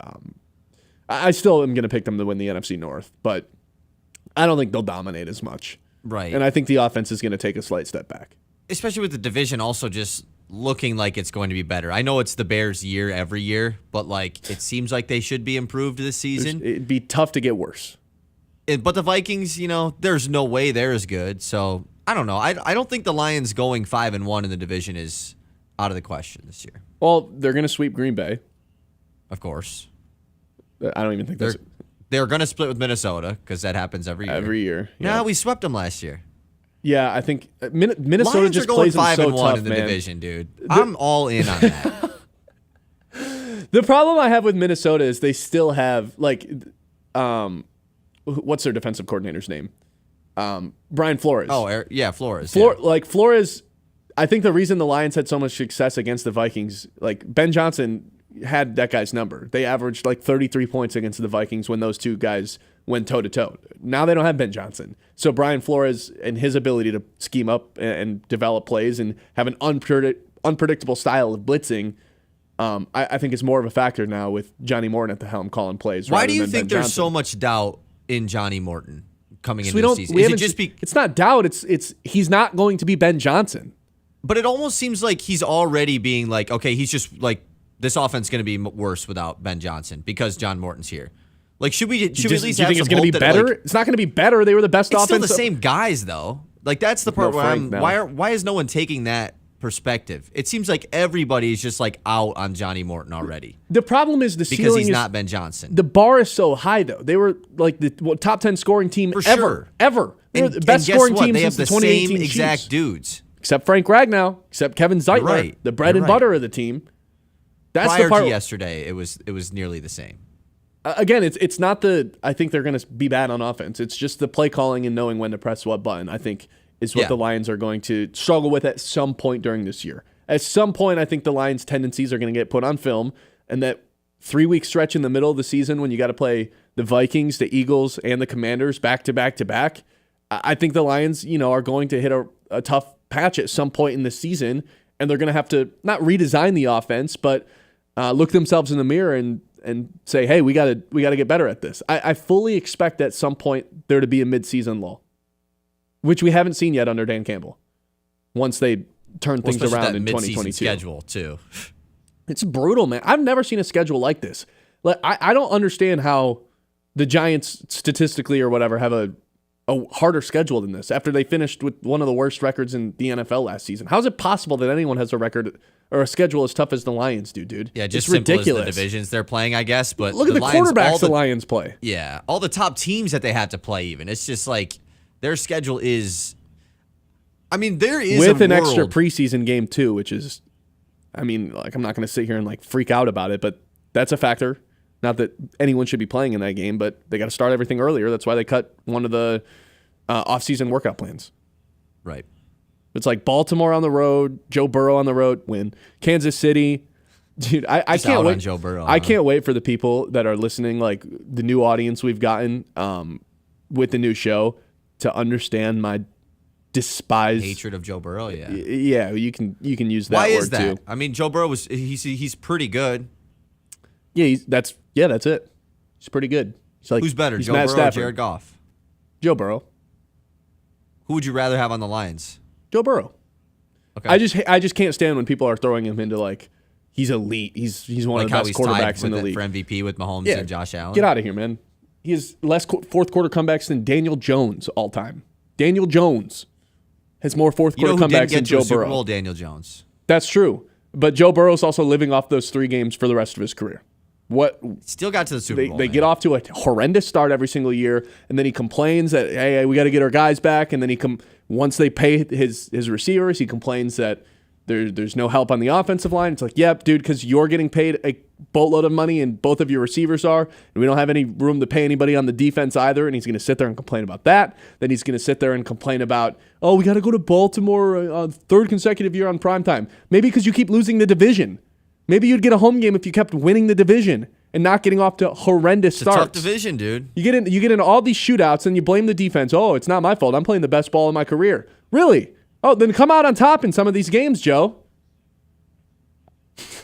I still am going to pick them to win the NFC North, but I don't think they'll dominate as much. Right. And I think the offense is going to take a slight step back. Especially with the division also just looking like it's going to be better. I know it's the Bears' year every year, but like it seems like they should be improved this season. It'd be tough to get worse. But the Vikings, there's no way they're as good. So I don't know. I don't think the Lions going 5-1 in the division is out of the question this year. Well, they're going to sweep Green Bay. Of course. I don't even think they're going to split with Minnesota because that happens every year. Every year. Yeah. No, we swept them last year. Yeah, I think Minnesota Lions just are going plays them so tough, in the man. division, dude. I'm all in on that. The problem I have with Minnesota is they still have what's their defensive coordinator's name? Brian Flores. Oh, yeah, Flores. Flores. I think the reason the Lions had so much success against the Vikings, Ben Johnson had that guy's number. They averaged 33 points against the Vikings when those two guys went toe-to-toe. Now they don't have Ben Johnson. So Brian Flores and his ability to scheme up and develop plays and have an unpredictable style of blitzing, I think is more of a factor now with Johnny Morton at the helm calling plays. Why do you than think Ben there's Johnson. so much doubt in Johnny Morton coming into the season? It's not doubt. It's he's not going to be Ben Johnson. But it almost seems like he's already being okay, he's just this offense is going to be worse without Ben Johnson because John Morton's here. Should we at least have some hope? Do you think it's going to be better? It's not going to be better. They were the best offense. It's still the same guys, though. That's the part where why is no one taking that perspective? It seems like everybody's just out on Johnny Morton already. The problem is because he's not Ben Johnson. The bar is so high, though. They were the top 10 scoring team ever. They were the best scoring team since the 2018 same Chiefs. exact dudes. Except Frank Ragnow, except Kevin Zeitler, the bread and butter of the team. That's Prior the part. To yesterday, it was nearly the same. Again, it's not I think they're going to be bad on offense. It's just the play calling and knowing when to press what button, I think, is what the Lions are going to struggle with at some point during this year. At some point, I think the Lions' tendencies are going to get put on film, and that 3-week stretch in the middle of the season when you got to play the Vikings, the Eagles, and the Commanders back to back to back, I think the Lions, are going to hit a tough patch at some point in the season, and they're going to have to not redesign the offense, but look themselves in the mirror and say, hey, we got to get better at this. I fully expect at some point there to be a midseason lull, which we haven't seen yet under Dan Campbell. Once they turn things around in 2022, schedule too. It's brutal, man. I've never seen a schedule like this. I don't understand how the Giants statistically or whatever have a harder schedule than this after they finished with one of the worst records in the NFL last season. How is it possible that anyone has a record or a schedule as tough as the Lions do, dude? Yeah, just it's ridiculous. As the divisions they're playing, I guess. But look at the Lions, quarterbacks the Lions play. Yeah, all the top teams that they have to play. Even it's just their schedule is. I mean, there is with an extra preseason game too, which is, I'm not going to sit here and freak out about it, but that's a factor. Not that anyone should be playing in that game, but they got to start everything earlier. That's why they cut one of the off-season workout plans. Right. It's like Baltimore on the road, Joe Burrow on the road, win. Kansas City. Dude, I can't wait. On Joe Burrow, I can't wait for the people that are listening, like the new audience we've gotten with the new show, to understand my despised hatred of Joe Burrow. Yeah. Yeah, you can use that Why word is that? too. I mean, Joe Burrow he's pretty good. Yeah, that's it. He's pretty good. He's like, who's better, he's Joe Matt Burrow Stafford. or Jared Goff? Joe Burrow. Who would you rather have on the Lions? Joe Burrow. Okay. I just can't stand when people are throwing him into like he's elite. He's one like of the best quarterbacks in the league for MVP with Mahomes and Josh Allen. Get out of here, man. He has less fourth quarter comebacks than Daniel Jones all time. Daniel Jones has more fourth quarter comebacks than Joe Super Burrow. Bowl, Daniel Jones. That's true, but Joe Burrow's also living off those 3 games for the rest of his career. What still got to the Super Bowl? They get off to a horrendous start every single year, and then he complains that hey, we got to get our guys back, and then once they pay his receivers, he complains that there's no help on the offensive line. It's like, yep, dude, because you're getting paid a boatload of money, and both of your receivers are, and we don't have any room to pay anybody on the defense either. And he's going to sit there and complain about that. Then he's going to sit there and complain about, oh, we got to go to Baltimore on 3rd consecutive year on primetime. Maybe because you keep losing the division. Maybe you'd get a home game if you kept winning the division and not getting off to horrendous starts. It's a tough division, dude. You get into all these shootouts and you blame the defense. Oh, it's not my fault. I'm playing the best ball of my career. Really? Oh, then come out on top in some of these games, Joe.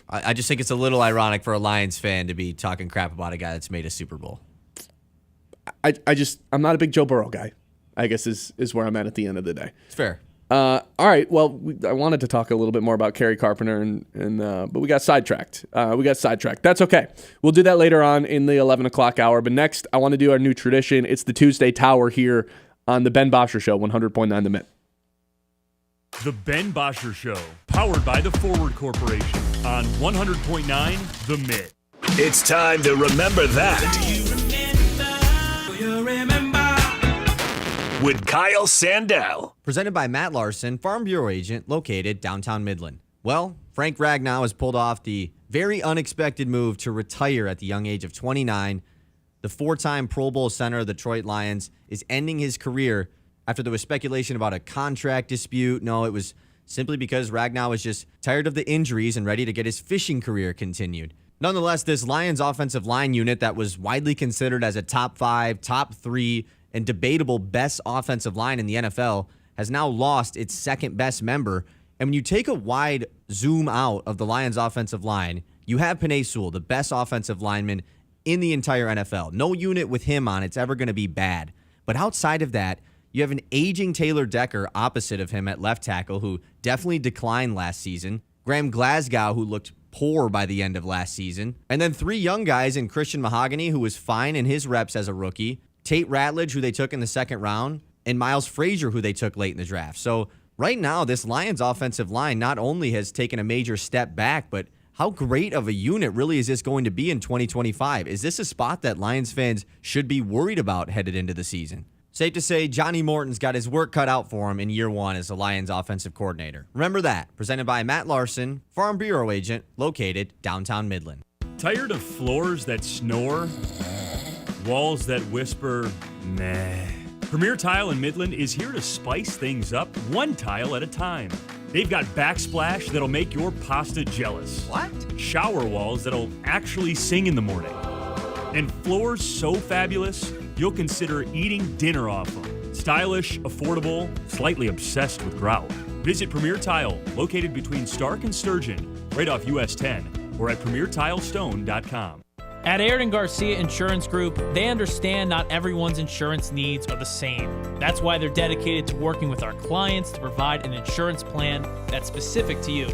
I just think it's a little ironic for a Lions fan to be talking crap about a guy that's made a Super Bowl. I'm not a big Joe Burrow guy, I guess is where I'm at the end of the day. It's fair. All right. Well, I wanted to talk a little bit more about Kerry Carpenter, but we got sidetracked. That's okay. We'll do that later on in the 11 o'clock hour. But next, I want to do our new tradition. It's the Tuesday Tower here on the Ben Bosscher Show, 100.9 The Mitt. The Ben Bosscher Show, powered by the Forward Corporation on 100.9 The Mitt. It's time to remember that. With Kyle Sandell. Presented by Matt Larson, Farm Bureau agent located downtown Midland. Well, Frank Ragnow has pulled off the very unexpected move to retire at the young age of 29. The 4-time Pro Bowl center of the Detroit Lions is ending his career after there was speculation about a contract dispute. No, it was simply because Ragnow was just tired of the injuries and ready to get his fishing career continued. Nonetheless, this Lions offensive line unit that was widely considered as a top 5, top 3, and debatable best offensive line in the NFL has now lost its second best member. And when you take a wide zoom out of the Lions offensive line, you have Penei Sewell, the best offensive lineman in the entire NFL. No unit with him on it's ever going to be bad. But outside of that, you have an aging Taylor Decker opposite of him at left tackle who definitely declined last season. Graham Glasgow, who looked poor by the end of last season. And then 3 young guys in Christian Mahogany, who was fine in his reps as a rookie. Tate Ratledge, who they took in the 2nd round. And Miles Frazier, who they took late in the draft. So right now, this Lions offensive line not only has taken a major step back, but how great of a unit really is this going to be in 2025? Is this a spot that Lions fans should be worried about headed into the season? Safe to say, Johnny Morton's got his work cut out for him in year 1 as the Lions offensive coordinator. Remember that. Presented by Matt Larson, Farm Bureau agent located downtown Midland. Tired of floors that snore? Walls that whisper, meh. Premier Tile in Midland is here to spice things up one tile at a time. They've got backsplash that'll make your pasta jealous. What? Shower walls that'll actually sing in the morning. And floors so fabulous, you'll consider eating dinner off them. Stylish, affordable, slightly obsessed with grout. Visit Premier Tile, located between Stark and Sturgeon, right off US 10, or at PremierTileStone.com. At Aird & Garcia Insurance Group, they understand not everyone's insurance needs are the same. That's why they're dedicated to working with our clients to provide an insurance plan that's specific to you.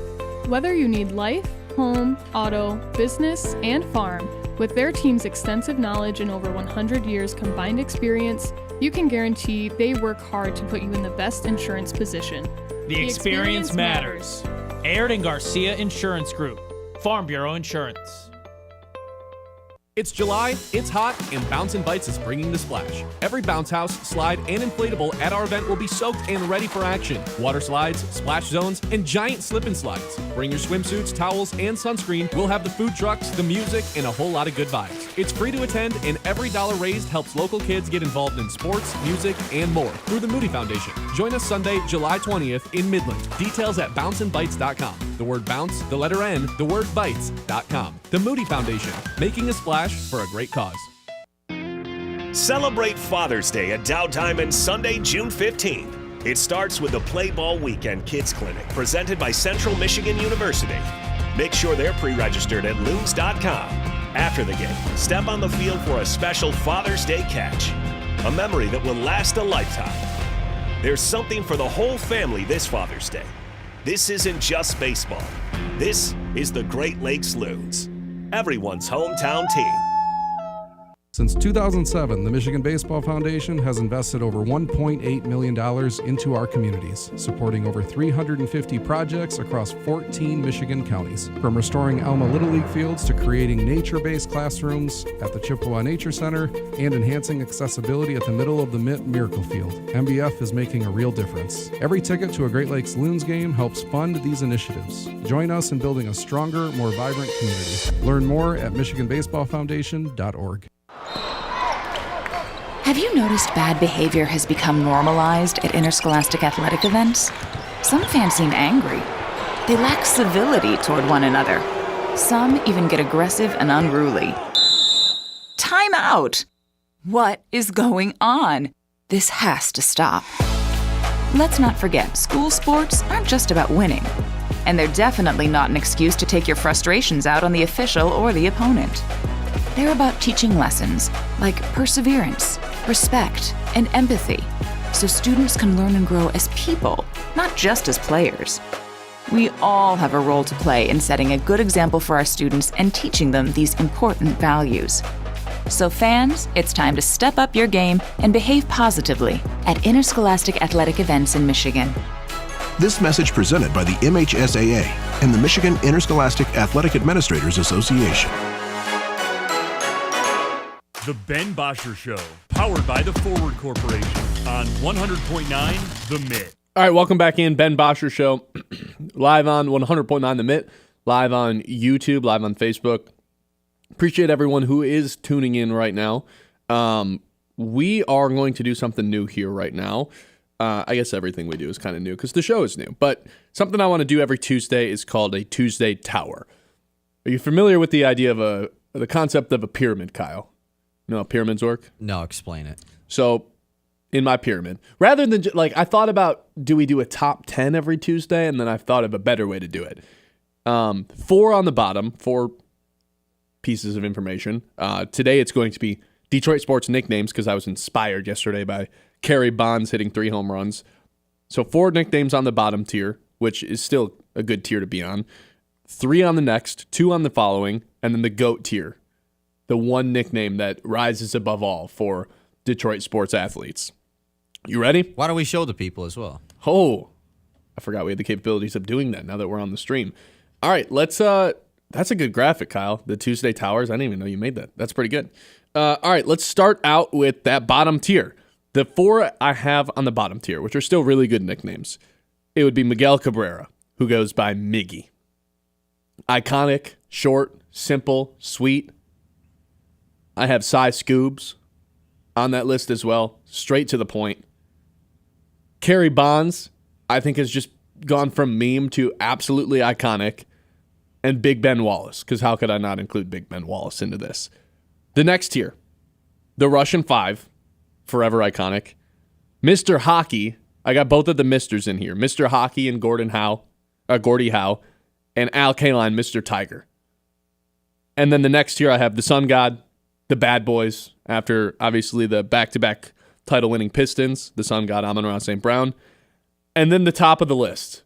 Whether you need life, home, auto, business, and farm, with their team's extensive knowledge and over 100 years combined experience, you can guarantee they work hard to put you in the best insurance position. The experience matters. Aird & Garcia Insurance Group, Farm Bureau Insurance. It's July, it's hot, and Bounce & Bites is bringing the splash. Every bounce house, slide, and inflatable at our event will be soaked and ready for action. Water slides, splash zones, and giant slip and slides. Bring your swimsuits, towels, and sunscreen. We'll have the food trucks, the music, and a whole lot of good vibes. It's free to attend, and every dollar raised helps local kids get involved in sports, music, and more through the Moody Foundation. Join us Sunday, July 20th in Midland. Details at bounceandbites.com. The word bounce, the letter N, the word bites.com. The Moody Foundation, making a splash for a great cause. Celebrate Father's Day at Dow Diamond Sunday, June 15th. It starts with the Play Ball Weekend Kids Clinic presented by Central Michigan University. Make sure they're pre-registered at loons.com. After the game, step on the field for a special Father's Day catch, a memory that will last a lifetime. There's something for the whole family this Father's Day. This isn't just baseball. This is the Great Lakes Loons, everyone's hometown team. Since 2007, the Michigan Baseball Foundation has invested over $1.8 million into our communities, supporting over 350 projects across 14 Michigan counties. From restoring Alma Little League fields to creating nature-based classrooms at the Chippewa Nature Center and enhancing accessibility at the middle of the Mitt Miracle Field, MBF is making a real difference. Every ticket to a Great Lakes Loons game helps fund these initiatives. Join us in building a stronger, more vibrant community. Learn more at MichiganBaseballFoundation.org. Have you noticed bad behavior has become normalized at interscholastic athletic events? Some fans seem angry. They lack civility toward one another. Some even get aggressive and unruly. Time out! What is going on? This has to stop. Let's not forget, school sports aren't just about winning. And they're definitely not an excuse to take your frustrations out on the official or the opponent. They're about teaching lessons like perseverance, respect, and empathy, so students can learn and grow as people, not just as players. We all have a role to play in setting a good example for our students and teaching them these important values. So fans, it's time to step up your game and behave positively at interscholastic athletic events in Michigan. This message presented by the MHSAA and the Michigan Interscholastic Athletic Administrators Association. The Ben Bosscher Show, powered by the Forward Corporation on 100.9 The Mitt. All right, welcome back in. Ben Bosscher Show, live on 100.9 The Mitt, live on YouTube, live on Facebook. Appreciate everyone who is tuning in right now. We are going to do something new here right now. I guess everything we do is kind of new because the show is new. But something I want to do every Tuesday is called a Tuesday Tower. Are you familiar with the idea of the concept of a pyramid, Kyle? You know how pyramids work? No, explain it. So, in my pyramid, rather than, I thought about, do we do a top 10 every Tuesday? And then I thought of a better way to do it. 4 on the bottom, 4 pieces of information. Today it's going to be Detroit sports nicknames because I was inspired yesterday by Kerry Bonds hitting 3 home runs. So 4 nicknames on the bottom tier, which is still a good tier to be on. 3 on the next, 2 on the following, and then the GOAT tier. The one nickname that rises above all for Detroit sports athletes. You ready? Why don't we show the people as well? Oh, I forgot we had the capabilities of doing that now that we're on the stream. All right, let's, that's a good graphic, Kyle. The Tuesday Towers. I didn't even know you made that. That's pretty good. All right, let's start out with that bottom tier. The 4 I have on the bottom tier, which are still really good nicknames. It would be Miguel Cabrera, who goes by Miggy. Iconic, short, simple, sweet. I have Cy Scoobs on that list as well. Straight to the point. Kerry Bonds, I think, has just gone from meme to absolutely iconic. And Big Ben Wallace, because how could I not include Big Ben Wallace into this? The next tier, the Russian 5, forever iconic. Mr. Hockey, I got both of the Misters in here. Mr. Hockey and Gordie Howe, and Al Kaline, Mr. Tiger. And then the next tier, I have the Sun God, the Bad Boys, after obviously the back-to-back title-winning Pistons, the Sun God, Amon-Ra St. Brown. And then the top of the list,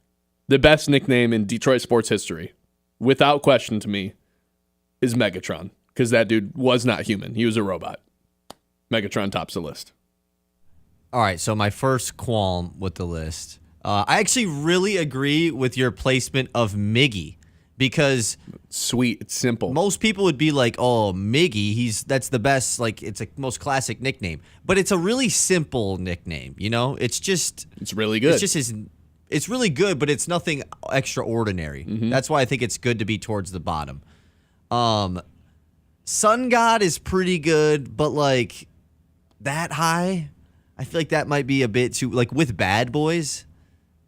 the best nickname in Detroit sports history, without question to me, is Megatron, because that dude was not human. He was a robot. Megatron tops the list. All right, so my first qualm with the list. I actually really agree with your placement of Miggy. because sweet, it's simple. Most people would be like, "Oh, Miggy, that's the best, like it's a most classic nickname." But it's a really simple nickname, you know? It's really good. It's really good, but it's nothing extraordinary. Mm-hmm. That's why I think it's good to be towards the bottom. Sun God is pretty good, but like that high, I feel like that might be a bit too, like with Bad Boys.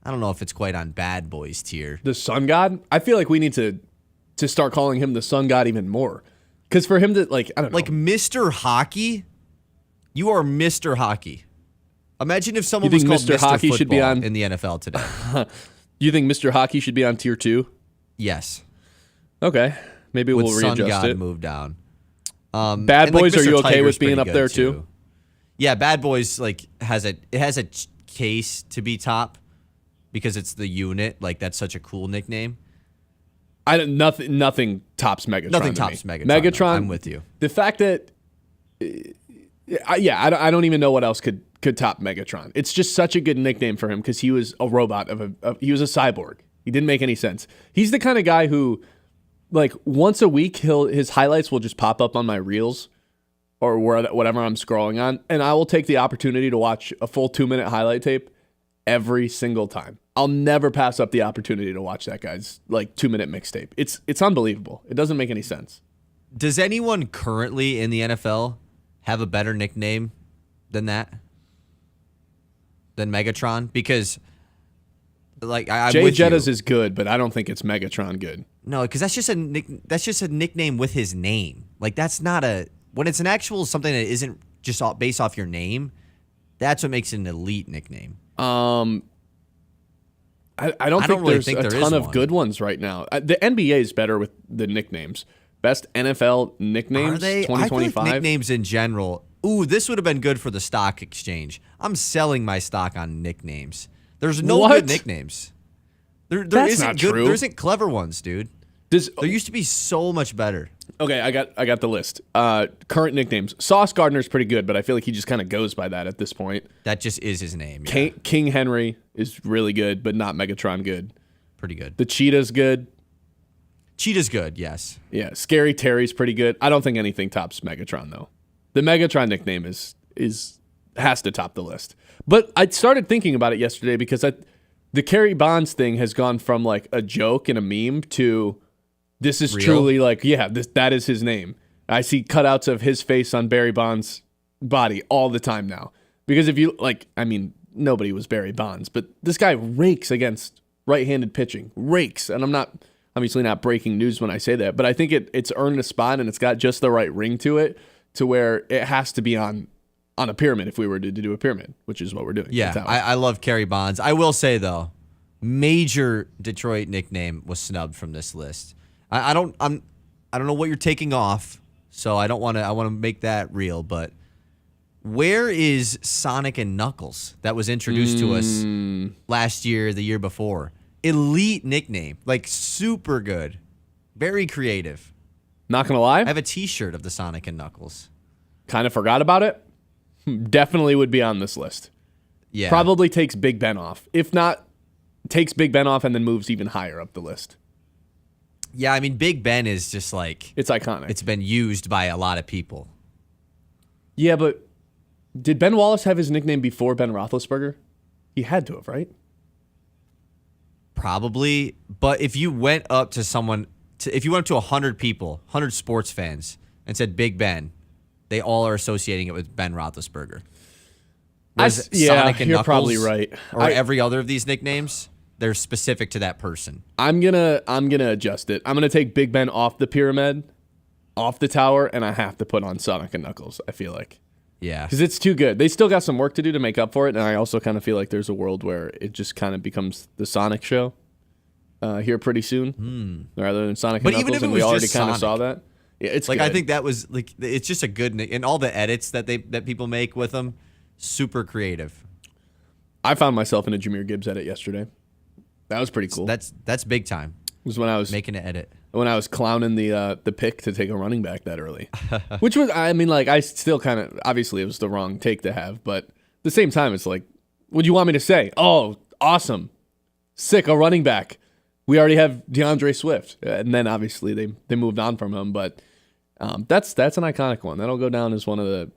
I don't know if it's quite on Bad Boys tier. The Sun God? I feel like we need to start calling him the Sun God even more. Because for him to, like, I don't know. Like Mr. Hockey? You are Mr. Hockey. Imagine if someone was called Mr. Hockey Football should be on in the NFL today. You think Mr. Hockey should be on tier 2? Yes. Okay. Maybe we'll readjust Sun God it. Move down. Bad Boys, are you okay with being up there too? Yeah, Bad Boys has a case to be top because it's the unit. Like that's such a cool nickname. Nothing tops Megatron. Nothing tops Megatron. Megatron. I'm with you. The fact that, I don't even know what else could top Megatron. It's just such a good nickname for him because he was a robot he was a cyborg. He didn't make any sense. He's the kind of guy who, like, once a week, his highlights will just pop up on my reels or whatever I'm scrolling on, and I will take the opportunity to watch a full 2-minute highlight tape every single time. I'll never pass up the opportunity to watch that guy's 2-minute mixtape. It's unbelievable. It doesn't make any sense. Does anyone currently in the NFL have a better nickname than that? Than Megatron? Because Jay Jettas is good, but I don't think it's Megatron good. No, because that's just a nickname with his name. Like that's not when it's an actual something that isn't just based off your name. That's what makes it an elite nickname. I don't think there's a ton of good ones right now. The NBA is better with the nicknames. Best NFL nicknames. Are they? 2025. I feel like nicknames in general. Ooh, this would have been good for the stock exchange. I'm selling my stock on nicknames. There's no good nicknames. That's isn't not good, true. There isn't clever ones, dude. There used to be so much better. Okay, I got the list. Current nicknames. Sauce Gardner's pretty good, but I feel like he just kind of goes by that at this point. That just is his name. Yeah. King Henry is really good, but not Megatron good. Pretty good. The Cheetah's good. Cheetah's good, yes. Yeah, Scary Terry's pretty good. I don't think anything tops Megatron though. The Megatron nickname has to top the list. But I started thinking about it yesterday because the Kerry Bonds thing has gone from like a joke and a meme to this is real? Truly that is his name. I see cutouts of his face on Barry Bonds' body all the time now. Because if you nobody was Barry Bonds, but this guy rakes against right-handed pitching. Rakes. And I'm obviously not breaking news when I say that, but I think it's earned a spot and it's got just the right ring to it to where it has to be on a pyramid if we were to do a pyramid, which is what we're doing. Yeah, I love Kerry Bonds. I will say though, major Detroit nickname was snubbed from this list. I don't know what you're taking off, so I want to make that real, but where is Sonic and Knuckles that was introduced to us last year, the year before? Elite nickname, like super good, very creative. Not gonna lie, I have a T-shirt of the Sonic and Knuckles. Kind of forgot about it. Definitely would be on this list. Yeah, probably takes Big Ben off. If not, takes Big Ben off and then moves even higher up the list. Yeah, I mean Big Ben is just like it's iconic. It's been used by a lot of people. Yeah, but did Ben Wallace have his nickname before Ben Roethlisberger? He had to have, right? Probably, but if you went up to someone, if you went up to 100 people, 100 sports fans, and said Big Ben, they all are associating it with Ben Roethlisberger. Whereas Sonic and you're Knuckles, probably right. Or every other of these nicknames, they're specific to that person. I'm gonna adjust it. I'm gonna take Big Ben off the pyramid, off the tower, and I have to put on Sonic and Knuckles. I feel like. Yeah. Because it's too good. They still got some work to do to make up for it, and I also kind of feel like there's a world where it just kind of becomes the Sonic show here pretty soon, rather than Sonic and Knuckles, even if and it we was already just kind of Sonic, saw that. Yeah, it's like good. I think that was like it's just a good and all the edits that people make with them, super creative. I found myself in a Jahmyr Gibbs edit yesterday. That was pretty cool. That's big time. It was when I was making an edit. When I was clowning the pick to take a running back that early. Which was, I mean, like, I still kind of, obviously it was the wrong take to have, but at the same time, it's like, what do you want me to say? Oh, awesome. Sick, a running back. we already have DeAndre Swift. And then obviously they moved on from him. But that's an iconic one. That'll go down as one of the,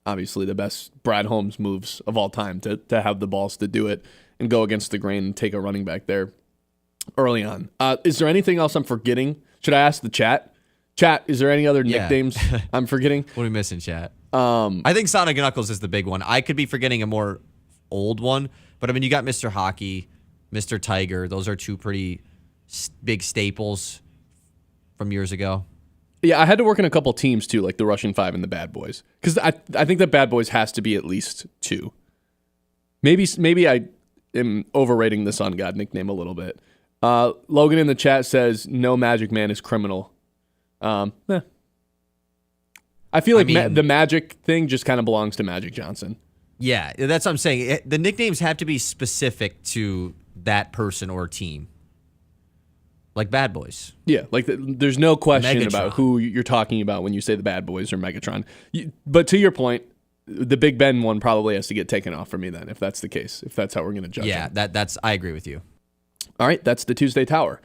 obviously, the best Brad Holmes moves of all time to have the balls to do it and go against the grain and take a running back there early on. Is there anything else I'm forgetting? Should I ask the chat? Chat, is there any other nicknames I'm forgetting? What are we missing, chat? I think Sonic Knuckles is the big one. I could be forgetting a more old one, but I mean, you got Mr. Hockey, Mr. Tiger. Those are two pretty big staples from years ago. Yeah, I had to work in a couple teams too, like the Russian Five and the Bad Boys, because I think that Bad Boys has to be at least two. Maybe I am overrating the Sun God nickname a little bit. Logan in the chat says no Magic Man is criminal. I feel like the Magic thing just kind of belongs to Magic Johnson. Yeah, that's what I'm saying. The nicknames have to be specific to that person or team. Like Bad Boys. Yeah, like there's no question Megatron. about who you're talking about when you say the Bad Boys or Megatron. But to your point, the Big Ben one probably has to get taken off for me then, if that's the case, if that's how we're going to judge Yeah, him. that's I agree with you. All right, that's the Tuesday Tower.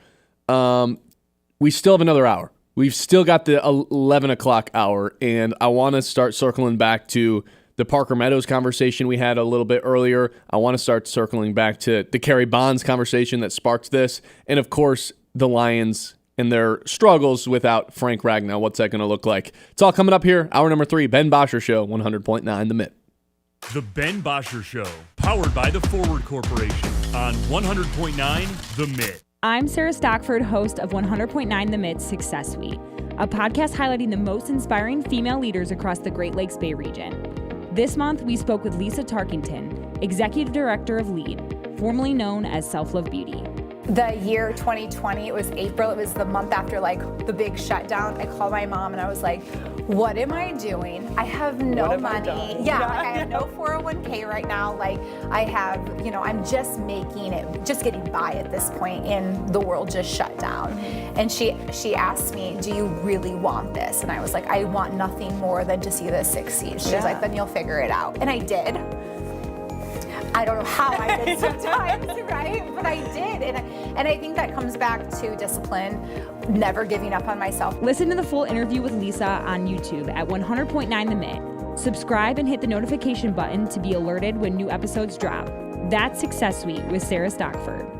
We still have another hour. We've still got the 11 o'clock hour, and I want to start circling back to the Parker Meadows conversation we had a little bit earlier. I want to start circling back to the Kerry Bonds conversation that sparked this, and of course, the Lions and their struggles without Frank Ragnow. What's that going to look like? It's all coming up here. Hour number 3, Ben Bosscher Show, 100.9 The Mitt. The Ben Bosscher Show, powered by the Forward Corporation on 100.9 The Mitt. I'm Sarah Stockford, host of 100.9 The Mitt Success Suite, a podcast highlighting the most inspiring female leaders across the Great Lakes Bay region. This month, we spoke with Lisa Tarkington, Executive Director of LEAD, formerly known as Self Love Beauty. The year 2020, it was April, it was the month after like the big shutdown. I called my mom and I was like, what am I doing? I have no money. Yeah, like I have no 401k right now. Like I have, I'm just making it, just getting by at this point, and the world just shut down. And she asked me, do you really want this? And I was like, I want nothing more than to see this succeed. She was like, then you'll figure it out. And I did. I don't know how I did sometimes, right? But I did. And I think that comes back to discipline, never giving up on myself. Listen to the full interview with Lisa on YouTube at 100.9 The Mitt. Subscribe and hit the notification button to be alerted when new episodes drop. That's Success Suite with Sarah Stockford.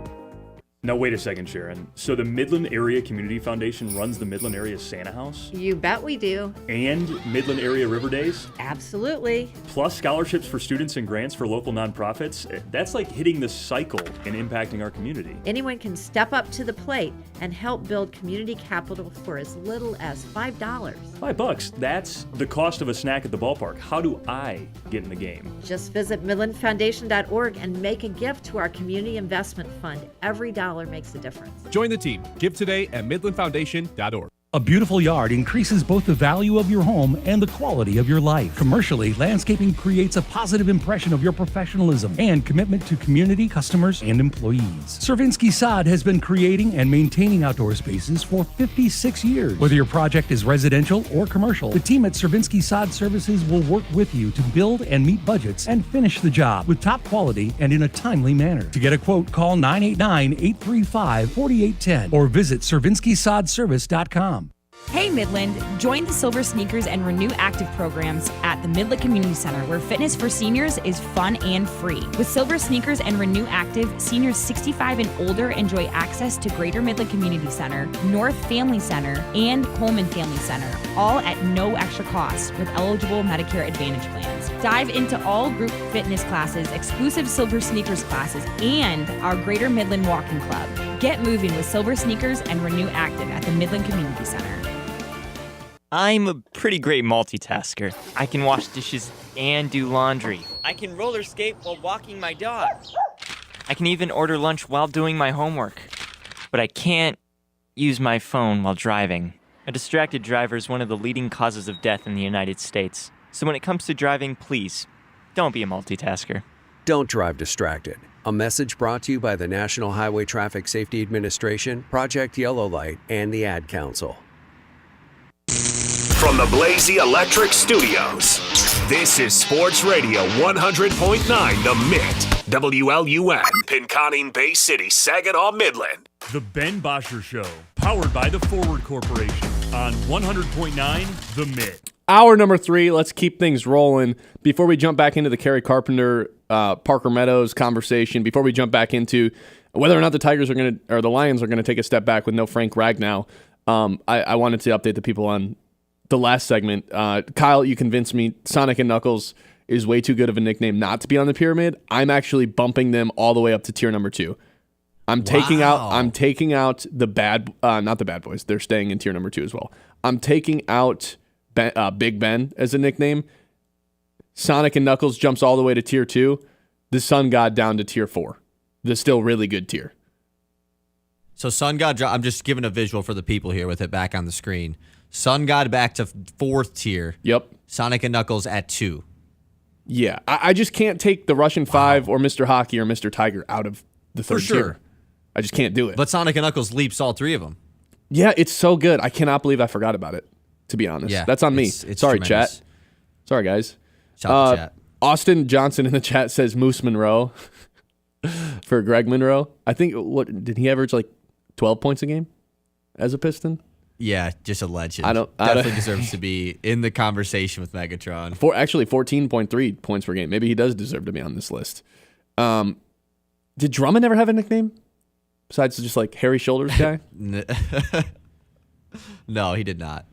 Now, wait a second, Sharon. So the Midland Area Community Foundation runs the Midland Area Santa House? You bet we do. And Midland Area River Days? Absolutely. Plus scholarships for students and grants for local nonprofits? That's like hitting the cycle and impacting our community. Anyone can step up to the plate and help build community capital for as little as $5. $5? That's the cost of a snack at the ballpark. How do I get in the game? Just visit midlandfoundation.org and make a gift to our community investment fund. Every dollar makes a difference. Join the team. Give today at midlandfoundation.org. A beautiful yard increases both the value of your home and the quality of your life. Commercially, landscaping creates a positive impression of your professionalism and commitment to community, customers, and employees. Cervinsky Sod has been creating and maintaining outdoor spaces for 56 years. Whether your project is residential or commercial, the team at Cervinsky Sod Services will work with you to build and meet budgets and finish the job with top quality and in a timely manner. To get a quote, call 989-835-4810 or visit CervinskySodService.com. Hey Midland, join the Silver Sneakers and Renew Active programs at the Midland Community Center, where fitness for seniors is fun and free. With Silver Sneakers and Renew Active, seniors 65 and older enjoy access to Greater Midland Community Center, North Family Center, and Coleman Family Center, all at no extra cost with eligible Medicare Advantage plans. Dive into all group fitness classes, exclusive Silver Sneakers classes, and our Greater Midland Walking Club. Get moving with Silver Sneakers and Renew Active at the Midland Community Center. I'm a pretty great multitasker. I can wash dishes and do laundry. I can roller skate while walking my dog. I can even order lunch while doing my homework. But I can't use my phone while driving. A distracted driver is one of the leading causes of death in the United States. So when it comes to driving, please, don't be a multitasker. Don't drive distracted. A message brought to you by the National Highway Traffic Safety Administration, Project Yellow Light, and the Ad Council. From the Blasey Electric Studios, this is Sports Radio 100.9 The Mitt, WLUN, Pinconning Bay City, Saginaw, Midland. The Ben Bosscher Show, powered by the Forward Corporation on 100.9 The Mitt. Hour number 3, let's keep things rolling. Before we jump back into the Kerry Carpenter, Parker Meadows conversation, before we jump back into whether or not the Tigers are going to, or the Lions are going to take a step back with no Frank Ragnow, I wanted to update the people on the last segment. Kyle, you convinced me Sonic and Knuckles is way too good of a nickname not to be on the pyramid. I'm actually bumping them all the way up to tier number 2. I'm taking out the bad, not the bad boys. They're staying in tier number 2 as well. I'm taking out Big Ben as a nickname. Sonic and Knuckles jumps all the way to tier 2. The Sun God down to tier 4. The still really good tier. So Sun God, I'm just giving a visual for the people here with it back on the screen. Sun God back to 4th tier. Yep. Sonic and Knuckles at 2. Yeah, I just can't take the Russian 5 or Mr. Hockey or Mr. Tiger out of the 3rd tier. I just can't do it. But Sonic and Knuckles leaps all 3 of them. Yeah, it's so good. I cannot believe I forgot about it, to be honest. Yeah, that's on me. It's Sorry, tremendous. chat. Sorry, guys. Shout out to chat. Austin Johnson in the chat says Moose Monroe for Greg Monroe. I think, did he average like 12 points a game as a Piston? Yeah, just a legend. I Definitely deserves to be in the conversation with Megatron. Actually, 14.3 points per game. Maybe he does deserve to be on this list. Did Drummond ever have a nickname besides just like Hairy Shoulders guy? No, he did not.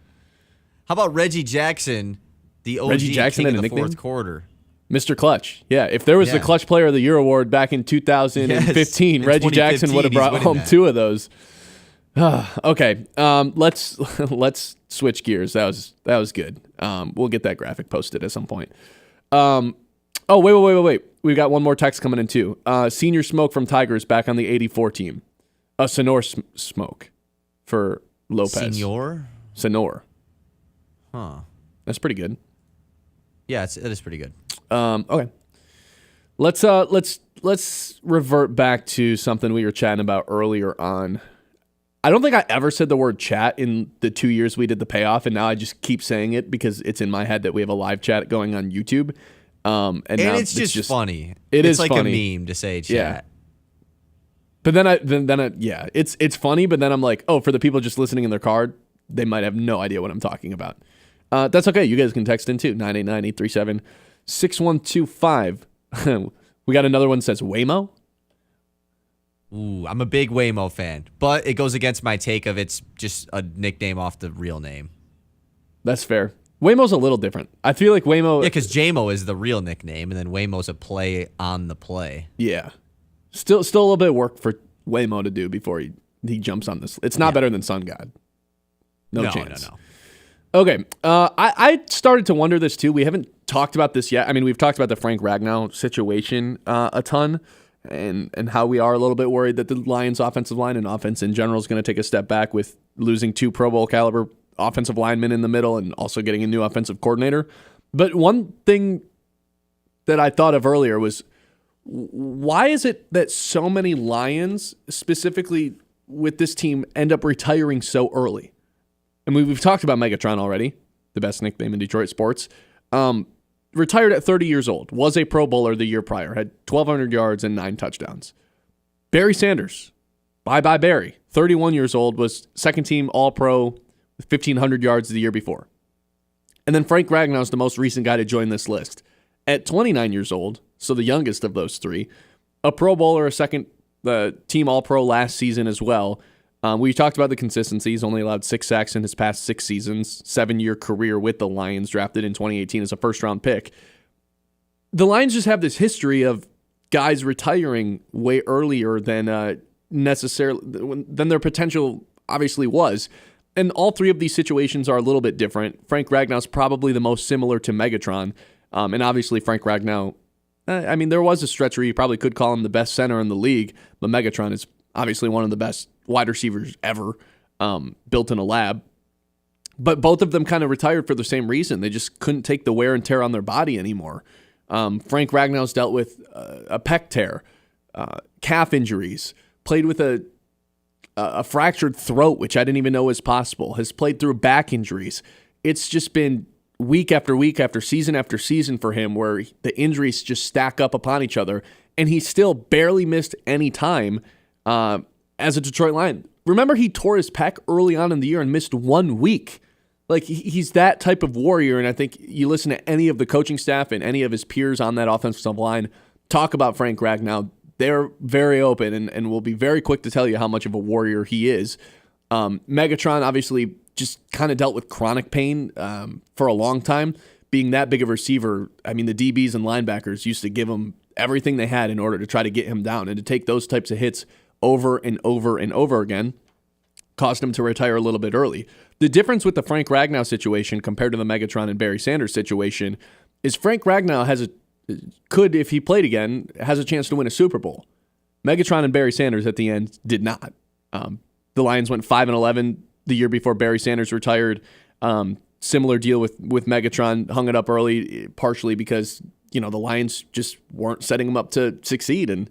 How about Reggie Jackson, the OG Reggie Jackson king had of a the nickname? 4th quarter? Mr. Clutch. Yeah, if there was the Clutch Player of the Year award back in 2015, Yes, Reggie Jackson would have brought home that. 2 of those. Okay, let's switch gears. That was good. We'll get that graphic posted at some point. Wait. We've got one more text coming in too. Senior Smoke from Tigers back on the 84 team. A Sonor Smoke for Lopez. Sonor. Huh. That's pretty good. Yeah, it is pretty good. Okay. Let's revert back to something we were chatting about earlier on. I don't think I ever said the word chat in the 2 years we did the payoff, and now I just keep saying it because it's in my head that we have a live chat going on YouTube. And now it's just funny. It's is like funny. A meme to say chat. Yeah. But then it's funny, but then I'm like, oh, for the people just listening in their car, they might have no idea what I'm talking about. That's okay. You guys can text in too. 989-837-6125. We got another one that says Waymo. Ooh, I'm a big Waymo fan, but it goes against my take of it's just a nickname off the real name. That's fair. Waymo's a little different. I feel like Waymo... Yeah, because JMO is the real nickname, and then Waymo's a play on the play. Yeah. Still a little bit of work for Waymo to do before he jumps on this. It's not better than Sun God. No chance. No. Okay. I started to wonder this too. We haven't talked about this yet. I mean, we've talked about the Frank Ragnow situation a ton. And how we are a little bit worried that the Lions offensive line and offense in general is going to take a step back with losing 2 Pro Bowl caliber offensive linemen in the middle and also getting a new offensive coordinator. But one thing that I thought of earlier was, why is it that so many Lions, specifically with this team, end up retiring so early? And we've talked about Megatron already, the best nickname in Detroit sports. Retired at 30 years old, was a Pro Bowler the year prior, had 1,200 yards and 9 touchdowns. Barry Sanders, bye-bye Barry, 31 years old, was second team All-Pro with 1,500 yards the year before. And then Frank Ragnow is the most recent guy to join this list. At 29 years old, so the youngest of those 3, a Pro Bowler, the team All-Pro last season as well. We talked about the consistency. He's only allowed 6 sacks in his past 6 seasons, 7-year career with the Lions, drafted in 2018 as a first-round pick. The Lions just have this history of guys retiring way earlier than their potential obviously was. And all 3 of these situations are a little bit different. Frank Ragnow's probably the most similar to Megatron. And obviously Frank Ragnow, there was a stretch where you probably could call him the best center in the league, but Megatron is obviously one of the best wide receivers ever, built in a lab. But both of them kind of retired for the same reason. They just couldn't take the wear and tear on their body anymore. Frank Ragnow's dealt with a pec tear, calf injuries, played with a fractured throat, which I didn't even know was possible, has played through back injuries. It's just been week after week after season for him where the injuries just stack up upon each other, and he still barely missed any time. as a Detroit Lion. Remember, he tore his pec early on in the year and missed 1 week. Like, he's that type of warrior, and I think you listen to any of the coaching staff and any of his peers on that offensive line talk about Frank Ragnow. They're very open and will be very quick to tell you how much of a warrior he is. Megatron obviously just kind of dealt with chronic pain for a long time. Being that big of a receiver, I mean, the DBs and linebackers used to give him everything they had in order to try to get him down, and to take those types of hits over and over and over again caused him to retire a little bit early. The difference with the Frank Ragnow situation compared to the Megatron and Barry Sanders situation is Frank Ragnow could, if he played again, has a chance to win a Super Bowl. Megatron and Barry Sanders at the end did not. The Lions went 5-11 the year before Barry Sanders retired. Similar deal with Megatron, hung it up early, partially because the Lions just weren't setting him up to succeed and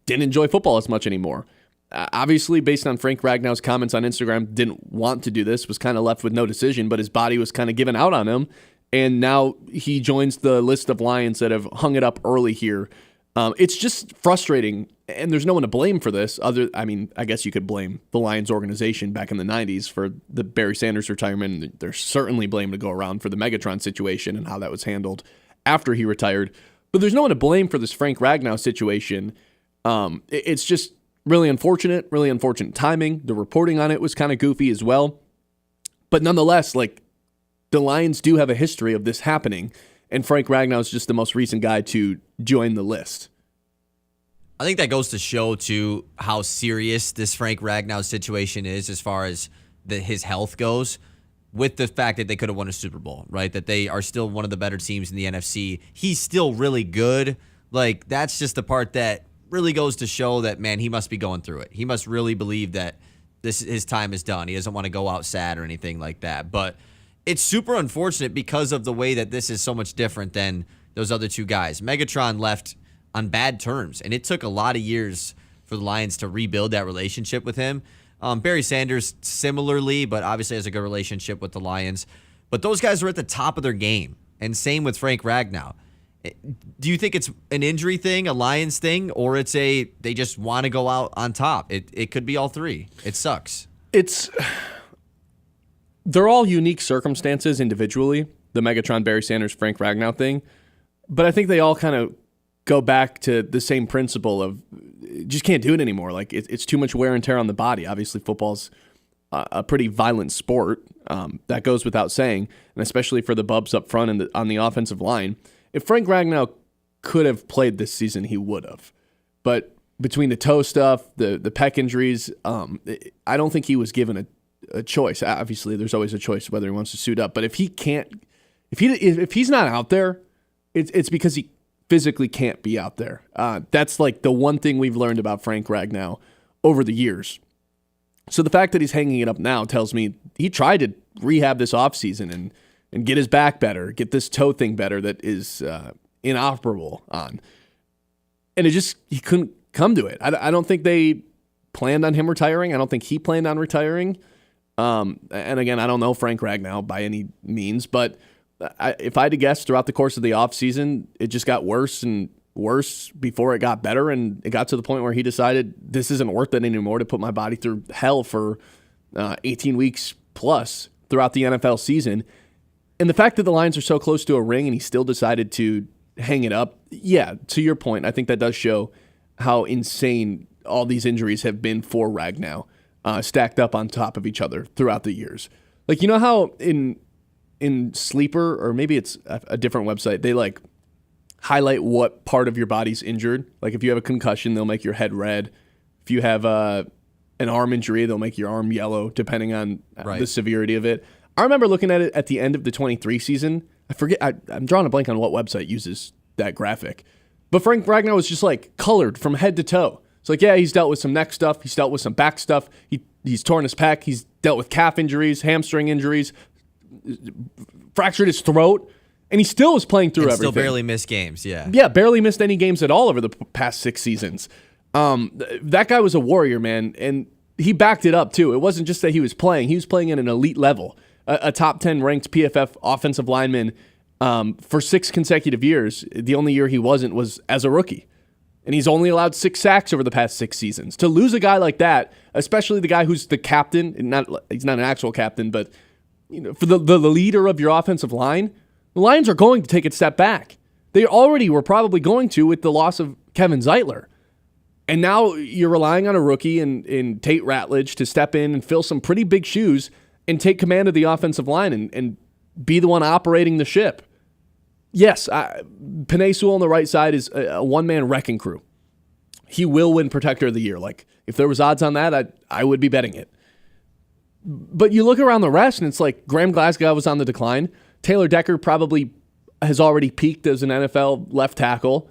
didn't enjoy football as much anymore. Obviously, based on Frank Ragnow's comments on Instagram, didn't want to do this, was kind of left with no decision, but his body was kind of giving out on him, and now he joins the list of Lions that have hung it up early here. It's just frustrating, and there's no one to blame for this. I guess you could blame the Lions organization back in the 90s for the Barry Sanders retirement. There's certainly blame to go around for the Megatron situation and how that was handled after he retired. But there's no one to blame for this Frank Ragnow situation. It's just really unfortunate timing. The reporting on it was kind of goofy as well. But nonetheless, the Lions do have a history of this happening, and Frank Ragnow is just the most recent guy to join the list. I think that goes to show, too, how serious this Frank Ragnow situation is as far as his health goes, with the fact that they could have won a Super Bowl, right? That they are still one of the better teams in the NFC. He's still really good. That's just the part that really goes to show that, man, he must be going through it. He must really believe that his time is done. He doesn't want to go out sad or anything like that. But it's super unfortunate because of the way that this is so much different than those other two guys. Megatron left on bad terms, and it took a lot of years for the Lions to rebuild that relationship with him. Barry Sanders similarly, but obviously has a good relationship with the Lions. But those guys are at the top of their game, and same with Frank Ragnow. Do you think it's an injury thing, a Lions thing, or they just want to go out on top? It could be all three. It sucks. They're all unique circumstances individually, the Megatron, Barry Sanders, Frank Ragnow thing. But I think they all kind of go back to the same principle of just can't do it anymore. It's too much wear and tear on the body. Obviously, football's a pretty violent sport. That goes without saying, and especially for the Bubs up front and on the offensive line. If Frank Ragnow could have played this season, he would have. But between the toe stuff, the pec injuries, I don't think he was given a choice. Obviously, there's always a choice whether he wants to suit up. But if he's not out there, it's because he physically can't be out there. That's the one thing we've learned about Frank Ragnow over the years. So the fact that he's hanging it up now tells me he tried to rehab this offseason and get his back better, get this toe thing better that is inoperable on. And he couldn't come to it. I don't think they planned on him retiring. I don't think he planned on retiring. And again, I don't know Frank Ragnow by any means, but if I had to guess, throughout the course of the offseason, it just got worse and worse before it got better, and it got to the point where he decided this isn't worth it anymore to put my body through hell for 18 weeks plus throughout the NFL season. And the fact that the Lions are so close to a ring and he still decided to hang it up, yeah, to your point, I think that does show how insane all these injuries have been for Ragnow, stacked up on top of each other throughout the years. You know how in Sleeper, or maybe it's a different website, they highlight what part of your body's injured. If you have a concussion, they'll make your head red. If you have an arm injury, they'll make your arm yellow, depending on the severity of it. I remember looking at it at the end of the 23 season. I forget, I'm drawing a blank on what website uses that graphic. But Frank Ragnow was just colored from head to toe. It's yeah, he's dealt with some neck stuff. He's dealt with some back stuff. He's torn his pec. He's dealt with calf injuries, hamstring injuries, fractured his throat, and he still was playing through everything. Still barely missed games, yeah. Yeah, barely missed any games at all over the past 6 seasons. That guy was a warrior, man, and he backed it up too. It wasn't just that he was playing at an elite level. A top 10 ranked PFF offensive lineman for 6 consecutive years. The only year he wasn't was as a rookie. And he's only allowed 6 sacks over the past 6 seasons. To lose a guy like that, especially the guy who's the captain, he's not an actual captain, but for the leader of your offensive line, the Lions are going to take a step back. They already were probably going to with the loss of Kevin Zeitler. And now you're relying on a rookie in Tate Ratledge to step in and fill some pretty big shoes and take command of the offensive line and be the one operating the ship. Yes, Penei Sewell on the right side is a one-man wrecking crew. He will win Protector of the Year. Like, if there was odds on that, I would be betting it. But you look around the rest, and it's like Graham Glasgow was on the decline. Taylor Decker probably has already peaked as an NFL left tackle.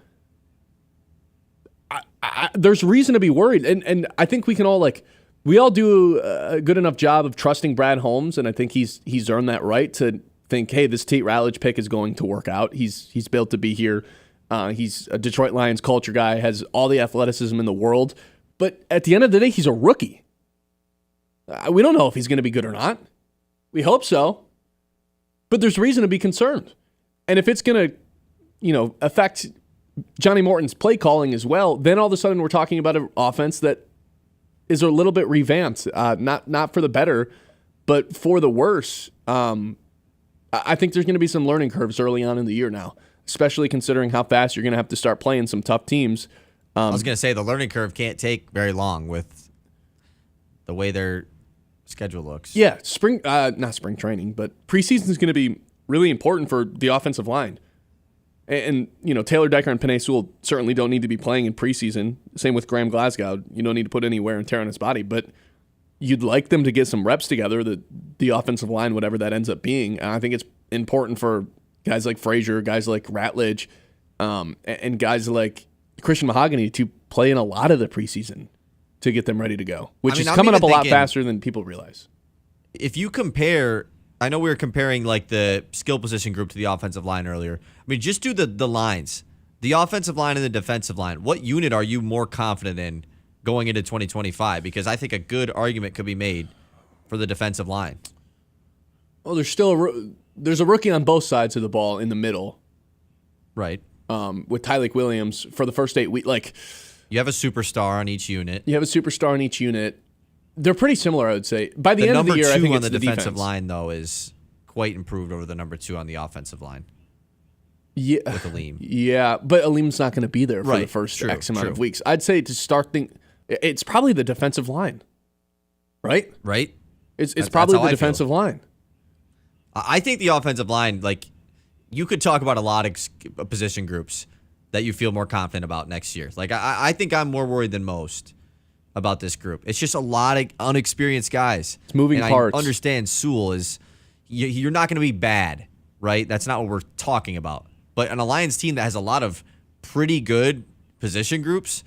There's reason to be worried, and I think we can all we all do a good enough job of trusting Brad Holmes, and I think he's earned that right to think, hey, this Tate Ratledge pick is going to work out. He's built to be here. He's a Detroit Lions culture guy, has all the athleticism in the world, but at the end of the day, he's a rookie. We don't know if he's going to be good or not. We hope so, but there's reason to be concerned. And if it's going to, affect Johnny Morton's play calling as well, then all of a sudden we're talking about an offense that is a little bit revamped, not for the better, but for the worse. I think there's going to be some learning curves early on in the year now, especially considering how fast you're going to have to start playing some tough teams. I was going to say the learning curve can't take very long with the way their schedule looks. Yeah, not spring training, but preseason is going to be really important for the offensive line. And Taylor Decker and Penei Sewell certainly don't need to be playing in preseason. Same with Graham Glasgow. You don't need to put any wear and tear on his body, but you'd like them to get some reps together, the offensive line, whatever that ends up being. And I think it's important for guys like Frazier, guys like Ratledge, and guys like Christian Mahogany to play in a lot of the preseason to get them ready to go, which is coming up a lot faster than people realize. If you compare, I know we were comparing the skill position group to the offensive line earlier. I mean, just do the lines, the offensive line and the defensive line. What unit are you more confident in going into 2025? Because I think a good argument could be made for the defensive line. Well, there's a rookie on both sides of the ball in the middle. Right. With Tyleik Williams for the first 8 weeks. You have a superstar on each unit. They're pretty similar, I would say. By the end of the year, I think it's the defensive line, though, is quite improved over the number 2 on the offensive line. Yeah, with Aleem. Yeah, but Aleem's not going to be there for the first X amount of weeks. I'd say to start it's probably the defensive line, right? Right. It's probably the defensive line. I think the offensive line, you could talk about a lot of position groups that you feel more confident about next year. I think I'm more worried than most about this group. It's just a lot of unexperienced guys. It's moving parts. I understand Sewell is, you're not going to be bad, right? That's not what we're talking about. But an Lions team that has a lot of pretty good position groups,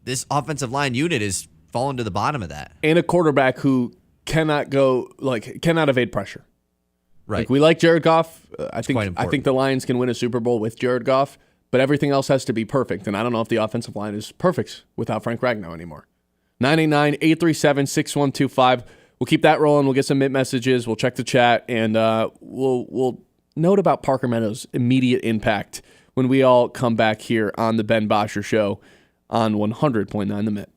this offensive line unit is falling to the bottom of that. And a quarterback who cannot evade pressure. Right. We like Jared Goff. I think the Lions can win a Super Bowl with Jared Goff, but everything else has to be perfect. And I don't know if the offensive line is perfect without Frank Ragnow anymore. 989-837-6125. We'll keep that rolling. We'll get some Mitt messages. We'll check the chat, and we'll note about Parker Meadows' immediate impact when we all come back here on the Ben Bosscher Show on 100.9 The Mitt.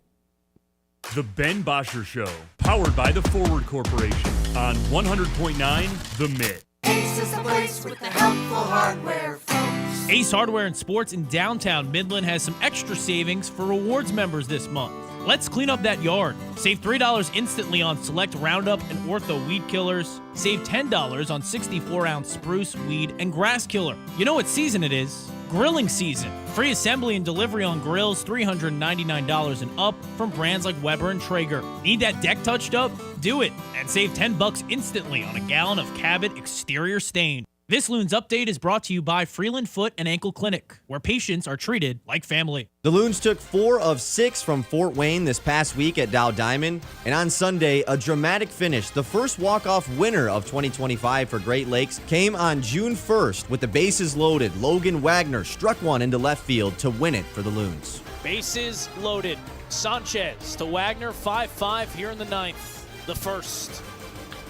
The Ben Bosscher Show, powered by the Forward Corporation on 100.9 The Mitt. Ace is the place with the helpful hardware, folks. Ace Hardware and Sports in downtown Midland has some extra savings for rewards members this month. Let's clean up that yard. Save $3 instantly on select Roundup and Ortho weed killers. Save $10 on 64-ounce spruce, weed, and grass killer. You know what season it is? Grilling season. Free assembly and delivery on grills, $399 and up from brands like Weber and Traeger. Need that deck touched up? Do it and save $10 instantly on a gallon of Cabot exterior stain. This Loons Update is brought to you by Freeland Foot and Ankle Clinic, where patients are treated like family. The Loons took 4 of 6 from Fort Wayne this past week at Dow Diamond, and on Sunday, a dramatic finish. The first walk-off winner of 2025 for Great Lakes came on June 1st with the bases loaded. Logan Wagner struck one into left field to win it for the Loons. Bases loaded. Sanchez to Wagner, 5-5 here in the 9th. The first.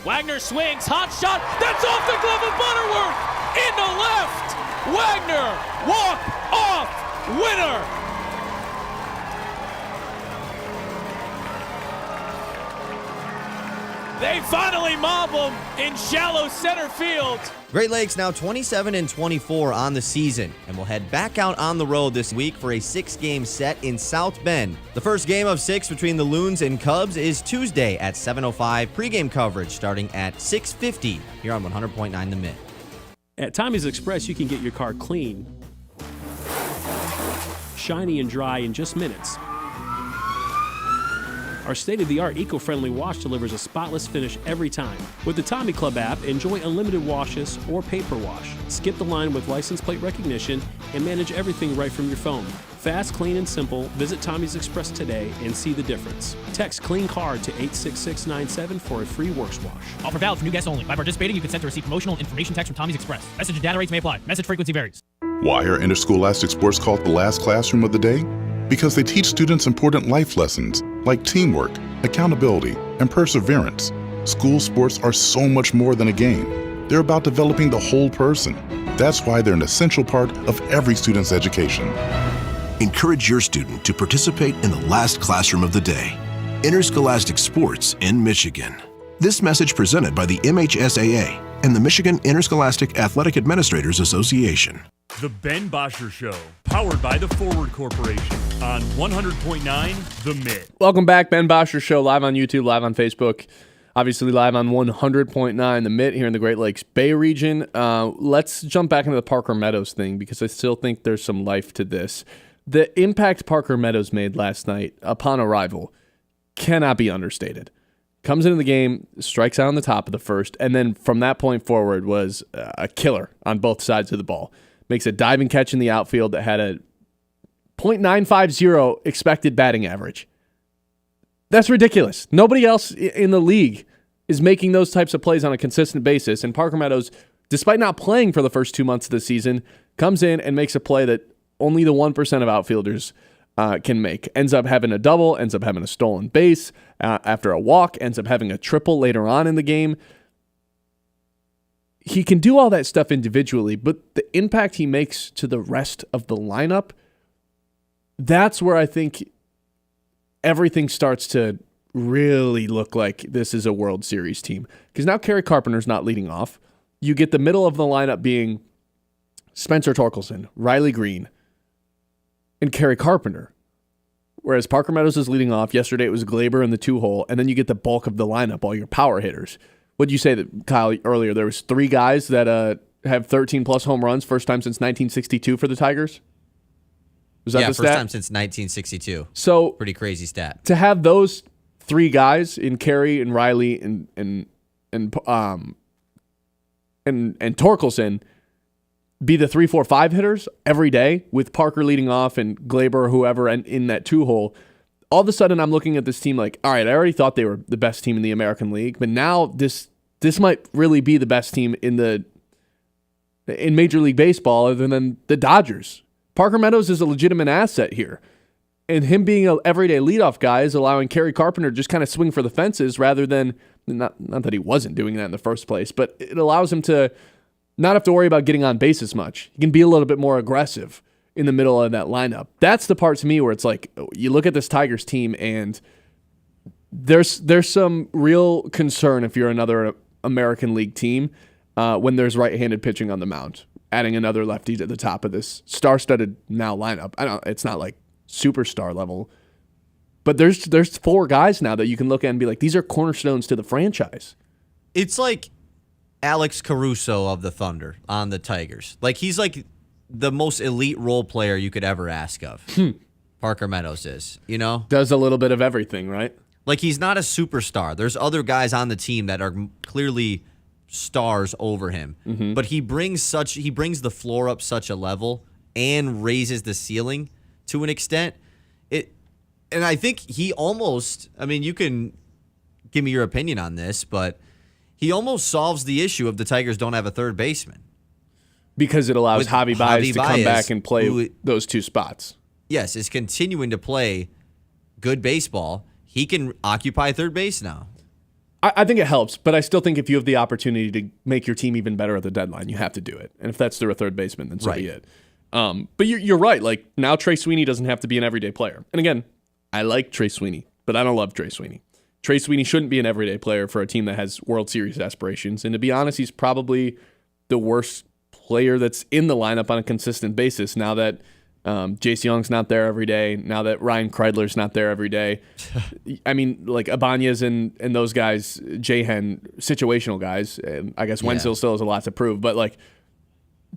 Wagner swings, hot shot, that's off the glove of Butterworth, into left. Wagner, walk-off winner. They finally mob him in shallow center field. Great Lakes now 27-24 on the season and will head back out on the road this week for a 6-game set in South Bend. The first game of 6 between the Loons and Cubs is Tuesday at 7:05. Pregame coverage starting at 6:50 here on 100.9 The Mitt. At Tommy's Express, you can get your car clean, shiny and dry in just minutes. Our state-of-the-art eco-friendly wash delivers a spotless finish every time. With the Tommy Club app, enjoy unlimited washes or paper wash. Skip the line with license plate recognition and manage everything right from your phone. Fast, clean, and simple. Visit Tommy's Express today and see the difference. Text CLEAN CAR to 86697 for a free works wash. Offer valid for new guests only. By participating, you consent to receive promotional information text from Tommy's Express. Message and data rates may apply. Message frequency varies. Why are interscholastic sports called the last classroom of the day? Because they teach students important life lessons like teamwork, accountability, and perseverance. School sports are so much more than a game. They're about developing the whole person. That's why they're an essential part of every student's education. Encourage your student to participate in the last classroom of the day. Interscholastic Sports in Michigan. This message presented by the MHSAA and the Michigan Interscholastic Athletic Administrators Association. The Ben Bosscher Show, powered by the Forward Corporation on 100.9 The Mitt. Welcome back, Ben Bosscher Show, live on YouTube, live on Facebook, obviously live on 100.9 The Mitt here in the Great Lakes Bay region. Let's jump back into the Parker Meadows thing because I still think there's some life to this. The impact Parker Meadows made last night upon arrival cannot be understated. Comes into the game, strikes out on the top of the first, and then from that point forward was a killer on both sides of the ball. Makes a diving catch in the outfield that had a .950 expected batting average. That's ridiculous. Nobody else in the league is making those types of plays on a consistent basis, and Parker Meadows, despite not playing for the first 2 months of the season, comes in and makes a play that only the 1% of outfielders can make. Ends up having a double, ends up having a stolen base after a walk, ends up having a triple later on in the game. He can do all that stuff individually, but the impact he makes to the rest of the lineup, that's where I think everything starts to really look like this is a World Series team. Because now Kerry Carpenter's not leading off. You get the middle of the lineup being Spencer Torkelson, Riley Green, and Kerry Carpenter. Whereas Parker Meadows is leading off. Yesterday it was Glaber in the 2-hole, and then you get the bulk of the lineup, all your power hitters. What did you say that, Kyle, earlier? There was 3 guys that have 13-plus home runs, first time since 1962 for the Tigers? Was that the stat? First time since 1962. So pretty crazy stat. To have those 3 guys in Kerry and Riley and Torkelson be the 3, 4, 5 hitters every day with Parker leading off and Glaber or whoever in that 2-hole, all of a sudden I'm looking at this team like, all right, I already thought they were the best team in the American League, but now this might really be the best team in Major League Baseball other than the Dodgers. Parker Meadows is a legitimate asset here. And him being an everyday leadoff guy is allowing Kerry Carpenter to just kind of swing for the fences rather than, not that he wasn't doing that in the first place, but it allows him to not have to worry about getting on base as much. He can be a little bit more aggressive in the middle of that lineup. That's the part to me where it's like, you look at this Tigers team and there's some real concern if you're another American League team when there's right-handed pitching on the mound. Adding another lefty to the top of this star-studded now lineup. It's not like superstar level, but there's 4 guys now that you can look at and be like, these are cornerstones to the franchise. It's like Alex Caruso of the Thunder on the Tigers. Like, he's like the most elite role player you could ever ask of. Parker Meadows is, Does a little bit of everything, right? Like, he's not a superstar. There's other guys on the team that are clearly stars over him. Mm-hmm. But he brings the floor up such a level and raises the ceiling to an extent. And I think he almost, you can give me your opinion on this, but he almost solves the issue of the Tigers don't have a third baseman. Because it allows Javi Baez to come back and play those 2 spots. Yes, is continuing to play good baseball. He can occupy third base now. I think it helps, but I still think if you have the opportunity to make your team even better at the deadline, you have to do it. And if that's through a third baseman, then so be it. But you're right. Like, now Trey Sweeney doesn't have to be an everyday player. And again, I like Trey Sweeney, but I don't love Trey Sweeney. Trey Sweeney shouldn't be an everyday player for a team that has World Series aspirations. And to be honest, he's probably the worst player that's in the lineup on a consistent basis now that Jace Young's not there every day, now that Ryan Kreidler's not there every day. I mean, like Ibanez and those guys, Jahan, situational guys. And I guess Wenzel still has a lot to prove. But like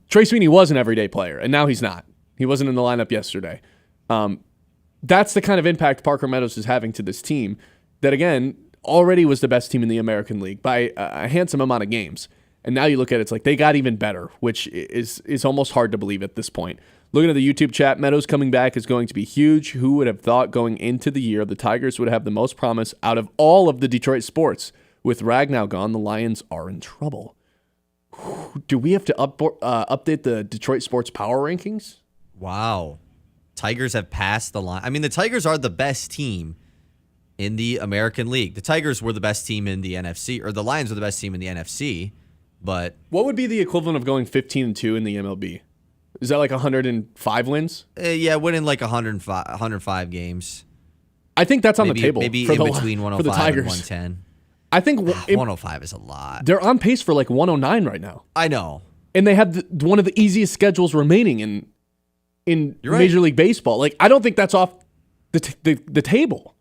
Trey Sweeney was an everyday player, and now he's not. He wasn't in the lineup yesterday. That's the kind of impact Parker Meadows is having to this team that, again, already was the best team in the American League by a handsome amount of games. And now you look at it, it's like they got even better, which is almost hard to believe at this point. Looking at the YouTube chat, Meadows coming back is going to be huge. Who would have thought going into the year the Tigers would have the most promise out of all of the Detroit sports? With Ragnow gone, the Lions are in trouble. Do we have to update the Detroit sports power rankings? Wow. Tigers have passed the line. I mean, the Tigers are the best team in the American League. The Tigers were the best team in the NFC, or the Lions were the best team in the NFC, but... What would be the equivalent of going 15-2 in the MLB? Is that like 105 wins? Yeah, winning like 105 games. I think that's on the table. Maybe for in between 105 and 110. I think 105 is a lot. They're on pace for like 109 right now. I know. And they have one of the easiest schedules remaining in Major League Baseball. Like, I don't think that's off the table.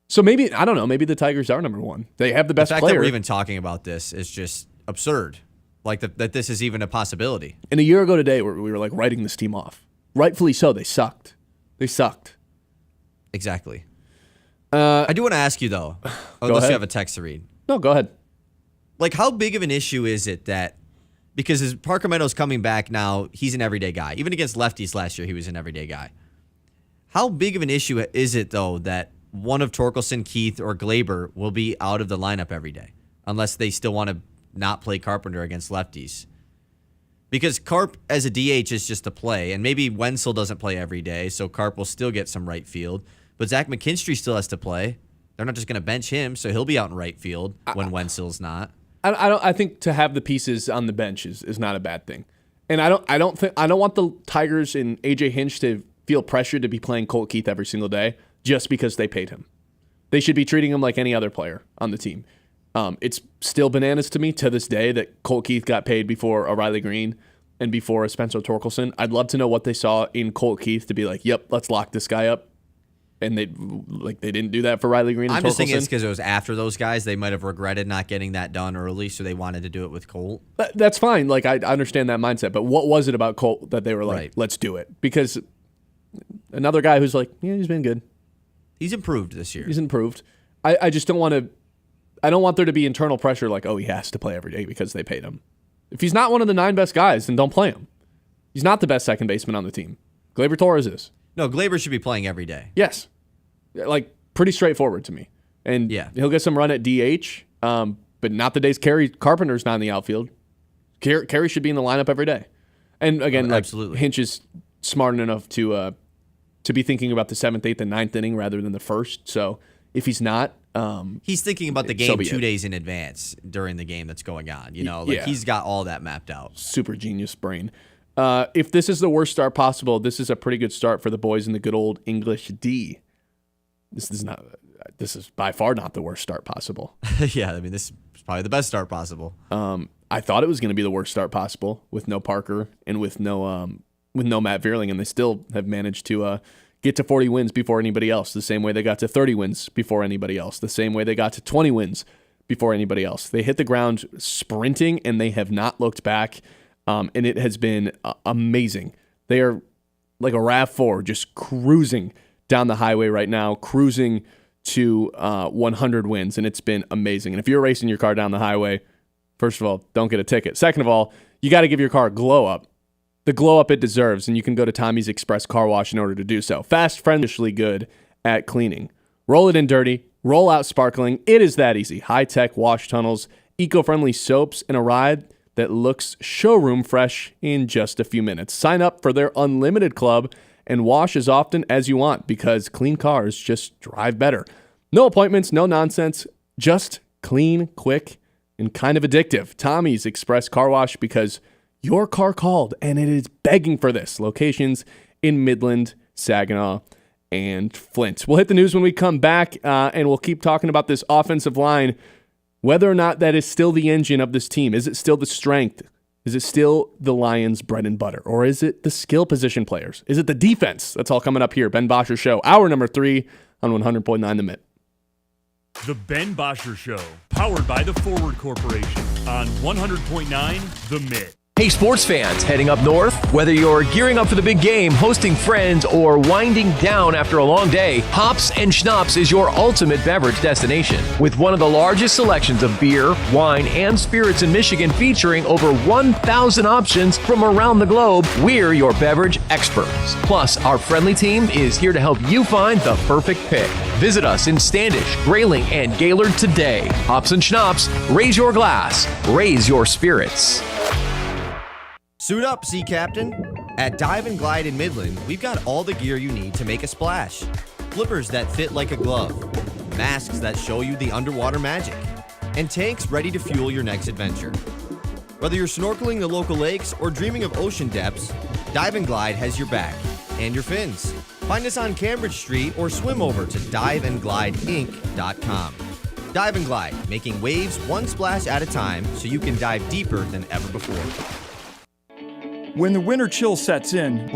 So maybe, I don't know, maybe the Tigers are number one. They have the best player. The fact that we're even talking about this is just absurd. Like that this is even a possibility. And a year ago today, we were like writing this team off. Rightfully so. They sucked. Exactly. I do want to ask you, though, unless you have a text to read. No, go ahead. Like, how big of an issue is it that, because as Parker Meadows coming back now, he's an everyday guy. Even against lefties last year, he was an everyday guy. How big of an issue is it, though, that one of Torkelson, Keith, or Glaber will be out of the lineup every day, unless they still want to not play Carpenter against lefties? Because Carp as a DH is just a play, and maybe Wenzel doesn't play every day, so Carp will still get some right field. But Zach McKinstry still has to play. They're not just going to bench him, so he'll be out in right field when Wenzel's not. I think to have the pieces on the bench is not a bad thing, and I don't want the Tigers and AJ Hinch to feel pressured to be playing Colt Keith every single day just because they paid him. They should be treating him like any other player on the team. It's still bananas to me to this day that Colt Keith got paid before a Riley Green and before a Spencer Torkelson. I'd love to know what they saw in Colt Keith to be like, yep, let's lock this guy up. And they didn't do that for Riley Green and I'm Torkelson. just thinking it's because it was after those guys. They might have regretted not getting that done early, so they wanted to do it with Colt. That's fine. Like, I understand that mindset. But what was it about Colt that they were like, let's do it? Because another guy who's like, yeah, he's been good. He's improved this year. He's improved. I just don't want to... I don't want there to be internal pressure like, oh, he has to play every day because they paid him. If he's not one of the 9 best guys, then don't play him. He's not the best second baseman on the team. Gleyber Torres is. No, Glaber should be playing every day. Yes. Like, pretty straightforward to me. And he'll get some run at DH, but not the days Kerry Carpenter's not in the outfield. Kerry should be in the lineup every day. And again, absolutely. Hinch is smart enough to be thinking about the 7th, 8th, and 9th inning rather than the first. So if he's not... he's thinking about the game 2 days in advance during the game that's going on. You know, he's got all that mapped out. Super genius brain. If this is the worst start possible, this is a pretty good start for the boys in the good old English D. This is by far not the worst start possible. Yeah, I mean, this is probably the best start possible. I thought it was going to be the worst start possible with no Parker and with no Matt Vierling, and they still have managed to get to 40 wins before anybody else, the same way they got to 30 wins before anybody else, the same way they got to 20 wins before anybody else. They hit the ground sprinting, and they have not looked back, and it has been amazing. They are like a RAV4 just cruising down the highway right now, cruising to 100 wins, and it's been amazing. And if you're racing your car down the highway, first of all, don't get a ticket. Second of all, you got to give your car a glow up. The glow up it deserves, and you can go to Tommy's Express Car Wash in order to do so. Fast, friendly, good at cleaning. Roll it in dirty, roll out sparkling. It is that easy. High-tech wash tunnels, eco-friendly soaps, and a ride that looks showroom fresh in just a few minutes. Sign up for their unlimited club and wash as often as you want because clean cars just drive better. No appointments, no nonsense, just clean, quick, and kind of addictive. Tommy's Express Car Wash, because your car called and it is begging for this. Locations in Midland, Saginaw, and Flint. We'll hit the news when we come back, and we'll keep talking about this offensive line, whether or not that is still the engine of this team. Is it still the strength? Is it still the Lions' bread and butter? Or is it the skill position players? Is it the defense? That's all coming up here. Ben Bosscher Show, hour number 3 on 100.9 The Mitt. The Ben Bosscher Show, powered by the Forward Corporation on 100.9 The Mitt. Hey, sports fans, heading up north? Whether you're gearing up for the big game, hosting friends, or winding down after a long day, Hops and Schnapps is your ultimate beverage destination. With one of the largest selections of beer, wine, and spirits in Michigan, featuring over 1,000 options from around the globe, we're your beverage experts. Plus, our friendly team is here to help you find the perfect pick. Visit us in Standish, Grayling, and Gaylord today. Hops and Schnapps, raise your glass, raise your spirits. Suit up, Sea Captain. At Dive and Glide in Midland, we've got all the gear you need to make a splash. Flippers that fit like a glove, masks that show you the underwater magic, and tanks ready to fuel your next adventure. Whether you're snorkeling the local lakes or dreaming of ocean depths, Dive and Glide has your back and your fins. Find us on Cambridge Street or swim over to diveandglideinc.com. Dive and Glide, making waves one splash at a time so you can dive deeper than ever before. When the winter chill sets in,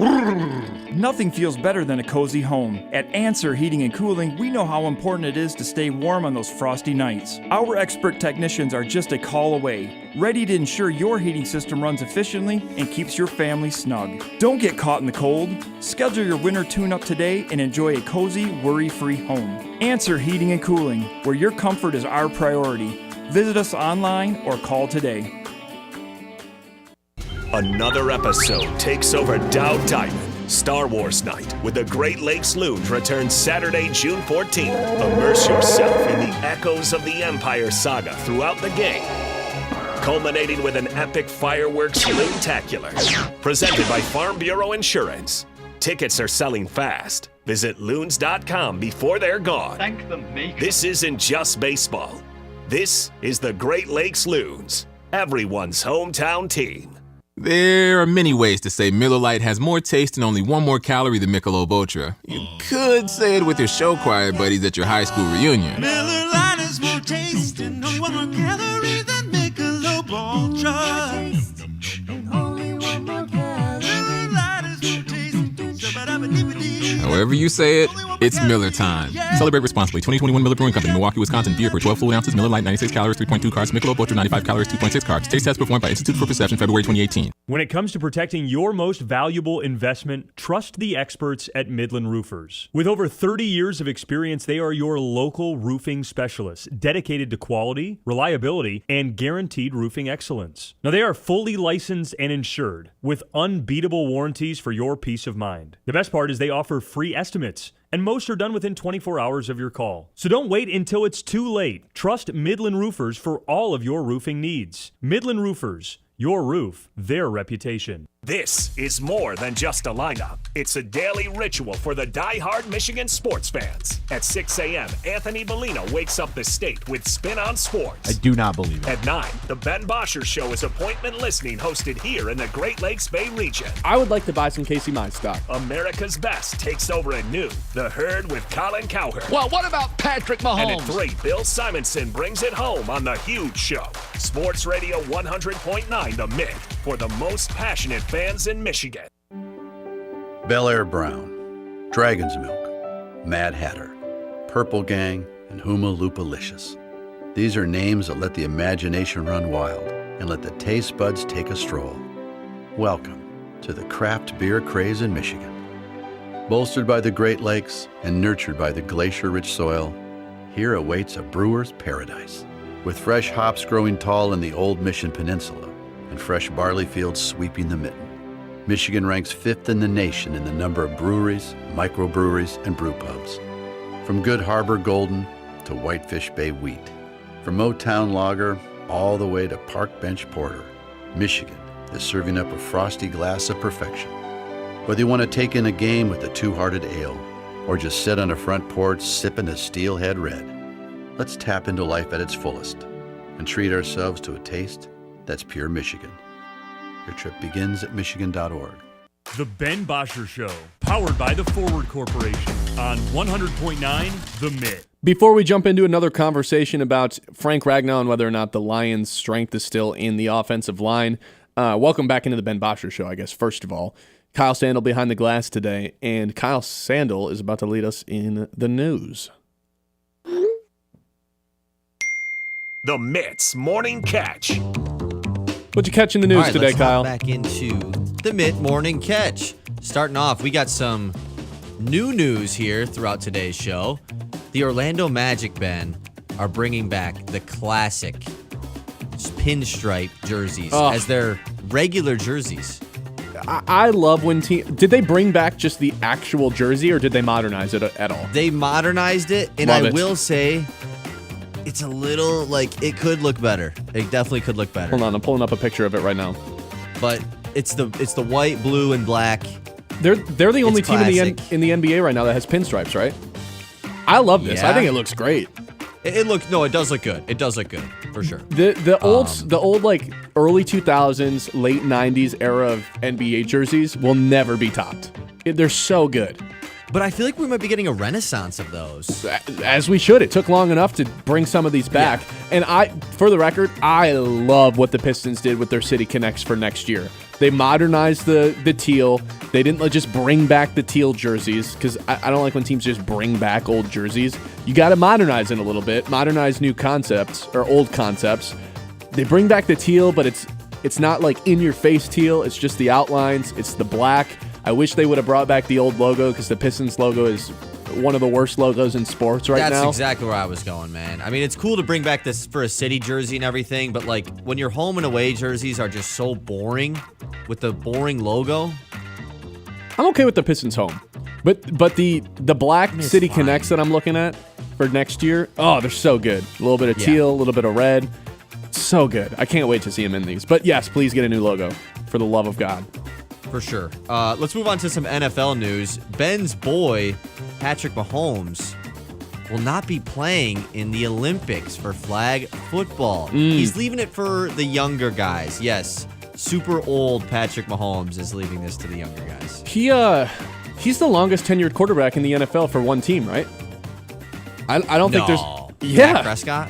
nothing feels better than a cozy home. At Answer Heating and Cooling, we know how important it is to stay warm on those frosty nights. Our expert technicians are just a call away, ready to ensure your heating system runs efficiently and keeps your family snug. Don't get caught in the cold. Schedule your winter tune-up today and enjoy a cozy, worry-free home. Answer Heating and Cooling, where your comfort is our priority. Visit us online or call today. Another episode takes over Dow Diamond. Star Wars Night with the Great Lakes Loons returns Saturday, June 14th. Immerse yourself in the echoes of the Empire saga throughout the game, culminating with an epic fireworks loontacular. Presented by Farm Bureau Insurance. Tickets are selling fast. Visit loons.com before they're gone. Thank the maker. This isn't just baseball. This is the Great Lakes Loons, everyone's hometown team. There are many ways to say Miller Lite has more taste and only one more calorie than Michelob Ultra. You could say it with your show choir buddies at your high school reunion. Miller Lite is more taste and only one more calorie than Michelob Ultra. However you say it, it's Miller time. Celebrate responsibly. 2021 Miller Brewing Company, Milwaukee, Wisconsin. Beer for 12 fluid ounces. Miller Lite, 96 calories, 3.2 carbs. Michelob Ultra, 95 calories, 2.6 carbs. Taste test performed by Institute for Perception, February 2018. When it comes to protecting your most valuable investment, trust the experts at Midland Roofers. With over 30 years of experience, they are your local roofing specialists, dedicated to quality, reliability, and guaranteed roofing excellence. Now, they are fully licensed and insured, with unbeatable warranties for your peace of mind. The best part is they offer free estimates, and most are done within 24 hours of your call. So don't wait until it's too late. Trust Midland Roofers for all of your roofing needs. Midland Roofers, your roof, their reputation. This is more than just a lineup. It's a daily ritual for the die-hard Michigan sports fans. At 6 a.m., Anthony Bellino wakes up the state with Spin on Sports. I do not believe it. At 9, the Ben Bosscher Show is appointment listening hosted here in the Great Lakes Bay region. I would like to buy some Casey Mize stock. America's Best takes over at noon. The Herd with Colin Cowherd. Well, what about Patrick Mahomes? And at 3, Bill Simonson brings it home on The Huge Show. Sports Radio 100.9 The Mitt, for the most passionate fans in Michigan. Bel Air Brown, Dragon's Milk, Mad Hatter, Purple Gang, and Huma Loopalicious. These are names that let the imagination run wild and let the taste buds take a stroll. Welcome to the craft beer craze in Michigan. Bolstered by the Great Lakes and nurtured by the glacier-rich soil, here awaits a brewer's paradise. With fresh hops growing tall in the old Mission Peninsula and fresh barley fields sweeping the mitten, Michigan ranks 5th in the nation in the number of breweries, microbreweries, and brew pubs. From Good Harbor Golden to Whitefish Bay Wheat, from Motown Lager all the way to Park Bench Porter, Michigan is serving up a frosty glass of perfection. Whether you want to take in a game with a Two-Hearted Ale or just sit on a front porch sipping a Steelhead Red, let's tap into life at its fullest and treat ourselves to a taste that's pure Michigan. Your trip begins at Michigan.org. The Ben Bosscher Show, powered by the Forward Corporation on 100.9 The Mitt. Before we jump into another conversation about Frank Ragnow and whether or not the Lions' strength is still in the offensive line, welcome back into the Ben Bosscher Show, I guess, first of all. Kyle Sandel behind the glass today, and Kyle Sandel is about to lead us in the news. The Mitt's Morning Catch. What'd you catch in the news today, let's Kyle? Hop back into the Mitt Morning Catch. Starting off, we got some new news here throughout today's show. The Orlando Magic, Ben, are bringing back the classic pinstripe jerseys as their regular jerseys. I love when did they bring back just the actual jersey or did they modernize it at all? They modernized it, and I will say it's a little like it could look better. It definitely could look better. Hold on, I'm pulling up a picture of it right now. But it's the white, blue, and black. They're the only team in the NBA right now that has pinstripes, right? I love this. Yeah. I think it looks great. It does look good. It does look good for sure. The old like early 2000s, late 90s era of NBA jerseys will never be topped. They're so good. But I feel like we might be getting a renaissance of those. As we should. It took long enough to bring some of these back. Yeah. And for the record, I love what the Pistons did with their City Connects for next year. They modernized the teal. They didn't just bring back the teal jerseys because I don't like when teams just bring back old jerseys. You got to modernize it a little bit, modernize new concepts or old concepts. They bring back the teal, but it's not like in-your-face teal. It's just the outlines. It's the black. I wish they would have brought back the old logo because the Pistons logo is one of the worst logos in sports now. That's exactly where I was going, man. I mean, it's cool to bring back this for a city jersey and everything, but like when your home and away jerseys are just so boring with the boring logo. I'm okay with the Pistons home, but the black City Connects that I'm looking at for next year, they're so good. A little bit of teal, a little bit of red. So good. I can't wait to see them in these. But yes, please get a new logo for the love of God. For sure. Let's move on to some NFL news. Ben's boy, Patrick Mahomes, will not be playing in the Olympics for flag football. He's leaving it for the younger guys. Yes, super old Patrick Mahomes is leaving this to the younger guys. He's the longest tenured quarterback in the NFL for one team, right? I don't think there's... Dak Prescott?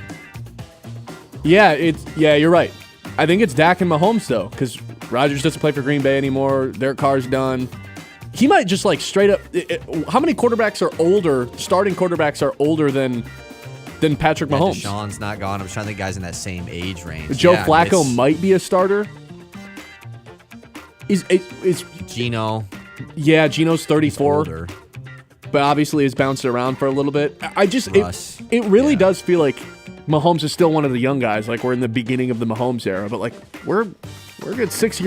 Yeah, you're right. I think it's Dak and Mahomes, though, because Rodgers doesn't play for Green Bay anymore. Derek Carr's done. He might just like straight up. How many quarterbacks are older? Starting quarterbacks are older than Patrick Mahomes. Deshaun's not gone. I'm trying to think guys in that same age range. Joe Flacco might be a starter. Is Geno? Yeah, Geno's 34, but obviously has bounced around for a little bit. It really does feel like Mahomes is still one of the young guys. Like we're in the beginning of the Mahomes era, but like we're good 7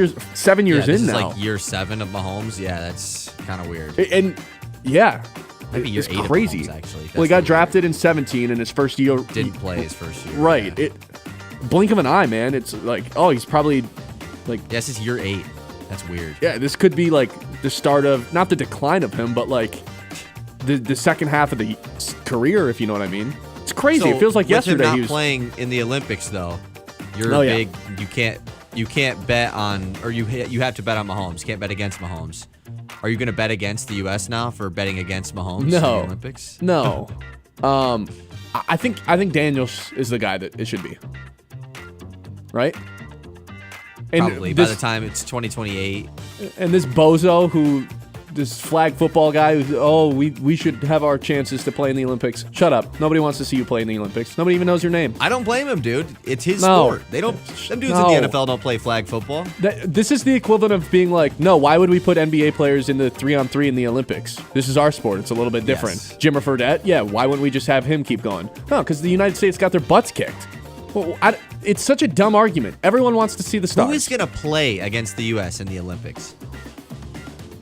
years in now. Like year 7 of Mahomes. Yeah, that's kind of weird. And yeah, maybe year 8 crazy. Of Mahomes, actually. Well, he got drafted in 17, and his first year didn't play his first year. Right. Yeah. Blink of an eye, man. It's like, he's probably like. Yes, it's year 8. That's weird. Yeah, this could be like the start of not the decline of him, but like the second half of the career, if you know what I mean. It's crazy. It feels like yesterday. Him not he was playing in the Olympics, though. You're big. You can't bet on, or you have to bet on Mahomes. You can't bet against Mahomes. Are you going to bet against the U.S. now for betting against Mahomes in the Olympics? No. I think Daniels is the guy that it should be. Right? Probably by the time it's 2028. And this bozo this flag football guy we should have our chances to play in the Olympics. Shut up. Nobody wants to see you play in the Olympics. Nobody even knows your name. I don't blame him, dude. It's his sport. Them dudes in the NFL don't play flag football. This is the equivalent of being like, no, why would we put NBA players in the 3-on-3 in the Olympics? This is our sport. It's a little bit different. Yes. Jimmer Fredette, yeah, why wouldn't we just have him keep going? No, because the United States got their butts kicked. Well, it's such a dumb argument. Everyone wants to see the stars. Who is going to play against the U.S. in the Olympics?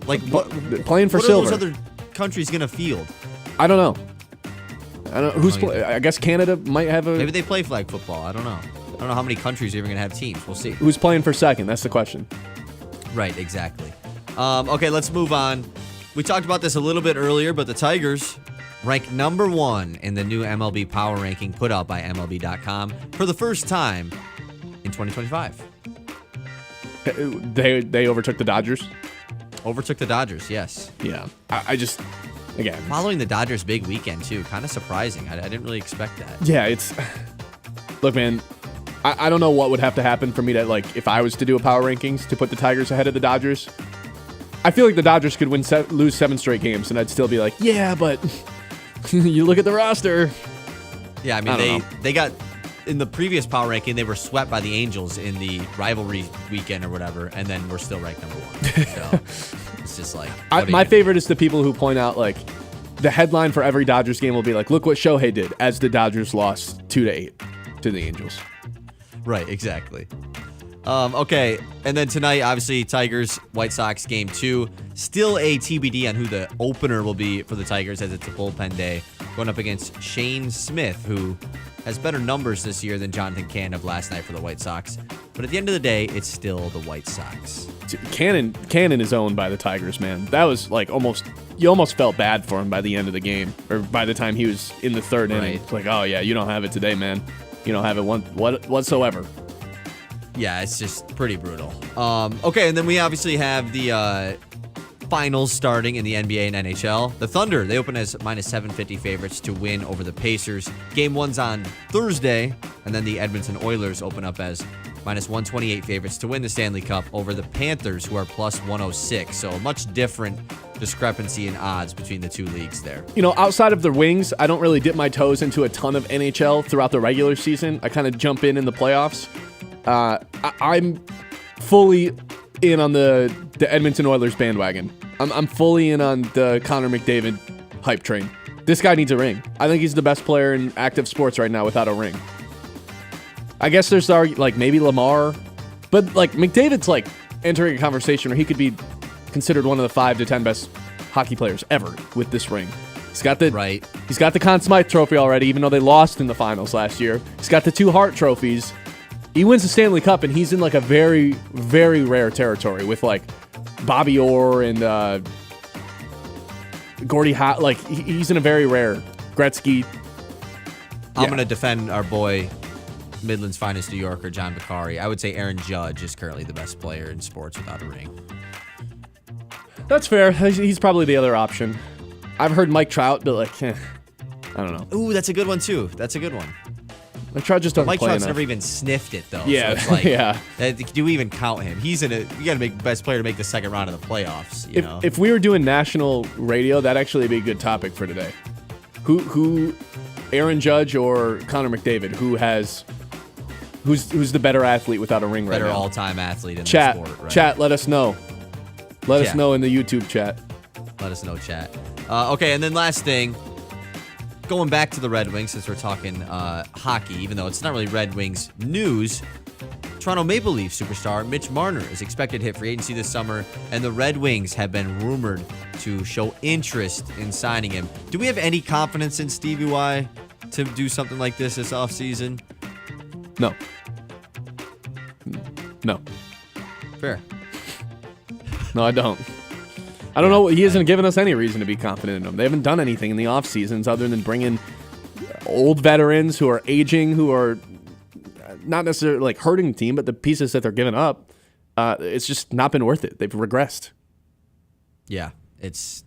Like playing for silver. What are those other countries going to field? I don't know. Who's playing? I guess Canada might have a... Maybe they play flag football. I don't know. I don't know how many countries are even going to have teams. We'll see. Who's playing for second? That's the question. Right, exactly. Okay, let's move on. We talked about this a little bit earlier, but the Tigers rank number 1 in the new MLB Power Ranking put out by MLB.com for the first time in 2025. They overtook the Dodgers? Overtook the Dodgers, yes. Yeah. I just, again. Following the Dodgers' big weekend, too. Kind of surprising. I didn't really expect that. Yeah, it's... Look, man, I don't know what would have to happen for me to, like, if I was to do a power rankings to put the Tigers ahead of the Dodgers. I feel like the Dodgers could lose 7 straight games, and I'd still be like, yeah, but you look at the roster. Yeah, I mean, they got... In the previous power ranking, they were swept by the Angels in the rivalry weekend or whatever, and then we're still ranked number 1. So it's just like... my favorite is the people who point out, like, the headline for every Dodgers game will be like, look what Shohei did as the Dodgers lost 2-8 to the Angels. Right, exactly. Okay, and then tonight, obviously, Tigers, White Sox game 2. Still a TBD on who the opener will be for the Tigers as it's a bullpen day. Going up against Shane Smith, who has better numbers this year than Jonathan Cannon of last night for the White Sox. But at the end of the day, it's still the White Sox. Cannon is owned by the Tigers, man. That was like you almost felt bad for him by the end of the game, or by the time he was in the third inning. It's like, oh yeah, you don't have it today, man. You don't have it whatsoever. Yeah, it's just pretty brutal. Okay, and then we obviously have the finals starting in the NBA and NHL. The Thunder, they open as minus 750 favorites to win over the Pacers. Game 1's on Thursday, and then the Edmonton Oilers open up as minus 128 favorites to win the Stanley Cup over the Panthers, who are plus 106. So a much different discrepancy in odds between the two leagues there. You know, outside of the Wings, I don't really dip my toes into a ton of NHL throughout the regular season. I kind of jump in the playoffs. I'm fully in on the Edmonton Oilers bandwagon. I'm fully in on the Connor McDavid hype train. This guy needs a ring. I think he's the best player in active sports right now without a ring. I guess there's like maybe Lamar, but like McDavid's like entering a conversation where he could be considered one of the 5 to 10 best hockey players ever with this ring. He's got the Conn Smythe trophy already, even though they lost in the finals last year. He's got the 2 Hart trophies. He wins the Stanley Cup, and he's in like a very, very rare territory with like Bobby Orr and Gordie Howe. Like he's in a very rare Gretzky. I'm going to defend our boy, Midland's finest New Yorker, John Beccari. I would say Aaron Judge is currently the best player in sports without a ring. That's fair. He's probably the other option. I've heard Mike Trout, but like, I don't know. Ooh, that's a good one too. That's a good one. Mike Trout just doesn't Mike play Trout's enough. never even sniffed it though. Yeah, so it's like, yeah. Do we even count him? He's you got to make best player to make the second round of the playoffs. You know? If we were doing national radio, that'd actually be a good topic for today. Who, Aaron Judge or Connor McDavid? Who's the better athlete without a ring right now? Better all-time athlete in the sport. Right? Chat, let us know. Let us know in the YouTube chat. Let us know, chat. Okay, and then last thing, going back to the Red Wings, since we're talking hockey, even though it's not really Red Wings news, Toronto Maple Leafs superstar Mitch Marner is expected to hit free agency this summer, and the Red Wings have been rumored to show interest in signing him. Do we have any confidence in Stevie Y to do something like this offseason? No. No. Fair. No, I don't. I don't know. He hasn't given us any reason to be confident in him. They haven't done anything in the off seasons other than bring in old veterans who are aging, who are not necessarily like hurting the team, but the pieces that they're giving up, it's just not been worth it. They've regressed. Yeah, it's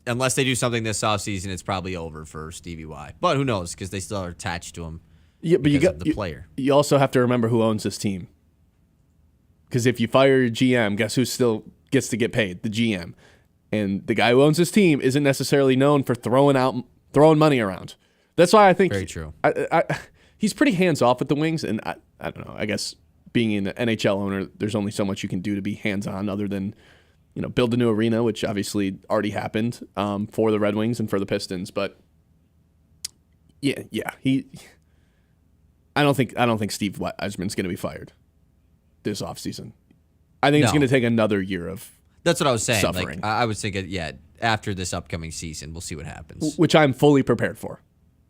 unless they do something this offseason, it's probably over for Stevie Y. But who knows? Because they still are attached to him. Yeah, but the player. You also have to remember who owns this team. Because if you fire your GM, guess who still gets to get paid? The GM. And the guy who owns this team isn't necessarily known for throwing money around. That's why I think very true. He's pretty hands off with the Wings, and I don't know. I guess being an NHL owner, there's only so much you can do to be hands on, other than build a new arena, which obviously already happened for the Red Wings and for the Pistons. But yeah, I don't think Steve Yzerman's going to be fired this offseason. I think it's going to take another year of that's what I was saying. Suffering. Like, I was thinking, after this upcoming season, we'll see what happens. Which I'm fully prepared for.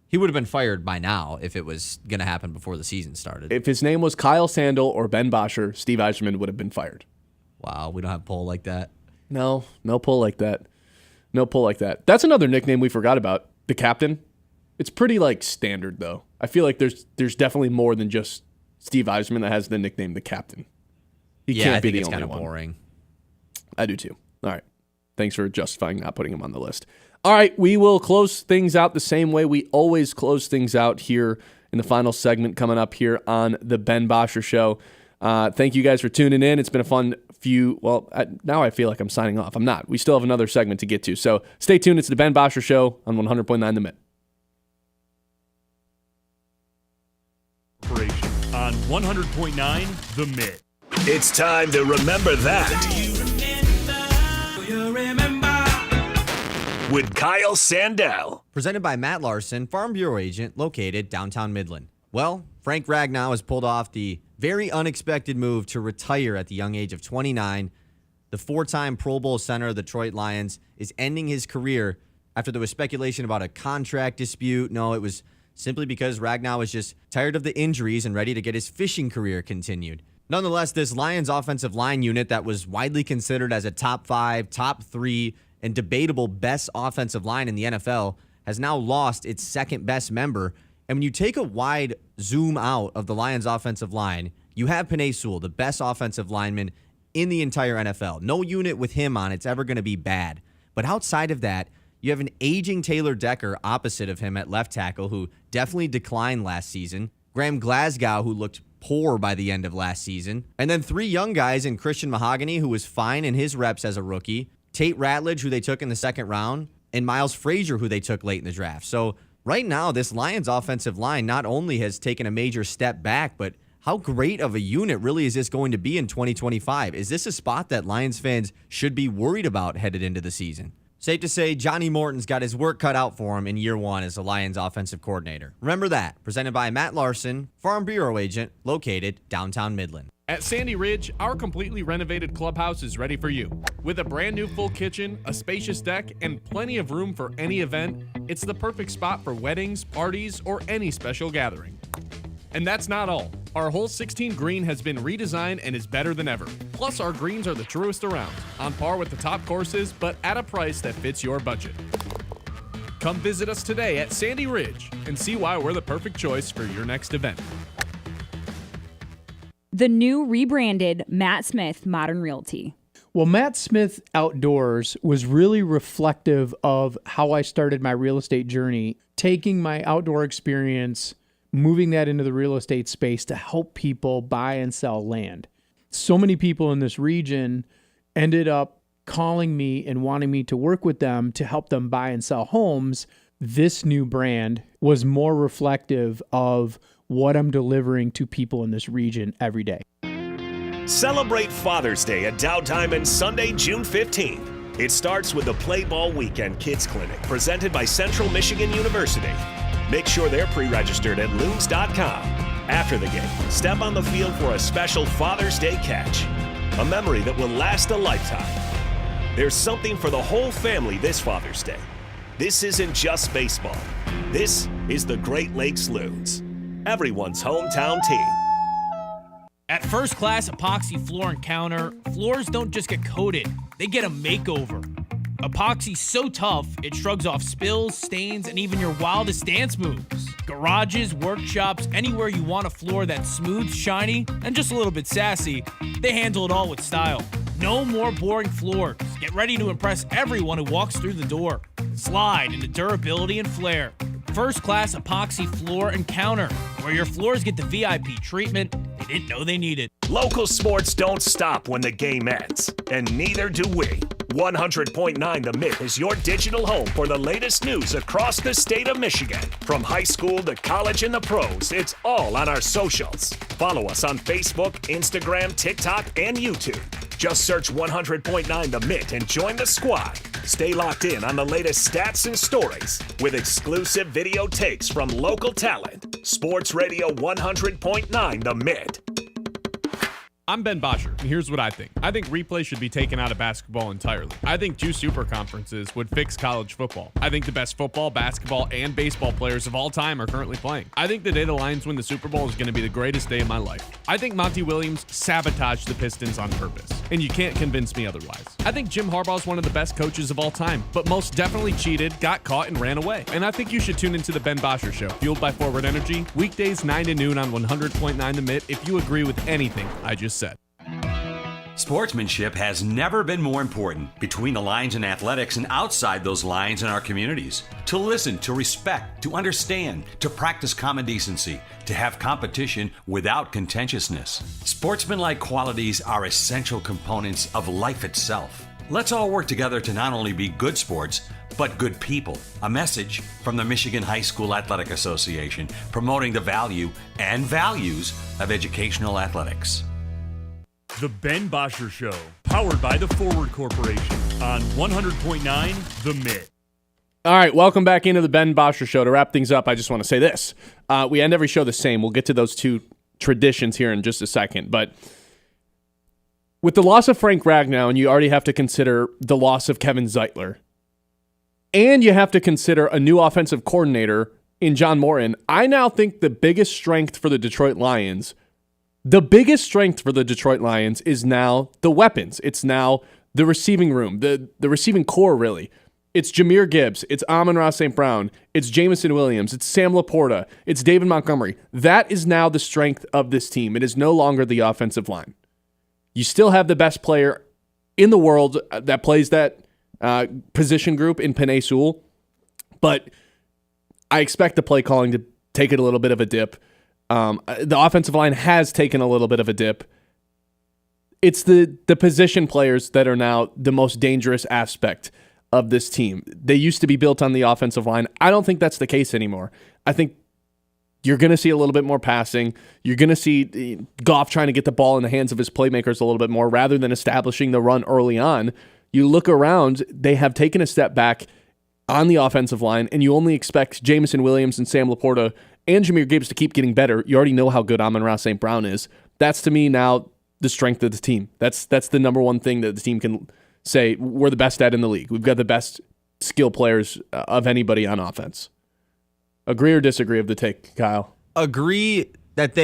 He would have been fired by now if it was going to happen before the season started. If his name was Kyle Sandel or Ben Bosscher, Steve Yzerman would have been fired. Wow, we don't have a poll like that. No poll like that. No poll like that. That's another nickname we forgot about. The captain. It's pretty standard though. I feel like there's definitely more than just Steve Yzerman that has the nickname the captain. He can't be the only one. Boring. I do too. All right. Thanks for justifying not putting him on the list. All right, we will close things out the same way we always close things out here in the final segment coming up here on the Ben Bosscher Show. Thank you guys for tuning in. It's been a fun few. Well, now I feel like I'm signing off. I'm not. We still have another segment to get to. So stay tuned. It's the Ben Bosscher Show on 100.9 The Mitt. On 100.9 The Mitt. It's time to remember that. With Kyle Sandell. Presented by Matt Larson, Farm Bureau agent located downtown Midland. Well, Frank Ragnow has pulled off the very unexpected move to retire at the young age of 29. The four-time Pro Bowl center of the Detroit Lions is ending his career after there was speculation about a contract dispute. No, it was simply because Ragnow was just tired of the injuries and ready to get his fishing career continued. Nonetheless, this Lions offensive line unit that was widely considered as a top 5, top 3, and debatable best offensive line in the NFL has now lost its second best member. And when you take a wide zoom out of the Lions offensive line, you have Penei Sewell, the best offensive lineman in the entire NFL. No unit with him on it's ever going to be bad. But outside of that, you have an aging Taylor Decker opposite of him at left tackle who definitely declined last season. Graham Glasgow, who looked poor by the end of last season. And then 3 young guys in Christian Mahogany, who was fine in his reps as a rookie. Tate Ratledge, who they took in the second round. And Miles Frazier, who they took late in the draft. So right now, this Lions offensive line not only has taken a major step back, but how great of a unit really is this going to be in 2025? Is this a spot that Lions fans should be worried about headed into the season? Safe to say, Johnny Morton's got his work cut out for him in year 1 as the Lions offensive coordinator. Remember that. Presented by Matt Larson, Farm Bureau agent located downtown Midland. At Sandy Ridge, our completely renovated clubhouse is ready for you. With a brand new full kitchen, a spacious deck, and plenty of room for any event, it's the perfect spot for weddings, parties, or any special gathering. And that's not all. Our whole 16 green has been redesigned and is better than ever. Plus, our greens are the truest around, on par with the top courses, but at a price that fits your budget. Come visit us today at Sandy Ridge and see why we're the perfect choice for your next event. The new rebranded Matt Smith Modern Realty. Well, Matt Smith Outdoors was really reflective of how I started my real estate journey, taking my outdoor experience, moving that into the real estate space to help people buy and sell land. So many people in this region ended up calling me and wanting me to work with them to help them buy and sell homes. This new brand was more reflective of what I'm delivering to people in this region every day. Celebrate Father's Day at Dowtime Sunday, June 15th. It starts with the Play Ball Weekend Kids Clinic presented by Central Michigan University. Make sure they're pre-registered at loons.com. After the game, step on the field for a special Father's Day catch, a memory that will last a lifetime. There's something for the whole family this Father's Day. This isn't just baseball. This is the Great Lakes Loons, everyone's hometown team. At First Class Epoxy Floor and Counter, floors don't just get coated, they get a makeover. Epoxy's so tough, it shrugs off spills, stains, and even your wildest dance moves. Garages, workshops, anywhere you want a floor that's smooth, shiny, and just a little bit sassy, they handle it all with style. No more boring floors. Get ready to impress everyone who walks through the door. Slide into durability and flair. First Class Epoxy Floor and Counter, where your floors get the VIP treatment they didn't know they needed. Local sports don't stop when the game ends, and neither do we. 100.9 The Mitt is your digital home for the latest news across the state of Michigan. From high school to college and the pros, it's all on our socials. Follow us on Facebook, Instagram, TikTok, and YouTube. Just search 100.9 The Mitt and join the squad. Stay locked in on the latest stats and stories with exclusive video takes from local talent. Sports Radio 100.9 The Mitt. I'm Ben Bosscher, and here's what I think. I think replay should be taken out of basketball entirely. I think 2 super conferences would fix college football. I think the best football, basketball, and baseball players of all time are currently playing. I think the day the Lions win the Super Bowl is going to be the greatest day of my life. I think Monty Williams sabotaged the Pistons on purpose, and you can't convince me otherwise. I think Jim Harbaugh is one of the best coaches of all time, but most definitely cheated, got caught, and ran away. And I think you should tune into the Ben Bosscher Show, fueled by Forward Energy, weekdays 9 to noon on 100.9 The Mitt if you agree with anything I just said. Sportsmanship has never been more important between the lines in athletics and outside those lines in our communities. To listen, to respect, to understand, to practice common decency, to have competition without contentiousness. Sportsmanlike qualities are essential components of life itself. Let's all work together to not only be good sports, but good people. A message from the Michigan High School Athletic Association, promoting the value and values of educational athletics. The Ben Bosscher Show, powered by the Forward Corporation on 100.9 The Mitt. All right, welcome back into the Ben Bosscher Show. To wrap things up, I just want to say this. We end every show the same. We'll get to those two traditions here in just a second. But with the loss of Frank Ragnow, and you already have to consider the loss of Kevin Zeitler, and you have to consider a new offensive coordinator in John Morton, I now think the biggest strength for the Detroit Lions is now the weapons. It's now the receiving room, the receiving core, really. It's Jahmyr Gibbs. It's Amon-Ra St. Brown. It's Jameson Williams. It's Sam Laporta. It's David Montgomery. That is now the strength of this team. It is no longer the offensive line. You still have the best player in the world that plays that position group in Penei Sewell, but I expect the play calling to take it a little bit of a dip. The offensive line has taken a little bit of a dip. It's the position players that are now the most dangerous aspect of this team. They used to be built on the offensive line. I don't think that's the case anymore. I think you're going to see a little bit more passing. You're going to see Goff trying to get the ball in the hands of his playmakers a little bit more rather than establishing the run early on. You look around, they have taken a step back on the offensive line, and you only expect Jameson Williams and Sam Laporta and Jahmyr Gibbs to keep getting better. You already know how good Amon-Ra St. Brown is. That's, to me, now the strength of the team. That's the number one thing that the team can say we're the best at in the league. We've got the best skill players of anybody on offense. Agree or disagree of the take, Kyle? Agree that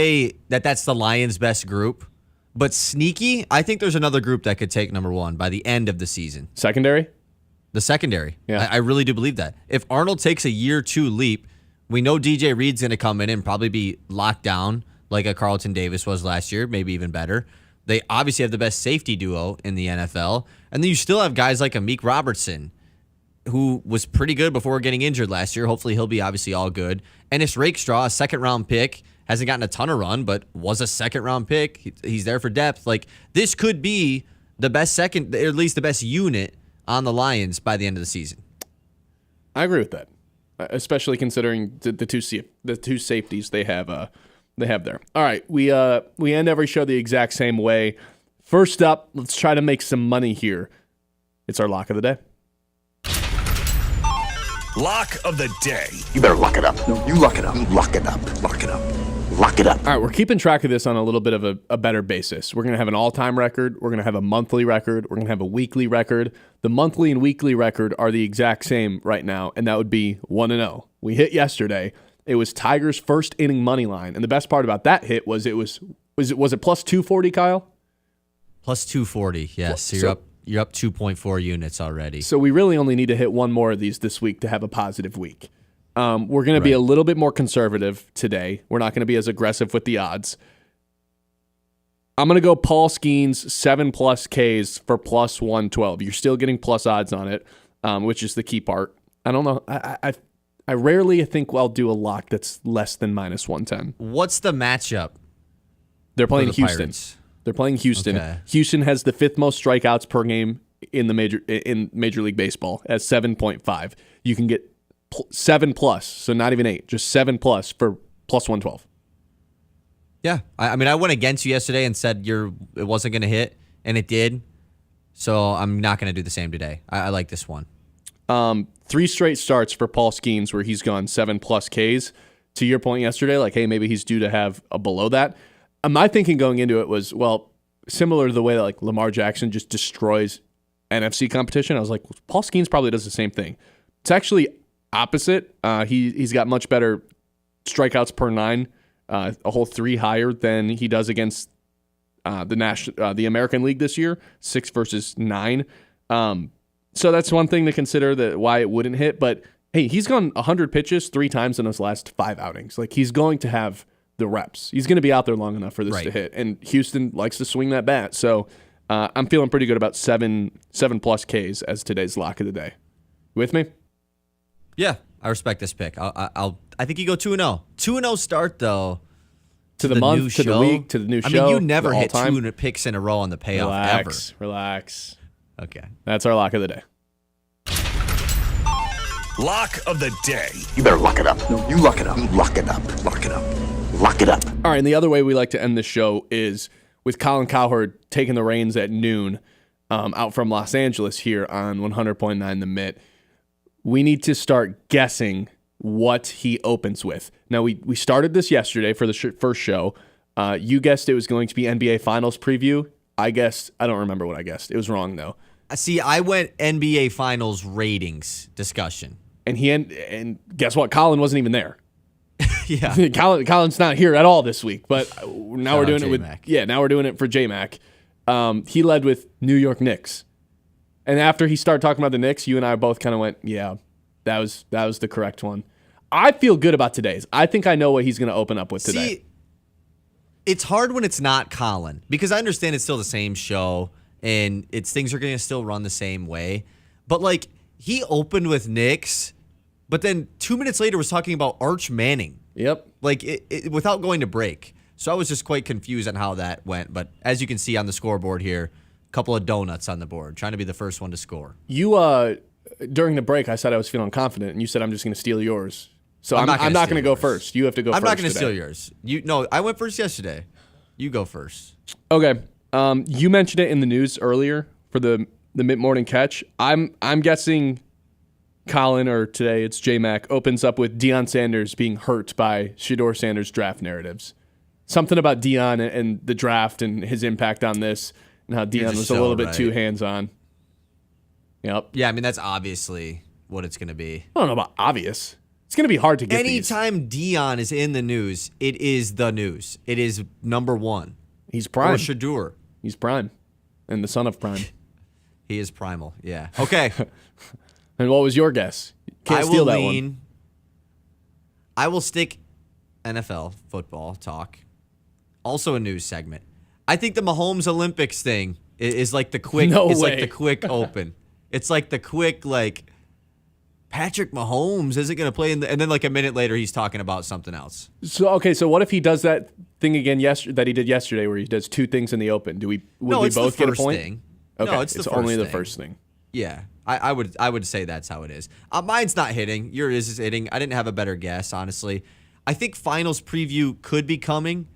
that's the Lions' best group, but sneaky, I think there's another group that could take number one by the end of the season. Secondary? The secondary. Yeah. I really do believe that. If Arnold takes a year two leap, we know DJ Reed's going to come in and probably be locked down like a Carlton Davis was last year, maybe even better. They obviously have the best safety duo in the NFL. And then you still have guys like Amik Robertson, who was pretty good before getting injured last year. Hopefully he'll be obviously all good. Ennis Rakestraw, a second-round pick, hasn't gotten a ton of run, but was a second-round pick. He's there for depth. Like, this could be the best second, or at least the best unit on the Lions by the end of the season. I agree with that, especially considering the two safeties they have there. All right, we end every show the exact same way. First up, let's try to make some money here. It's our lock of the day. Lock of the day. You better lock it up. No, you lock it up. Lock it up. Lock it up. Lock it up. All right, we're keeping track of this on a little bit of a better basis. We're going to have an all-time record. We're going to have a monthly record. We're going to have a weekly record. The monthly and weekly record are the exact same right now, and that would be 1-0. We hit yesterday. It was Tigers' first inning money line, and the best part about that hit was it plus 240, Kyle? Plus 240, yes. So you're up 2.4 units already. So we really only need to hit one more of these this week to have a positive week. We're going to be a little bit more conservative today. We're not going to be as aggressive with the odds. I'm going to go Paul Skeens 7+ Ks for plus 112. You're still getting plus odds on it, which is the key part. I don't know. I rarely think I'll do a lock that's less than minus 110. What's the matchup? They're playing Houston. Pirates? They're playing Houston. Okay. Houston has the 5th most strikeouts per game in Major League Baseball at 7.5. You can get 7+, so not even 8, just 7+ for plus 112. Yeah, I mean, I went against you yesterday and said it wasn't going to hit, and it did. So I'm not going to do the same today. I like this one. 3 straight starts for Paul Skeens where he's gone 7+ Ks. To your point yesterday, like, hey, maybe he's due to have a below that. My thinking going into it was, well, similar to the way that like Lamar Jackson just destroys NFC competition. I was like, well, Paul Skeens probably does the same thing. It's actually opposite. He's got much better strikeouts per 9, a whole 3 higher than he does against the American League this year, 6 versus 9. So that's one thing to consider, that why it wouldn't hit. But hey, he's gone 100 pitches 3 times in his last 5 outings. Like, he's going to have the reps. He's going to be out there long enough for this to hit. And Houston likes to swing that bat. So I'm feeling pretty good about 7+ Ks as today's lock of the day. You with me? Yeah, I respect this pick. I think you go 2-0. 2-0 start though. To the month, to the week, to the new show. I mean, you never hit all-time. 2 picks in a row on the payoff Relax. Okay. That's our lock of the day. Lock of the day. You better lock it up. No, you lock it up. Lock it up. Lock it up. Lock it up. All right, and the other way we like to end the show is with Colin Cowherd taking the reins at noon out from Los Angeles here on 100.9 The Mitt. We need to start guessing what he opens with. Now, we started this yesterday for the first show. You guessed it was going to be NBA Finals preview. I don't remember what I guessed. It was wrong, though. See, I went NBA Finals ratings discussion. And guess what? Colin wasn't even there. Yeah. Colin's not here at all this week, but now we're doing it with J-Mac. Now we're doing it for J-Mac. He led with New York Knicks. And after he started talking about the Knicks, you and I both kind of went, yeah, that was the correct one. I feel good about today's. I think I know what he's going to open up with today. See, it's hard when it's not Colin because I understand it's still the same show and things are going to still run the same way. But like he opened with Knicks, but then 2 minutes later was talking about Arch Manning. Yep. Like without going to break. So I was just quite confused on how that went. But as you can see on the scoreboard here, a couple of donuts on the board, trying to be the first one to score. You, during the break, I said I was feeling confident, and you said I'm just going to steal yours. So I'm not going to go first. You have to go first. I'm not going to steal yours. I went first yesterday. You go first. Okay. You mentioned it in the news earlier for the mid-morning catch. I'm guessing Colin, or today it's J-Mac, opens up with Deion Sanders being hurt by Shedeur Sanders' draft narratives. Something about Deion and the draft and his impact on this and how Deion was a little bit too hands-on. Yep. Yeah, I mean, that's obviously what it's going to be. I don't know about obvious. It's going to be hard to get Anytime Deion is in the news, it is the news. It is number one. He's prime. Or Shedeur. He's prime. And the son of prime. He is primal, yeah. Okay. And what was your guess? Can't steal that one. I will stick NFL football talk. Also a news segment. I think the Mahomes Olympics thing is like the quick. Like the quick open. It's like the quick Patrick Mahomes isn't going to play and then like a minute later he's talking about something else. So what if he does that thing again that he did yesterday where he does two things in the open? Would we both get a point? Thing. Okay, no, it's only thing. the first thing. Yeah, I would say that's how it is. Mine's not hitting. Yours is hitting. I didn't have a better guess, honestly. I think finals preview could be coming.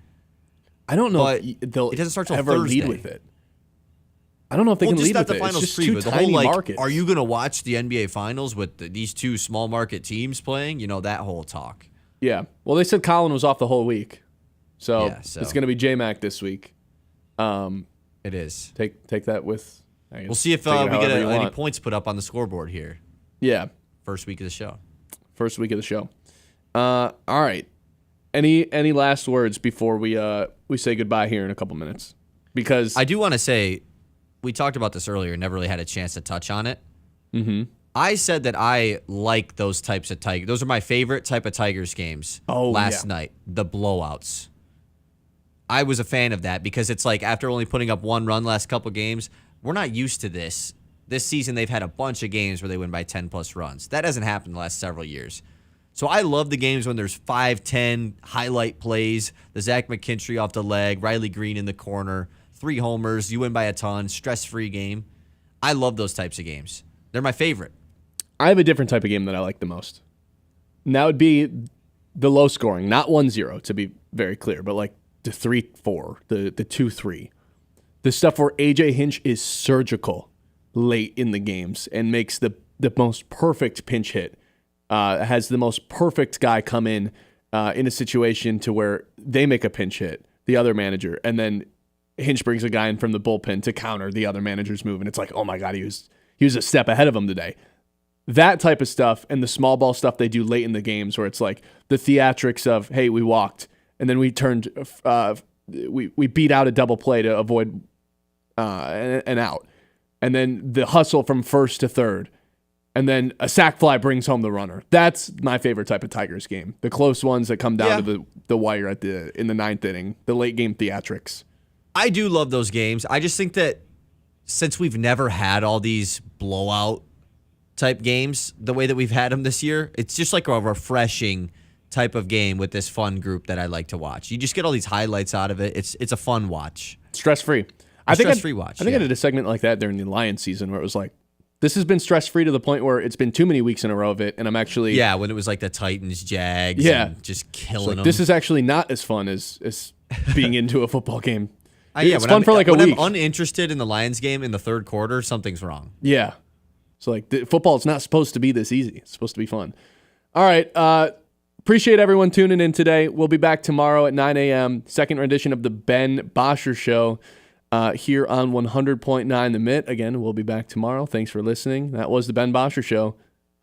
I don't know if it doesn't start till ever Thursday. lead with it. I don't know if they can lead with the it. finals It's just preview. two The tiny whole markets. are you going to watch the NBA finals with these two small market teams playing? That whole talk. Yeah. Well, they said Colin was off the whole week, so it's going to be J-Mac this week. It is. Take that with. We'll see if we get any points put up on the scoreboard here. Yeah. First week of the show. All right. Any last words before we say goodbye here in a couple minutes? Because I do want to say, we talked about this earlier, never really had a chance to touch on it. Mm-hmm. I said that I like those types of Tigers. Those are my favorite type of Tigers games last night, the blowouts. I was a fan of that because it's like after only putting up one run last couple games, we're not used to this. This season, they've had a bunch of games where they win by 10-plus runs. That hasn't happened the last several years. So I love the games when there's 5-10 highlight plays, the Zach McKinstry off the leg, Riley Green in the corner, 3 homers, you win by a ton, stress-free game. I love those types of games. They're my favorite. I have a different type of game that I like the most. And that would be the low scoring, not 1-0 to be very clear, but like the 3-4, the 2-3. The stuff where AJ Hinch is surgical late in the games and makes the most perfect pinch hit. Has the most perfect guy come in a situation to where they make a pinch hit, the other manager, and then Hinch brings a guy in from the bullpen to counter the other manager's move, and it's like, oh my God, he was a step ahead of him today. That type of stuff and the small ball stuff they do late in the games where it's like the theatrics of, hey, we walked, and then we turned, we beat out a double play to avoid an out, and then the hustle from first to third, and then a sac fly brings home the runner. That's my favorite type of Tigers game. The close ones that come down to the wire in the ninth inning, the late game theatrics. I do love those games. I just think that since we've never had all these blowout type games the way that we've had them this year, it's just like a refreshing type of game with this fun group that I like to watch. You just get all these highlights out of it. It's a fun watch. Stress-free. Stress-free watch. I think I did a segment like that during the Lions season where it was like, this has been stress-free to the point where it's been too many weeks in a row of it, and I'm actually... Yeah, when it was like the Titans, Jags, and just killing them. This is actually not as fun as being into a football game. Yeah, it's fun for like a week. When I'm uninterested in the Lions game in the third quarter, something's wrong. Yeah. So like football is not supposed to be this easy. It's supposed to be fun. All right. Appreciate everyone tuning in today. We'll be back tomorrow at 9 a.m. Second rendition of the Ben Bosscher Show here on 100.9 The Mitt. Again, we'll be back tomorrow. Thanks for listening. That was the Ben Bosscher Show.